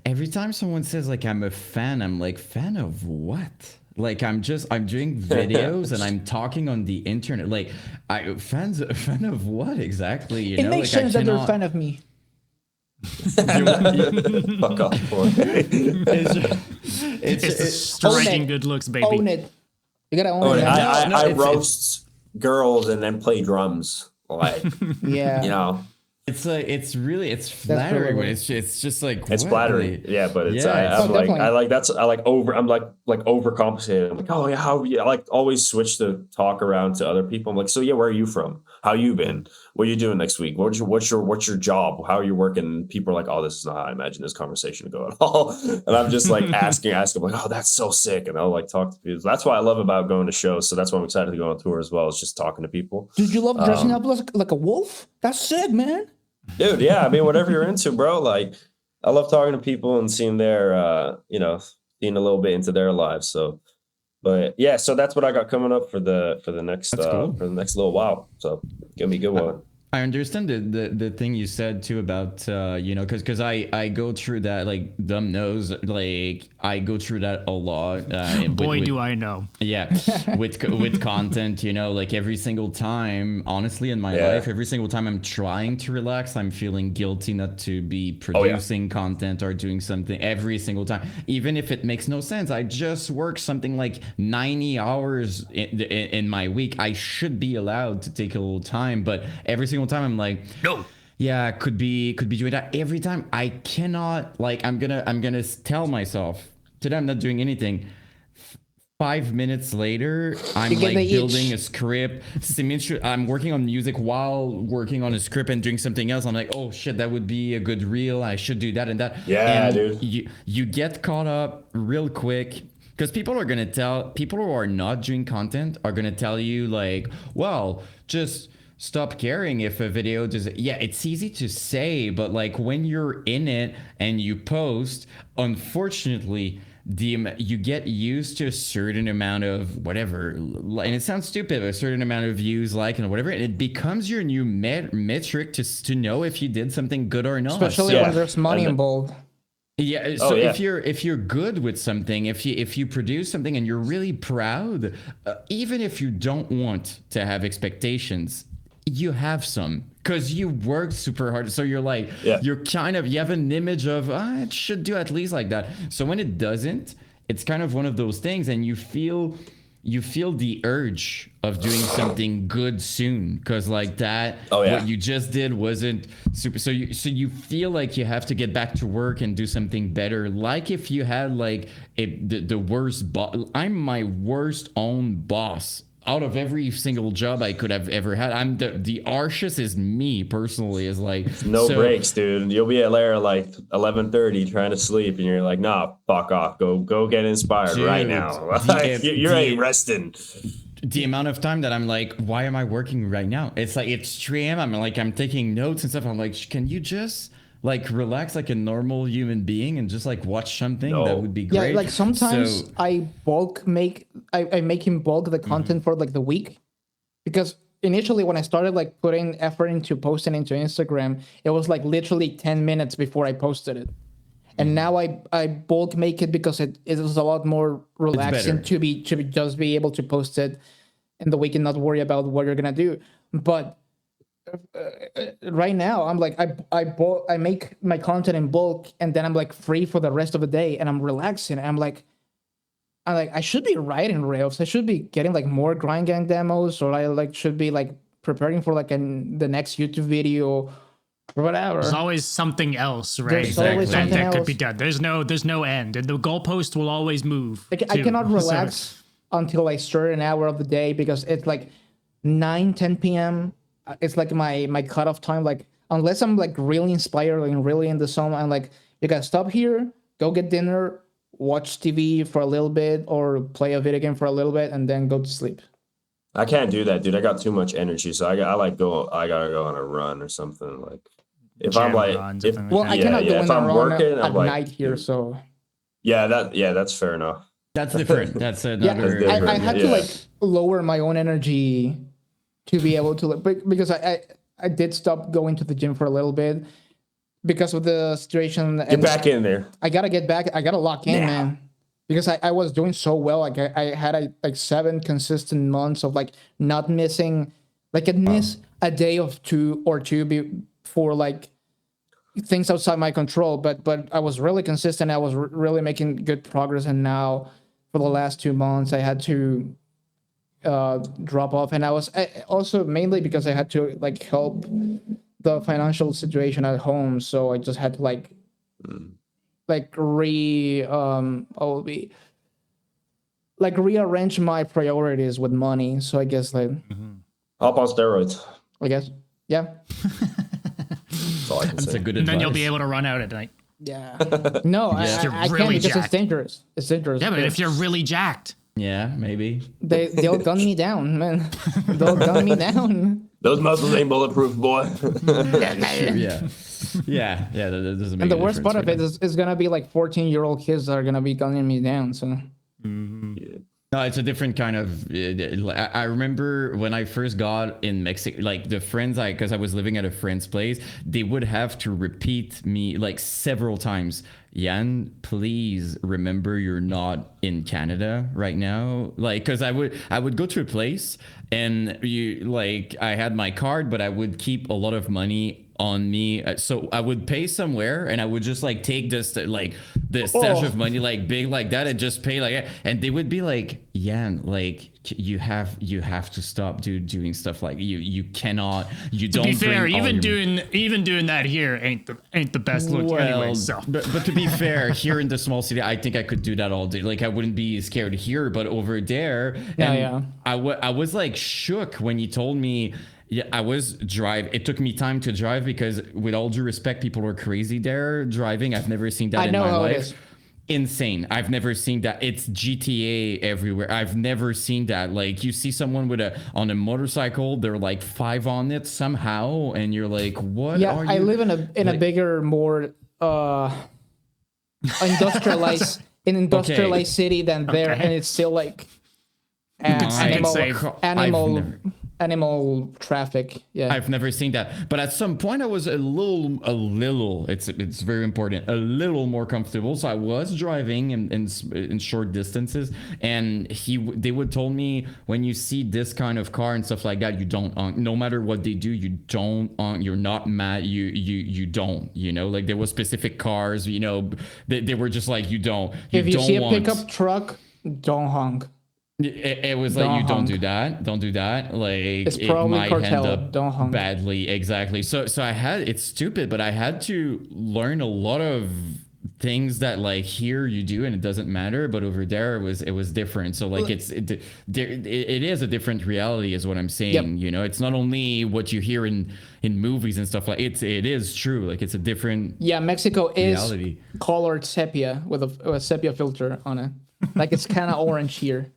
every time someone says like I'm a fan, I'm like, fan of what? Like I'm doing videos and I'm talking on the internet. Like a fan of what exactly? You know, makes sense that they're a fan of me. Fuck off, boy. It's striking good looks, baby. Own it. You gotta own it. I roast girls and then play drums, like yeah, you know. It's like it's flattering, but it's just like it's flattering, yeah. But it's I'm overcompensating. I'm like, oh yeah, I like always switch the talk around to other people. I'm like, so yeah, where are you from? How you been? What are you doing next week? What's your job? How are you working? And people are like, oh, this is not how I imagine this conversation to go at all. And I'm just like asking, like, oh, that's so sick. And I'll like talk to people. That's what I love about going to shows. So that's why I'm excited to go on tour as well. It's just talking to people. Did you love dressing up like a wolf? That's sick, man. Dude, yeah, I mean, whatever you're into, bro. Like, I love talking to people and seeing their, seeing a little bit into their lives. So, but yeah, so that's what I got coming up for the next for the next little while. So, gonna be a good one. I understand the thing you said too about because I go through that, like Dumb knows, like I go through that a lot. Boy, do I know. Yeah, with content, like every single time, honestly, in my life, every single time I'm trying to relax, I'm feeling guilty not to be producing content or doing something every single time, even if it makes no sense. I just work something like 90 hours in my week. I should be allowed to take a little time, but every single time I'm like, no, Yeah, could be doing that every time. I cannot, like, I'm gonna tell myself today I'm not doing anything. 5 minutes later, You I'm get like the building itch. a script. I'm working on music while working on a script and doing something else. I'm like, oh shit, that would be a good reel. I should do that and that. Yeah, And dude. you get caught up real quick because people who are not doing content are gonna tell you like, well, just stop caring if a video does. Yeah, it's easy to say, but like when you're in it and you post, unfortunately you get used to a certain amount of whatever, and it sounds stupid, a certain amount of views, like, and whatever, and it becomes your new metric to know if you did something good or not. Especially Yeah. when there's money And- involved. Yeah, so yeah. if you're good with something, if you produce something and you're really proud, even if you don't want to have expectations, you have some because you worked super hard. So you're like, Yeah. you have an image of it should do at least like that. So when it doesn't, it's kind of one of those things, and you feel the urge of doing something good soon because like that what you just did wasn't super, so you feel like you have to get back to work and do something better, like if you had like the worst boss. I'm my worst own boss out of every single job I could have ever had. I'm the harshest is me personally, is like No breaks, dude. You'll be at Lair like 11:30 trying to sleep, and you're like, nah, fuck off. Go get inspired right Dude, now. Like, you're ain't resting. the amount of time that I'm like, why am I working right now? It's like it's 3 a.m. I'm taking notes and stuff. I'm like, can you just like relax like a normal human being and just like watch something? No. That would be great. Yeah, like sometimes So, I make him bulk the content for like the week, because initially when I started like putting effort into posting into Instagram, it was like literally 10 minutes before I posted it. And now I bulk make it because it is a lot more relaxing better. to just be able to post it in the week and not worry about what you're gonna do. But right now I'm like I make my content in bulk, and then I'm like free for the rest of the day, and I'm relaxing. I'm like I should be writing rails. I should be getting like more grind gang demos, or I like should be like preparing for like the next YouTube video or whatever. There's always something else, right? There's always that something could be else. done. There's no end, and the goalpost will always move. Like, I too. cannot So- relax until I start an hour of the day, because it's like 9-10 p.m. It's like my cutoff time. Like unless I'm like really inspired and really in the zone, I'm like, you gotta stop here, go get dinner, watch TV for a little bit, or play a video game for a little bit, and then go to sleep. I can't do that, dude. I got too much energy, so I gotta go on a run or something. Like if I'm Gym like, run, if, something like Well, that. I cannot go if in a I'm run working, at I'm like, night here, so that's fair enough. that's different. That's yeah, another. different. I had to Yeah. like lower my own energy to be able to, like, because I did stop going to the gym for a little bit because of the situation. Get And back in there. I gotta get back. I gotta lock in, Yeah. man. Because I was doing so well. Like I had like 7 consistent months of like not missing. Like I'd miss a day of two before like things outside my control. But I was really consistent. I was really making good progress. And now for the last 2 months, I had to drop off. And I also mainly because I had to like help the financial situation at home. So I just had to like rearrange my priorities with money. So I guess Hop on steroids. yeah. That's all I can That's say. a good And advice. then you'll be able to run out at night. Yeah. No, You're I can't really because it's jacked. dangerous. It's dangerous. Yeah, but if you're really jacked, Yeah, maybe. They'll gun me down, man. They'll gun me down. Those muscles ain't bulletproof, boy. Yeah. Yeah. That doesn't make And the a worst part of difference it is gonna be like 14-year-old kids that are gonna be gunning me down. So No, it's a different kind of. I remember when I first got in Mexico, like the friends because I was living at a friend's place, they would have to repeat me like several times. Yan, please remember you're not in Canada right now. Like, because I would go to a place and I had my card, but I would keep a lot of money on me. So I would pay somewhere and I would just like take this like the stash of money like big like that and just pay like, and they would be like, Yan, like you have to stop doing stuff like you cannot, you don't. To be fair, bring even doing that here ain't the best look anyway. So, but to be fair, here in the small city, I think I could do that all day. Like I wouldn't be scared here, but over there, I was like shook when you told me. Yeah, I was it took me time to drive because, with all due respect, people were crazy there driving. I've never seen that in my life. Insane. I've never seen that. It's GTA everywhere. I've never seen that. Like you see someone on a motorcycle, they're like 5 on it somehow, and you're like, what? Yeah, are you? I live in a bigger, more industrialized city than there, and it's still like animal traffic. Yeah, I've never seen that, but at some point I was a little. It's very important. A little more comfortable. So I was driving in short distances, and they would told me, when you see this kind of car and stuff like that, you don't no matter what they do, you don't you're not mad. You don't. You know, like there was specific cars. You know, they were just like, you don't. If you see a pickup truck, don't honk. It was like, you don't do that. Like it's probably it might cartel. end up don't honk. badly. Exactly. So it's stupid, but I had to learn a lot of things that like here you do and it doesn't matter, but over there it was different. So like it is a different reality is what I'm saying. Yep. You know, it's not only what you hear in movies and stuff like it is true. Like it's a different Mexico reality. Is colored sepia with a sepia filter on it. Like it's kind of orange here.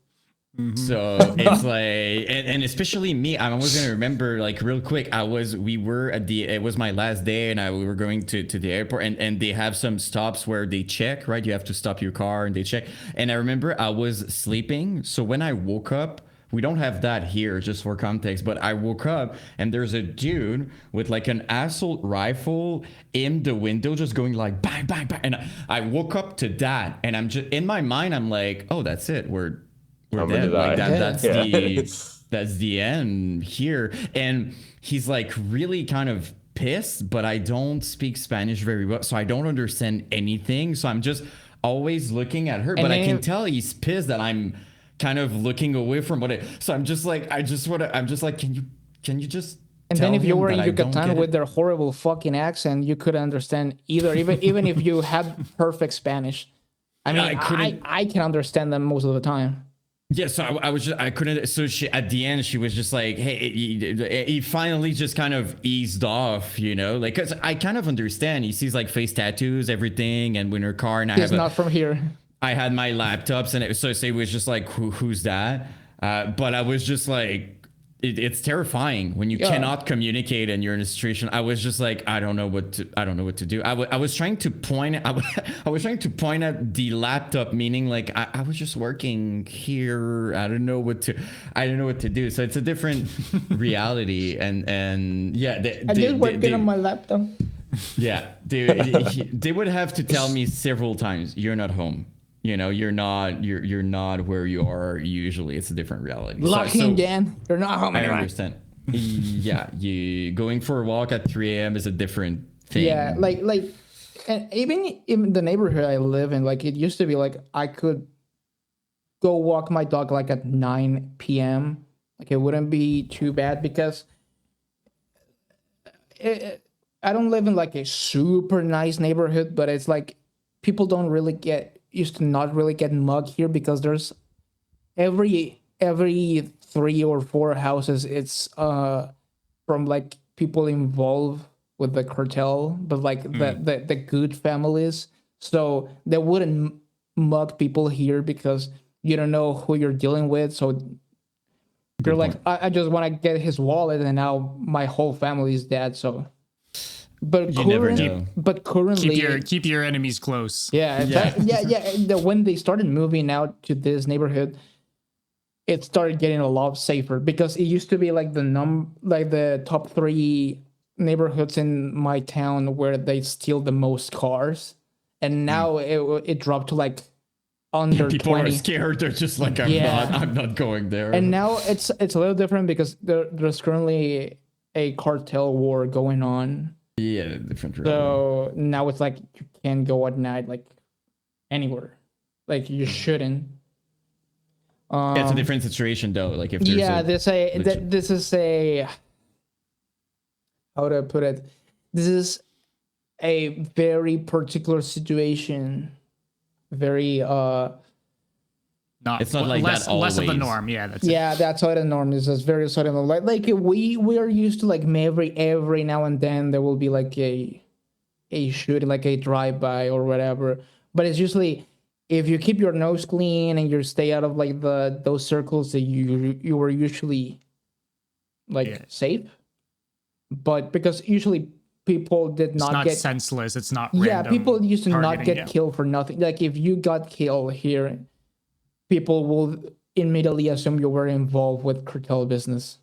Mm-hmm. So it's like, and especially me, I'm always gonna remember like real quick. It was my last day, and we were going to the airport, and they have some stops where they check, right? You have to stop your car and they check. And I remember I was sleeping, so when I woke up, we don't have that here, just for context, but I woke up and there's a dude with like an assault rifle in the window, just going like bang, bang, bang. And I woke up to that, and I'm just in my mind, I'm like, oh, that's it. We're dead. Like that's the end here. And he's like really kind of pissed, but I don't speak Spanish very well, so I don't understand anything. So I'm just always looking at her, but I can tell he's pissed that I'm kind of looking away from so I'm just like, can you just and then if you were in Yucatan with their horrible fucking accent, you couldn't understand either, even if you had perfect Spanish. I mean, I can understand them most of the time. Yeah, so I couldn't. So she, at the end, she was just like, "Hey," he finally just kind of eased off, you know, like, cause I kind of understand. He sees like face tattoos, everything, and in her car, and he's not from here. I had my laptops, and so it was just like, who's that? But I was just like, it's terrifying when you cannot communicate and you're in a situation. I was just like, I don't know what to do. I was trying to point. I was trying to point at the laptop, meaning like I was just working here. I don't know what to do. So it's a different reality. And yeah, I just working on my laptop. Yeah, they would have to tell me several times, you're not home. You know, you're not where you are usually. It's a different reality. Locking again. You're not home anymore. I understand. Yeah, you going for a walk at 3 a.m. is a different thing. Yeah, like, and even in the neighborhood I live in, like it used to be like I could go walk my dog like at 9 p.m. Like it wouldn't be too bad because I don't live in like a super nice neighborhood, but it's like people don't really used to not really get mugged here because there's every 3 or 4 houses it's from like people involved with the cartel, but like the good families, so they wouldn't mug people here because you don't know who you're dealing with. So you're like, I just want to get his wallet, and now my whole family is dead. So But currently, keep your enemies close. Yeah. When they started moving out to this neighborhood, it started getting a lot safer because it used to be like the top 3 neighborhoods in my town where they steal the most cars, and now it dropped to like under people 20. Are scared. They're just like, I'm not going there. And now it's a little different because there's currently a cartel war going on. Yeah, different reality. So now it's like you can't go at night like anywhere. Like you shouldn't. Yeah, it's a different situation though. Like if there's this is a how to put it. This is a very particular situation. Very it's not like that always. Less of the norm. Yeah, that's how the norm is. It's very sort of like we are used to like every now and then there will be like a shooting, like a drive-by or whatever. But it's usually if you keep your nose clean and you stay out of like those circles that you were usually like safe. But because usually people did not get senseless. It's not people used to not get killed for nothing. Like if you got killed here, people will immediately assume you were involved with cartel business.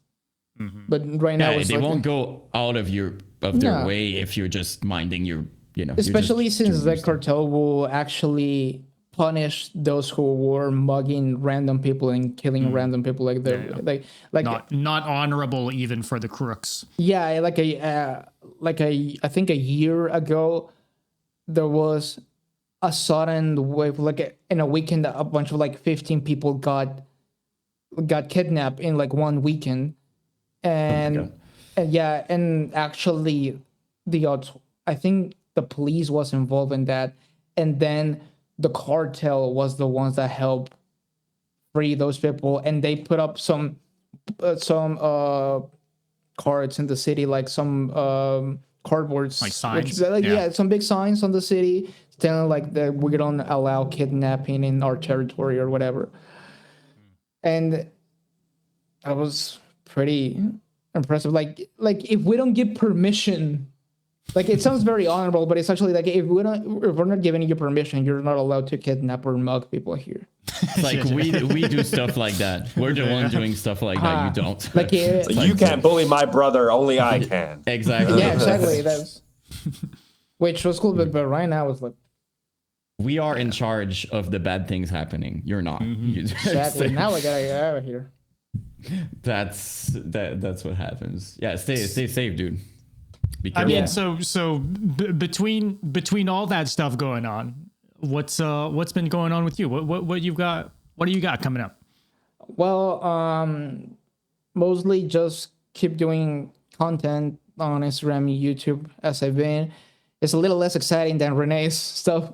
Mm-hmm. But right now, they won't go out of their way if you're just minding your, especially since the cartel will actually punish those who were mugging random people and killing random people. Like not honorable even for the crooks. Yeah, I think a year ago there was a sudden wave, like in a weekend, a bunch of like 15 people got kidnapped in like one weekend, and actually I think the police was involved in that, and then the cartel was the ones that helped free those people, and they put up some cards in the city, like some cardboards, like signs, some big signs on the city telling like that we don't allow kidnapping in our territory or whatever. And that was pretty impressive. Like if we don't give permission, like it sounds very honorable, but it's actually like if we're not giving you permission, you're not allowed to kidnap or mug people here. Like we do stuff like that. We're the one doing stuff like that. You don't. Like you can't bully my brother. Only I can. Exactly. Yeah, exactly. That's which was cool, but right now it's like we are in charge of the bad things happening. You're not. Exactly. Now I gotta get out of here. That's what happens. Yeah, stay safe, dude. Be careful. I mean, so between all that stuff going on, what's been going on with you? What you've got? What do you got coming up? Well, mostly just keep doing content on Instagram and YouTube as I've been. It's a little less exciting than Rene's stuff.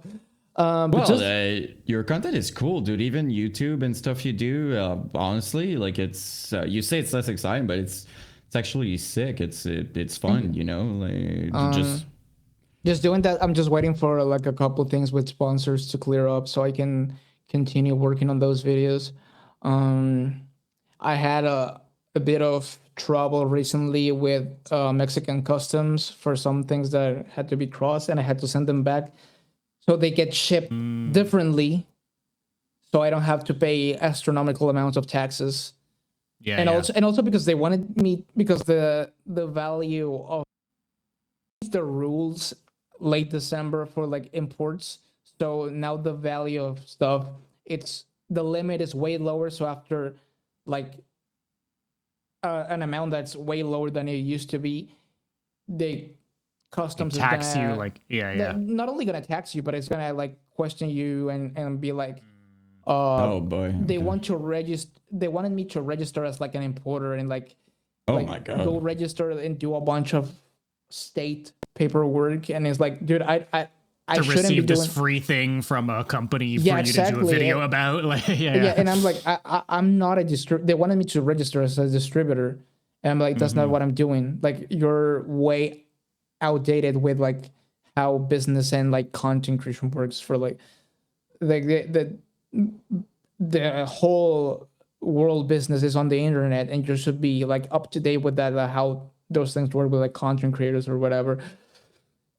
Your content is cool, dude. Even YouTube and stuff you do, honestly, like it's you say it's less exciting, but it's actually sick. It's fun, like just doing that. I'm just waiting for like a couple things with sponsors to clear up so I can continue working on those videos. I had a bit of trouble recently with Mexican customs for some things that had to be crossed, and I had to send them back. So they get shipped differently, so I don't have to pay astronomical amounts of taxes. Also because they wanted me, because the value of the rules late December for like imports. So now the value of stuff, the limit is way lower. So after like an amount that's way lower than it used to be, they customs tax you, like not only gonna tax you, but it's gonna like question you and be like oh boy, they want to register. They wanted me to register as like an importer and like my god, go register and do a bunch of state paperwork, and it's like, dude, I to shouldn't receive be this doing free thing from a company for you to do a video about, like and I'm like, I'm not a distributor. They wanted me to register as a distributor, and I'm like, that's not what I'm doing. Like, you're way outdated with like how business and like content creation works for like the whole world business is on the internet, and you should be like up to date with that, how those things work with like content creators or whatever.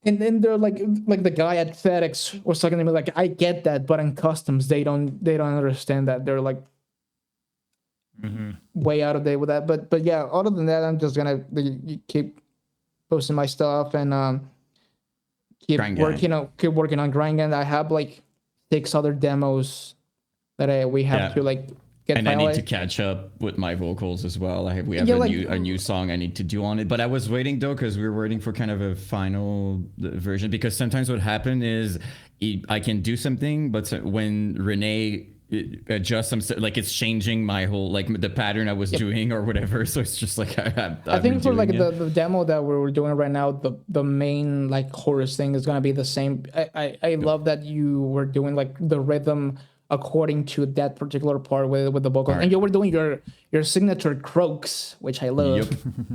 And then they're like the guy at FedEx was talking to me like, I get that, but in customs they don't understand that. They're like way out of date with that. But yeah, other than that, I'm just gonna keep posting my stuff and keep working on grinding. I have like 6 other demos that we have to like get and I need to finalized. catch up with my vocals as well. We have Yeah, a new song I need to do on it. But I was waiting though, because we were waiting for kind of a final version. Because sometimes what happened is I can do something, but when Rene adjusts some, like it's changing my whole, like the pattern I was doing or whatever. So it's just like I think for like the demo that we're doing right now, the main like chorus thing is gonna be the same. I love that you were doing like the rhythm according to that particular part with the vocals, and you were doing your signature croaks, which I love.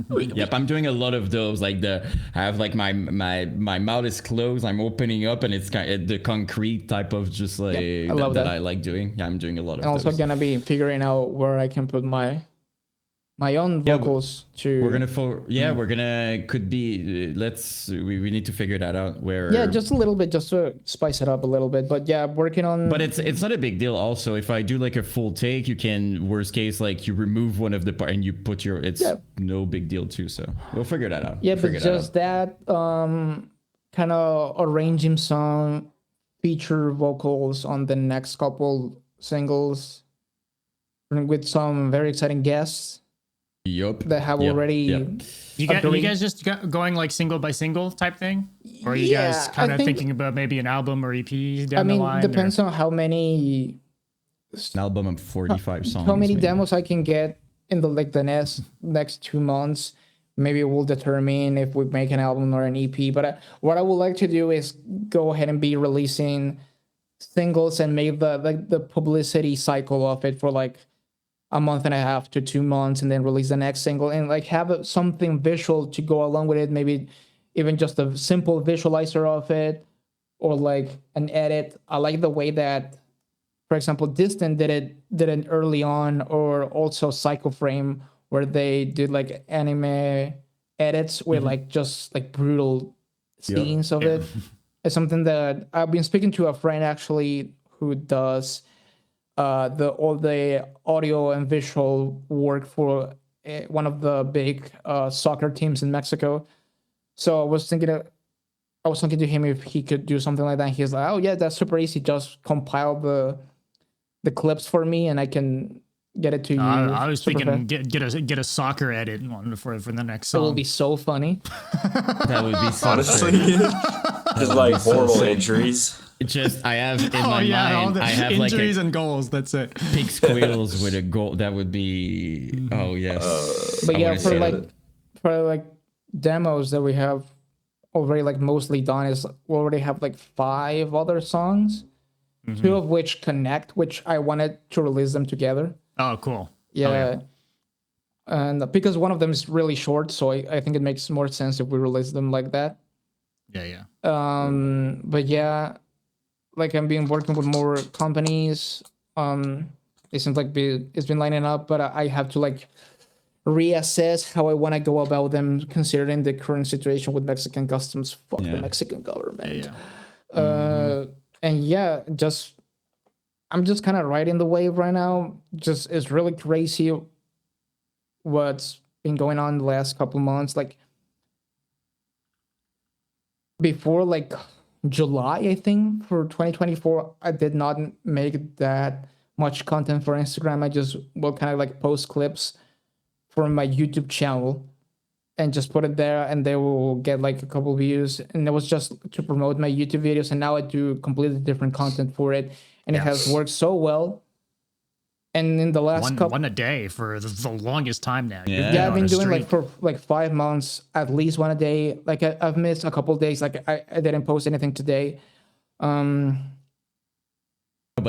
Yep, I'm doing a lot of those. Like I have like my mouth is closed, I'm opening up, and it's kind of the concrete type of just like I love that. I like doing. Yeah, I'm doing a lot of I'm also those. gonna be figuring out where I can put my own vocals to. We're gonna could be we need to figure that out where. Yeah, just a little bit, just to spice it up a little bit. But yeah, working on. But it's not a big deal. Also, if I do like a full take, you can worst case like you remove one of the part and you put your. It's no big deal too. So we'll figure that out. Yeah, but just that kind of arranging some feature vocals on the next couple singles with some very exciting guests. Yep. That have already. You guys just going like single by single type thing, or are you guys kind of thinking about maybe an album or EP down the line? Depends on how many. An album of 45 songs. How many demos I can get in the next 2 months. Maybe we'll determine if we make an album or an EP. But what I would like to do is go ahead and be releasing singles and make the publicity cycle of it for like a month and a half to 2 months, and then release the next single and like have something visual to go along with it. Maybe even just a simple visualizer of it, or like an edit. I like the way that, for example, Distant did it early on, or also Psycho Frame, where they did like anime edits with like just like brutal scenes of it. It's something that I've been speaking to a friend actually who does all the audio and visual work for one of the big soccer teams in Mexico. So I was thinking to him if he could do something like that. He's like, "Oh yeah, that's super easy. Just compile the clips for me, and I can get it to you." I was thinking get a soccer edit for the next song. It will be so funny. That would be so honestly. Just like horrible injuries. I have in my mind. I have injuries and goals. That's it. Pig squeals with a goal. That would be. Oh yes. But yeah, for like demos that we have already like mostly done is we already have like 5 other songs, 2 of which connect, which I wanted to release them together. Oh, cool. Yeah. And because one of them is really short, so I think it makes more sense if we release them like that. Yeah. But yeah, like I've been working with more companies. It seems like it's been lining up, but I have to like reassess how I want to go about them, considering the current situation with Mexican customs. Fuck the Mexican government. And yeah, I'm just kind of riding the wave right now. Just it's really crazy what's been going on the last couple months. Like before like July, I think, for 2024, I did not make that much content for Instagram. I just will kind of like post clips from my YouTube channel and just put it there, and they will get like a couple views. And it was just to promote my YouTube videos. And now I do completely different content for it, and it has worked so well. And in the last one a day for the longest time now. Yeah, I've been doing like for like 5 months, at least one a day. Like I've missed a couple of days. Like I didn't post anything today. But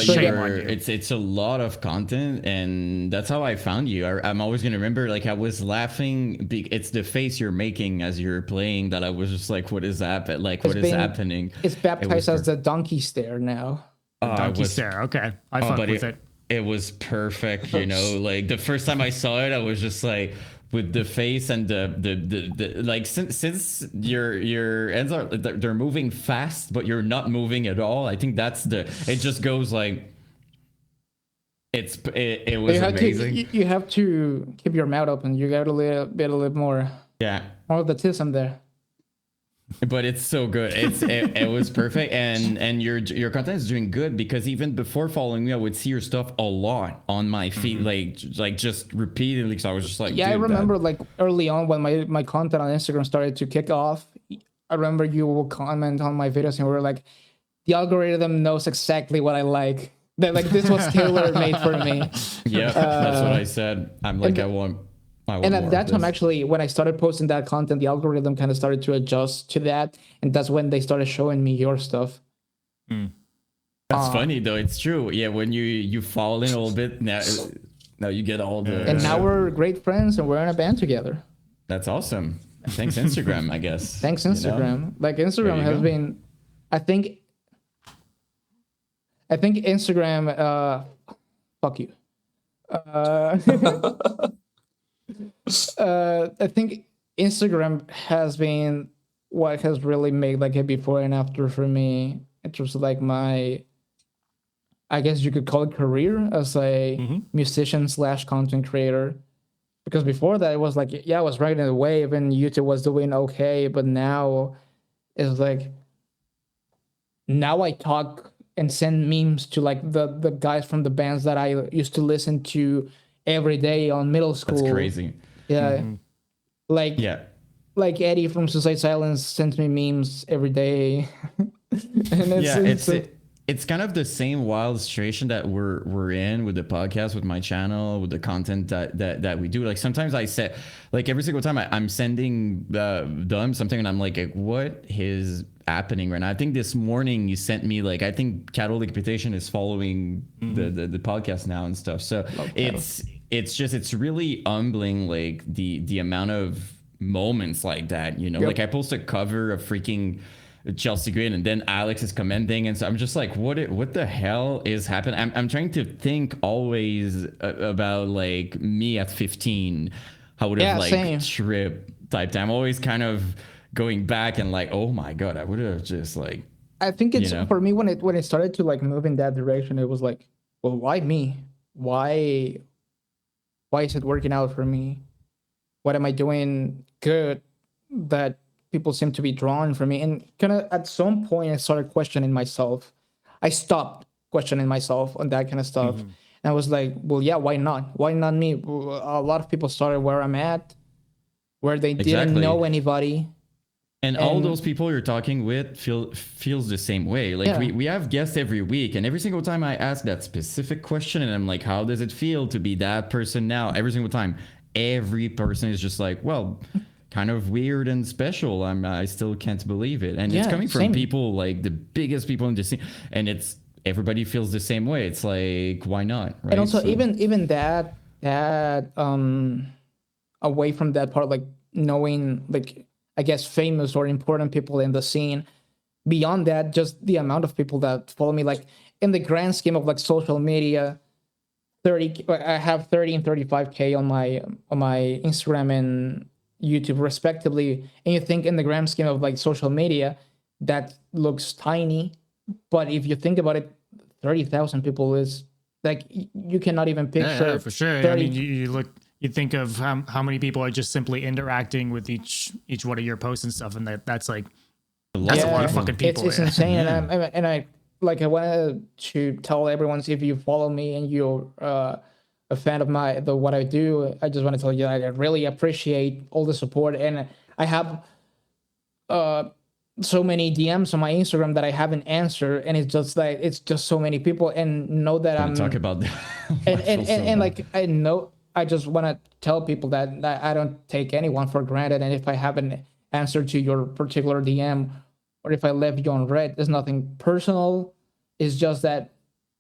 it's a lot of content, and that's how I found you. I'm always gonna remember. Like I was laughing. It's the face you're making as you're playing that I was just like, "What is that? Like what is happening?" It's baptized as the donkey stare now. Donkey stare. Okay, I fuck with it. It was perfect, you know. Like the first time I saw it, I was just like, with the face and the like, since your ends are, they're moving fast, but you're not moving at all. I think that's it just goes like, it was amazing. You have to keep your mouth open. You got a little more. Yeah. More of the tism there. but it's so good. It was perfect, and your content is doing good, because even before following me, I would see your stuff a lot on my feed, like just repeatedly. So I was just like, Yeah, I dude, remember like early on when my content on Instagram started to kick off. I remember you will comment on my videos and we were like, the algorithm knows exactly what I like. That like this was tailor made for me. yeah, that's what I said. I'm like, I want And at more that of time, this. actually, when I started posting that content, the algorithm kind of started to adjust to that, and that's when they started showing me your stuff. That's funny though. It's true. Yeah, when you fall in a little bit, now you get all the. And now we're great friends, and we're in a band together. That's awesome. Thanks Instagram, I guess. Thanks you know? Instagram. Like Instagram you has go. been, I think Instagram. Fuck you. I think Instagram has been what has really made like a before and after for me in terms of like my, I guess you could call it career as a musician slash content creator. Because before that, it was like, yeah, I was riding the wave and YouTube was doing okay, but now it's like, now I talk and send memes to like the guys from the bands that I used to listen to every day on middle school. That's crazy. Yeah. Like, Yeah. like Eddie from Suicide Silence sends me memes every day. And It's kind of the same wild situation that we're in with the podcast, with my channel, with the content that we do. Like sometimes I say, like every single time I'm sending them something and I'm like, what is happening right now? I think this morning you sent me like, I think Cattle Decapitation is following the podcast now and stuff. So it's really humbling, like the amount of moments like that, you know. Like I post a cover of freaking Chelsea Green and then Alex is commenting, and so I'm just like, what the hell is happening? I'm trying to think always about like me at 15, how would have like same. trip type time. I'm always kind of going back and like, oh my god, I would have just like, I think it's, you know. for me, when it started to like move in that direction, it was like, well, why me? Why is it working out for me? What am I doing good that people seem to be drawn for me? And kind of at some point I started questioning myself. I stopped questioning myself on that kind of stuff. And I was like, well, yeah, why not? Why not me? A lot of people started where I'm at, where they didn't know anybody. And all those people you're talking with feels the same way. Like we have guests every week, and every single time I ask that specific question, and I'm like, how does it feel to be that person now? Every single time, every person is just like, well, kind of weird and special. I still can't believe it. And it's coming from people like the biggest people in the scene, and it's everybody feels the same way. It's like, why not? Right? And also even that away from that part, like knowing like, I guess, famous or important people in the scene. Beyond that, just the amount of people that follow me, like in the grand scheme of like social media, I have 30 and 35K on my Instagram and YouTube respectively. And you think in the grand scheme of like social media, that looks tiny. But if you think about it, 30,000 people is like, you cannot even picture. Yeah, for sure. 30, I mean, you think of how many people are just simply interacting with each one of your posts and stuff, and that's like a lot of fucking people. It's insane. And I like, I wanted to tell everyone, if you follow me and you're a fan of what I do, I just want to tell you that I really appreciate all the support. And I have so many DMs on my Instagram that I haven't answered, and it's just like, it's just so many people, and know that I'm talk about that. and like, I know, I just want to tell people that I don't take anyone for granted. And if I haven't answered to your particular DM, or if I left you on red, there's nothing personal. It's just that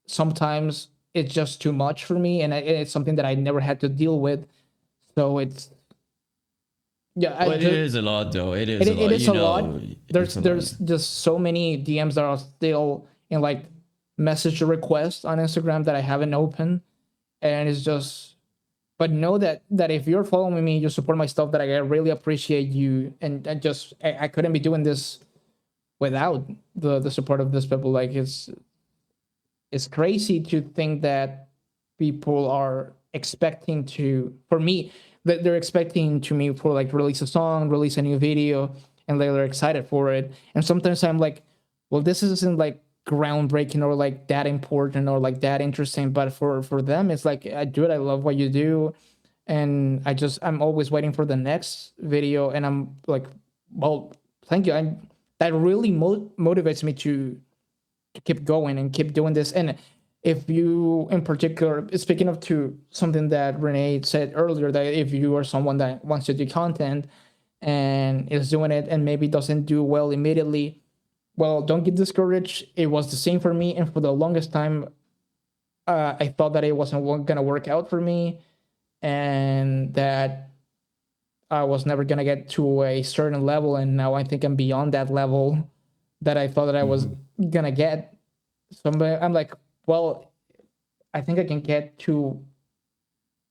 sometimes it's just too much for me, and it's something that I never had to deal with. So it's, it is a lot, though. It is a lot. There's just so many DMs that are still in like message requests on Instagram that I haven't opened, and it's just. But know that if you're following me, you support my stuff, that I really appreciate you. And I couldn't be doing this without the support of these people. Like, it's crazy to think that people are expecting to, for me, that they're expecting to me for like release a song, release a new video, and they're excited for it. And sometimes I'm like, well, this isn't like groundbreaking or like that important or like that interesting, but for them it's like, dude, I love what you do, and I'm always waiting for the next video, and I'm like, well, thank you. That really motivates me to keep going and keep doing this. And if you in particular, speaking of to something that Rene said earlier, that if you are someone that wants to do content and is doing it and maybe doesn't do well immediately, well, don't get discouraged. It was the same for me, and for the longest time I thought that it wasn't gonna work out for me, and that I was never gonna get to a certain level, and now I think I'm beyond that level that I thought that I was gonna get. So I'm like, well, I think I can get to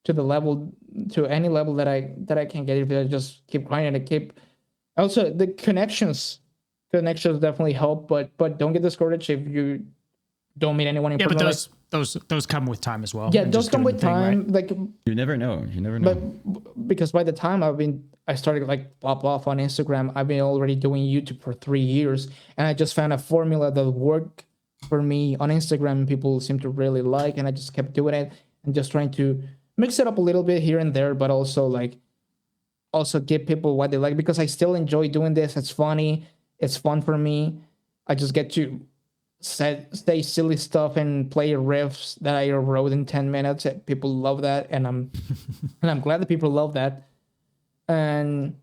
the level, to any level that I can get if I just keep grinding and keep. Also, the connections definitely help, but don't get discouraged if you don't meet anyone in person. But those come with time as well. Yeah, those come with time. Right? Like, you never know. But because by the time I started like pop off on Instagram, I've been already doing YouTube for 3 years, and I just found a formula that worked for me on Instagram. People seem to really like, and I just kept doing it and just trying to mix it up a little bit here and there, but also give people what they like, because I still enjoy doing this. It's funny. It's fun for me. I just get to say silly stuff and play riffs that I wrote in 10 minutes. People love that, and I'm glad that people love that. And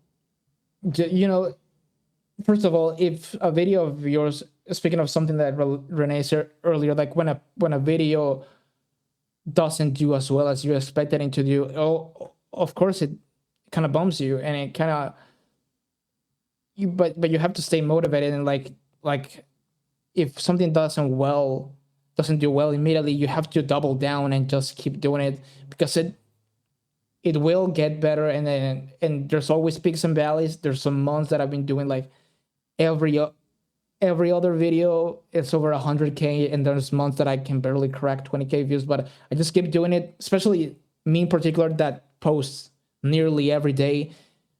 first of all, if a video of yours, speaking of something that Rene said earlier, like when a video doesn't do as well as you expected it to do, of course it kind of bums you, and it kind of but you have to stay motivated, and like if something doesn't do well immediately, you have to double down and just keep doing it, because it will get better. And there's always peaks and valleys. There's some months that I've been doing like every other video it's over 100K, and there's months that I can barely crack 20K views, but I just keep doing it. Especially me in particular, that posts nearly every day.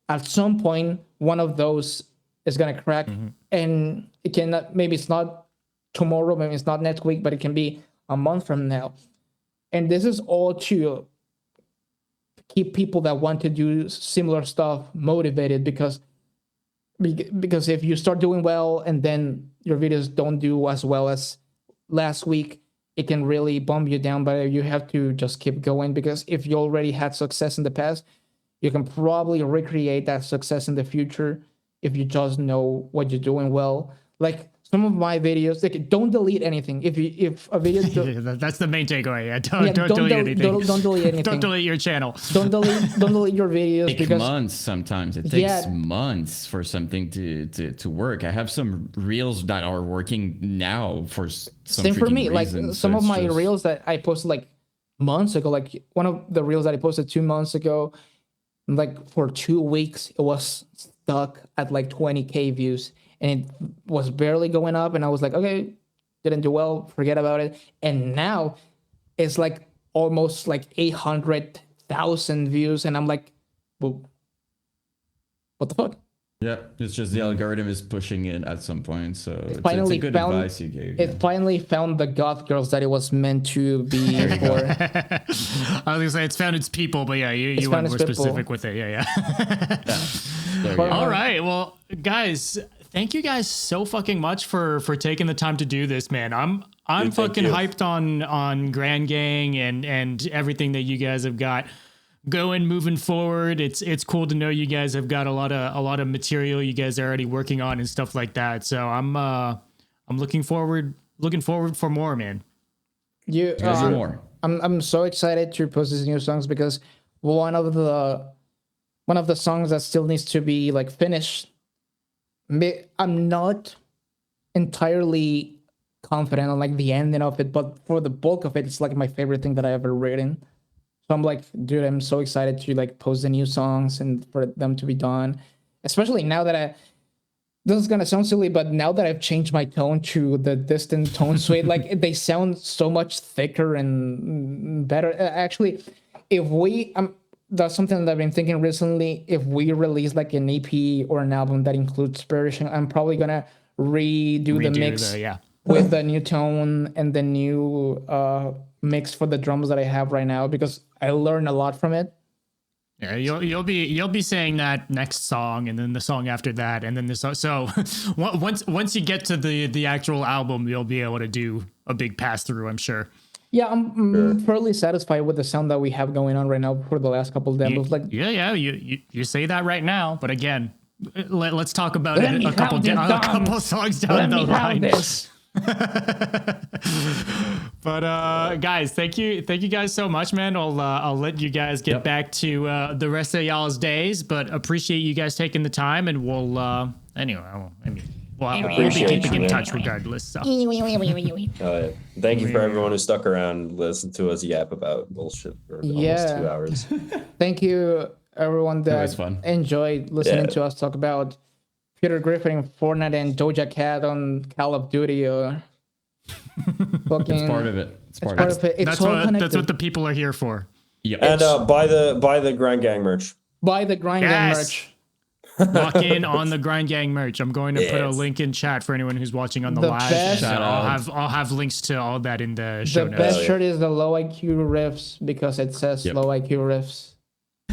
At some point, one of those is gonna crack, and it cannot. Maybe it's not tomorrow, maybe it's not next week, but it can be a month from now. And this is all to keep people that want to do similar stuff motivated, because if you start doing well and then your videos don't do as well as last week, it can really bum you down. But you have to just keep going, because if you already had success in the past, you can probably recreate that success in the future if you just know what you're doing well. Like some of my videos, like, don't delete anything. If a video, that's the main takeaway. Yeah, don't delete anything. Don't delete anything. Don't delete your channel. Don't delete your videos, because months sometimes. It takes months for something to work. I have some reels that are working now for some same for me. reason, like some of my reels that I posted like months ago, like one of the reels that I posted 2 months ago, like for 2 weeks, it was stuck at like 20K views, and it was barely going up. And I was like, okay, didn't do well, forget about it. And now it's like almost like 800,000 views, and I'm like, well, what the fuck? Yeah, it's just the algorithm is pushing it at some point. So it's finally a good advice you gave. It finally found the goth girls that it was meant to be for. I was gonna say it's found its people, but yeah, you went more specific with it. Yeah. All right, well, guys, thank you guys so fucking much for taking the time to do this, man. I'm fucking hyped on Grand Gang and everything that you guys have got going, moving forward. It's cool to know you guys have got a lot of material you guys are already working on and stuff like that. So I'm looking forward for more, man. More. I'm so excited to post these new songs, because one of the songs that still needs to be like finished, I'm not entirely confident on like the ending of it, but for the bulk of it, it's like my favorite thing that I ever written. So I'm like, dude, I'm so excited to like post the new songs and for them to be done. Especially now that this is gonna sound silly, but now that I've changed my tone to the distant tone suite, like they sound so much thicker and better. Actually, that's something that I've been thinking recently. If we release like an EP or an album that includes Persian, I'm probably gonna redo the mix with the new tone and the new mix for the drums that I have right now, because I learned a lot from it. Yeah, you'll be saying that next song, and then the song after that, and then this. So once you get to the actual album, you'll be able to do a big pass through, I'm sure. Yeah, I'm fairly satisfied with the sound that we have going on right now for the last couple of demos. You say that right now, but again, let's talk about it a couple songs down the line. But guys, thank you guys so much, man. I'll let you guys get back to the rest of y'all's days, but appreciate you guys taking the time, and we'll we'll be keeping in touch regardless. So. Thank you for everyone who stuck around and listened to us yap about bullshit for almost 2 hours. Thank you, everyone that enjoyed listening to us talk about Peter Griffin, Fortnite, and Doja Cat on Call of Duty. Or it's part of it. It's part of it. That's what the people are here for. Yeah. And buy the Grind Gang merch. Buy the Grind Gang merch. Lock in on the Grind Gang merch. I'm going to put a link in chat for anyone who's watching on the live. I'll have links to all that in the show notes. The best shirt is the low IQ riffs, because it says low IQ riffs.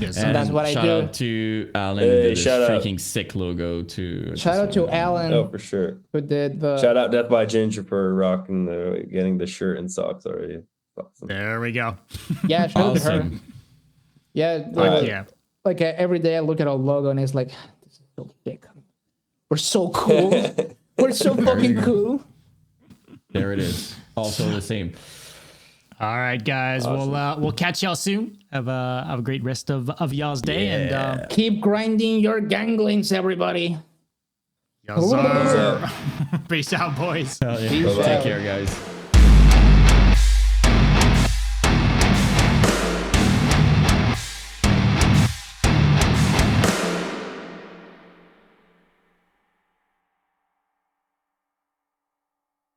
Yes, and that's what I do. Shout out to Alan who did a freaking sick logo too. Shout out to Alan. Oh, for sure. Who did the shout out Death by Ginger for rocking getting the shirt and socks already. Awesome. There we go. Yeah, shout out to her. Yeah, like every day I look at our logo and it's like, this is so sick. We're so cool. We're so fucking cool. There it is. Also the same. All right, guys. Awesome. We'll catch y'all soon. Have a great rest of y'all's day, and keep grinding your ganglings, everybody. Yes, sir. Peace out, boys. Take care, guys.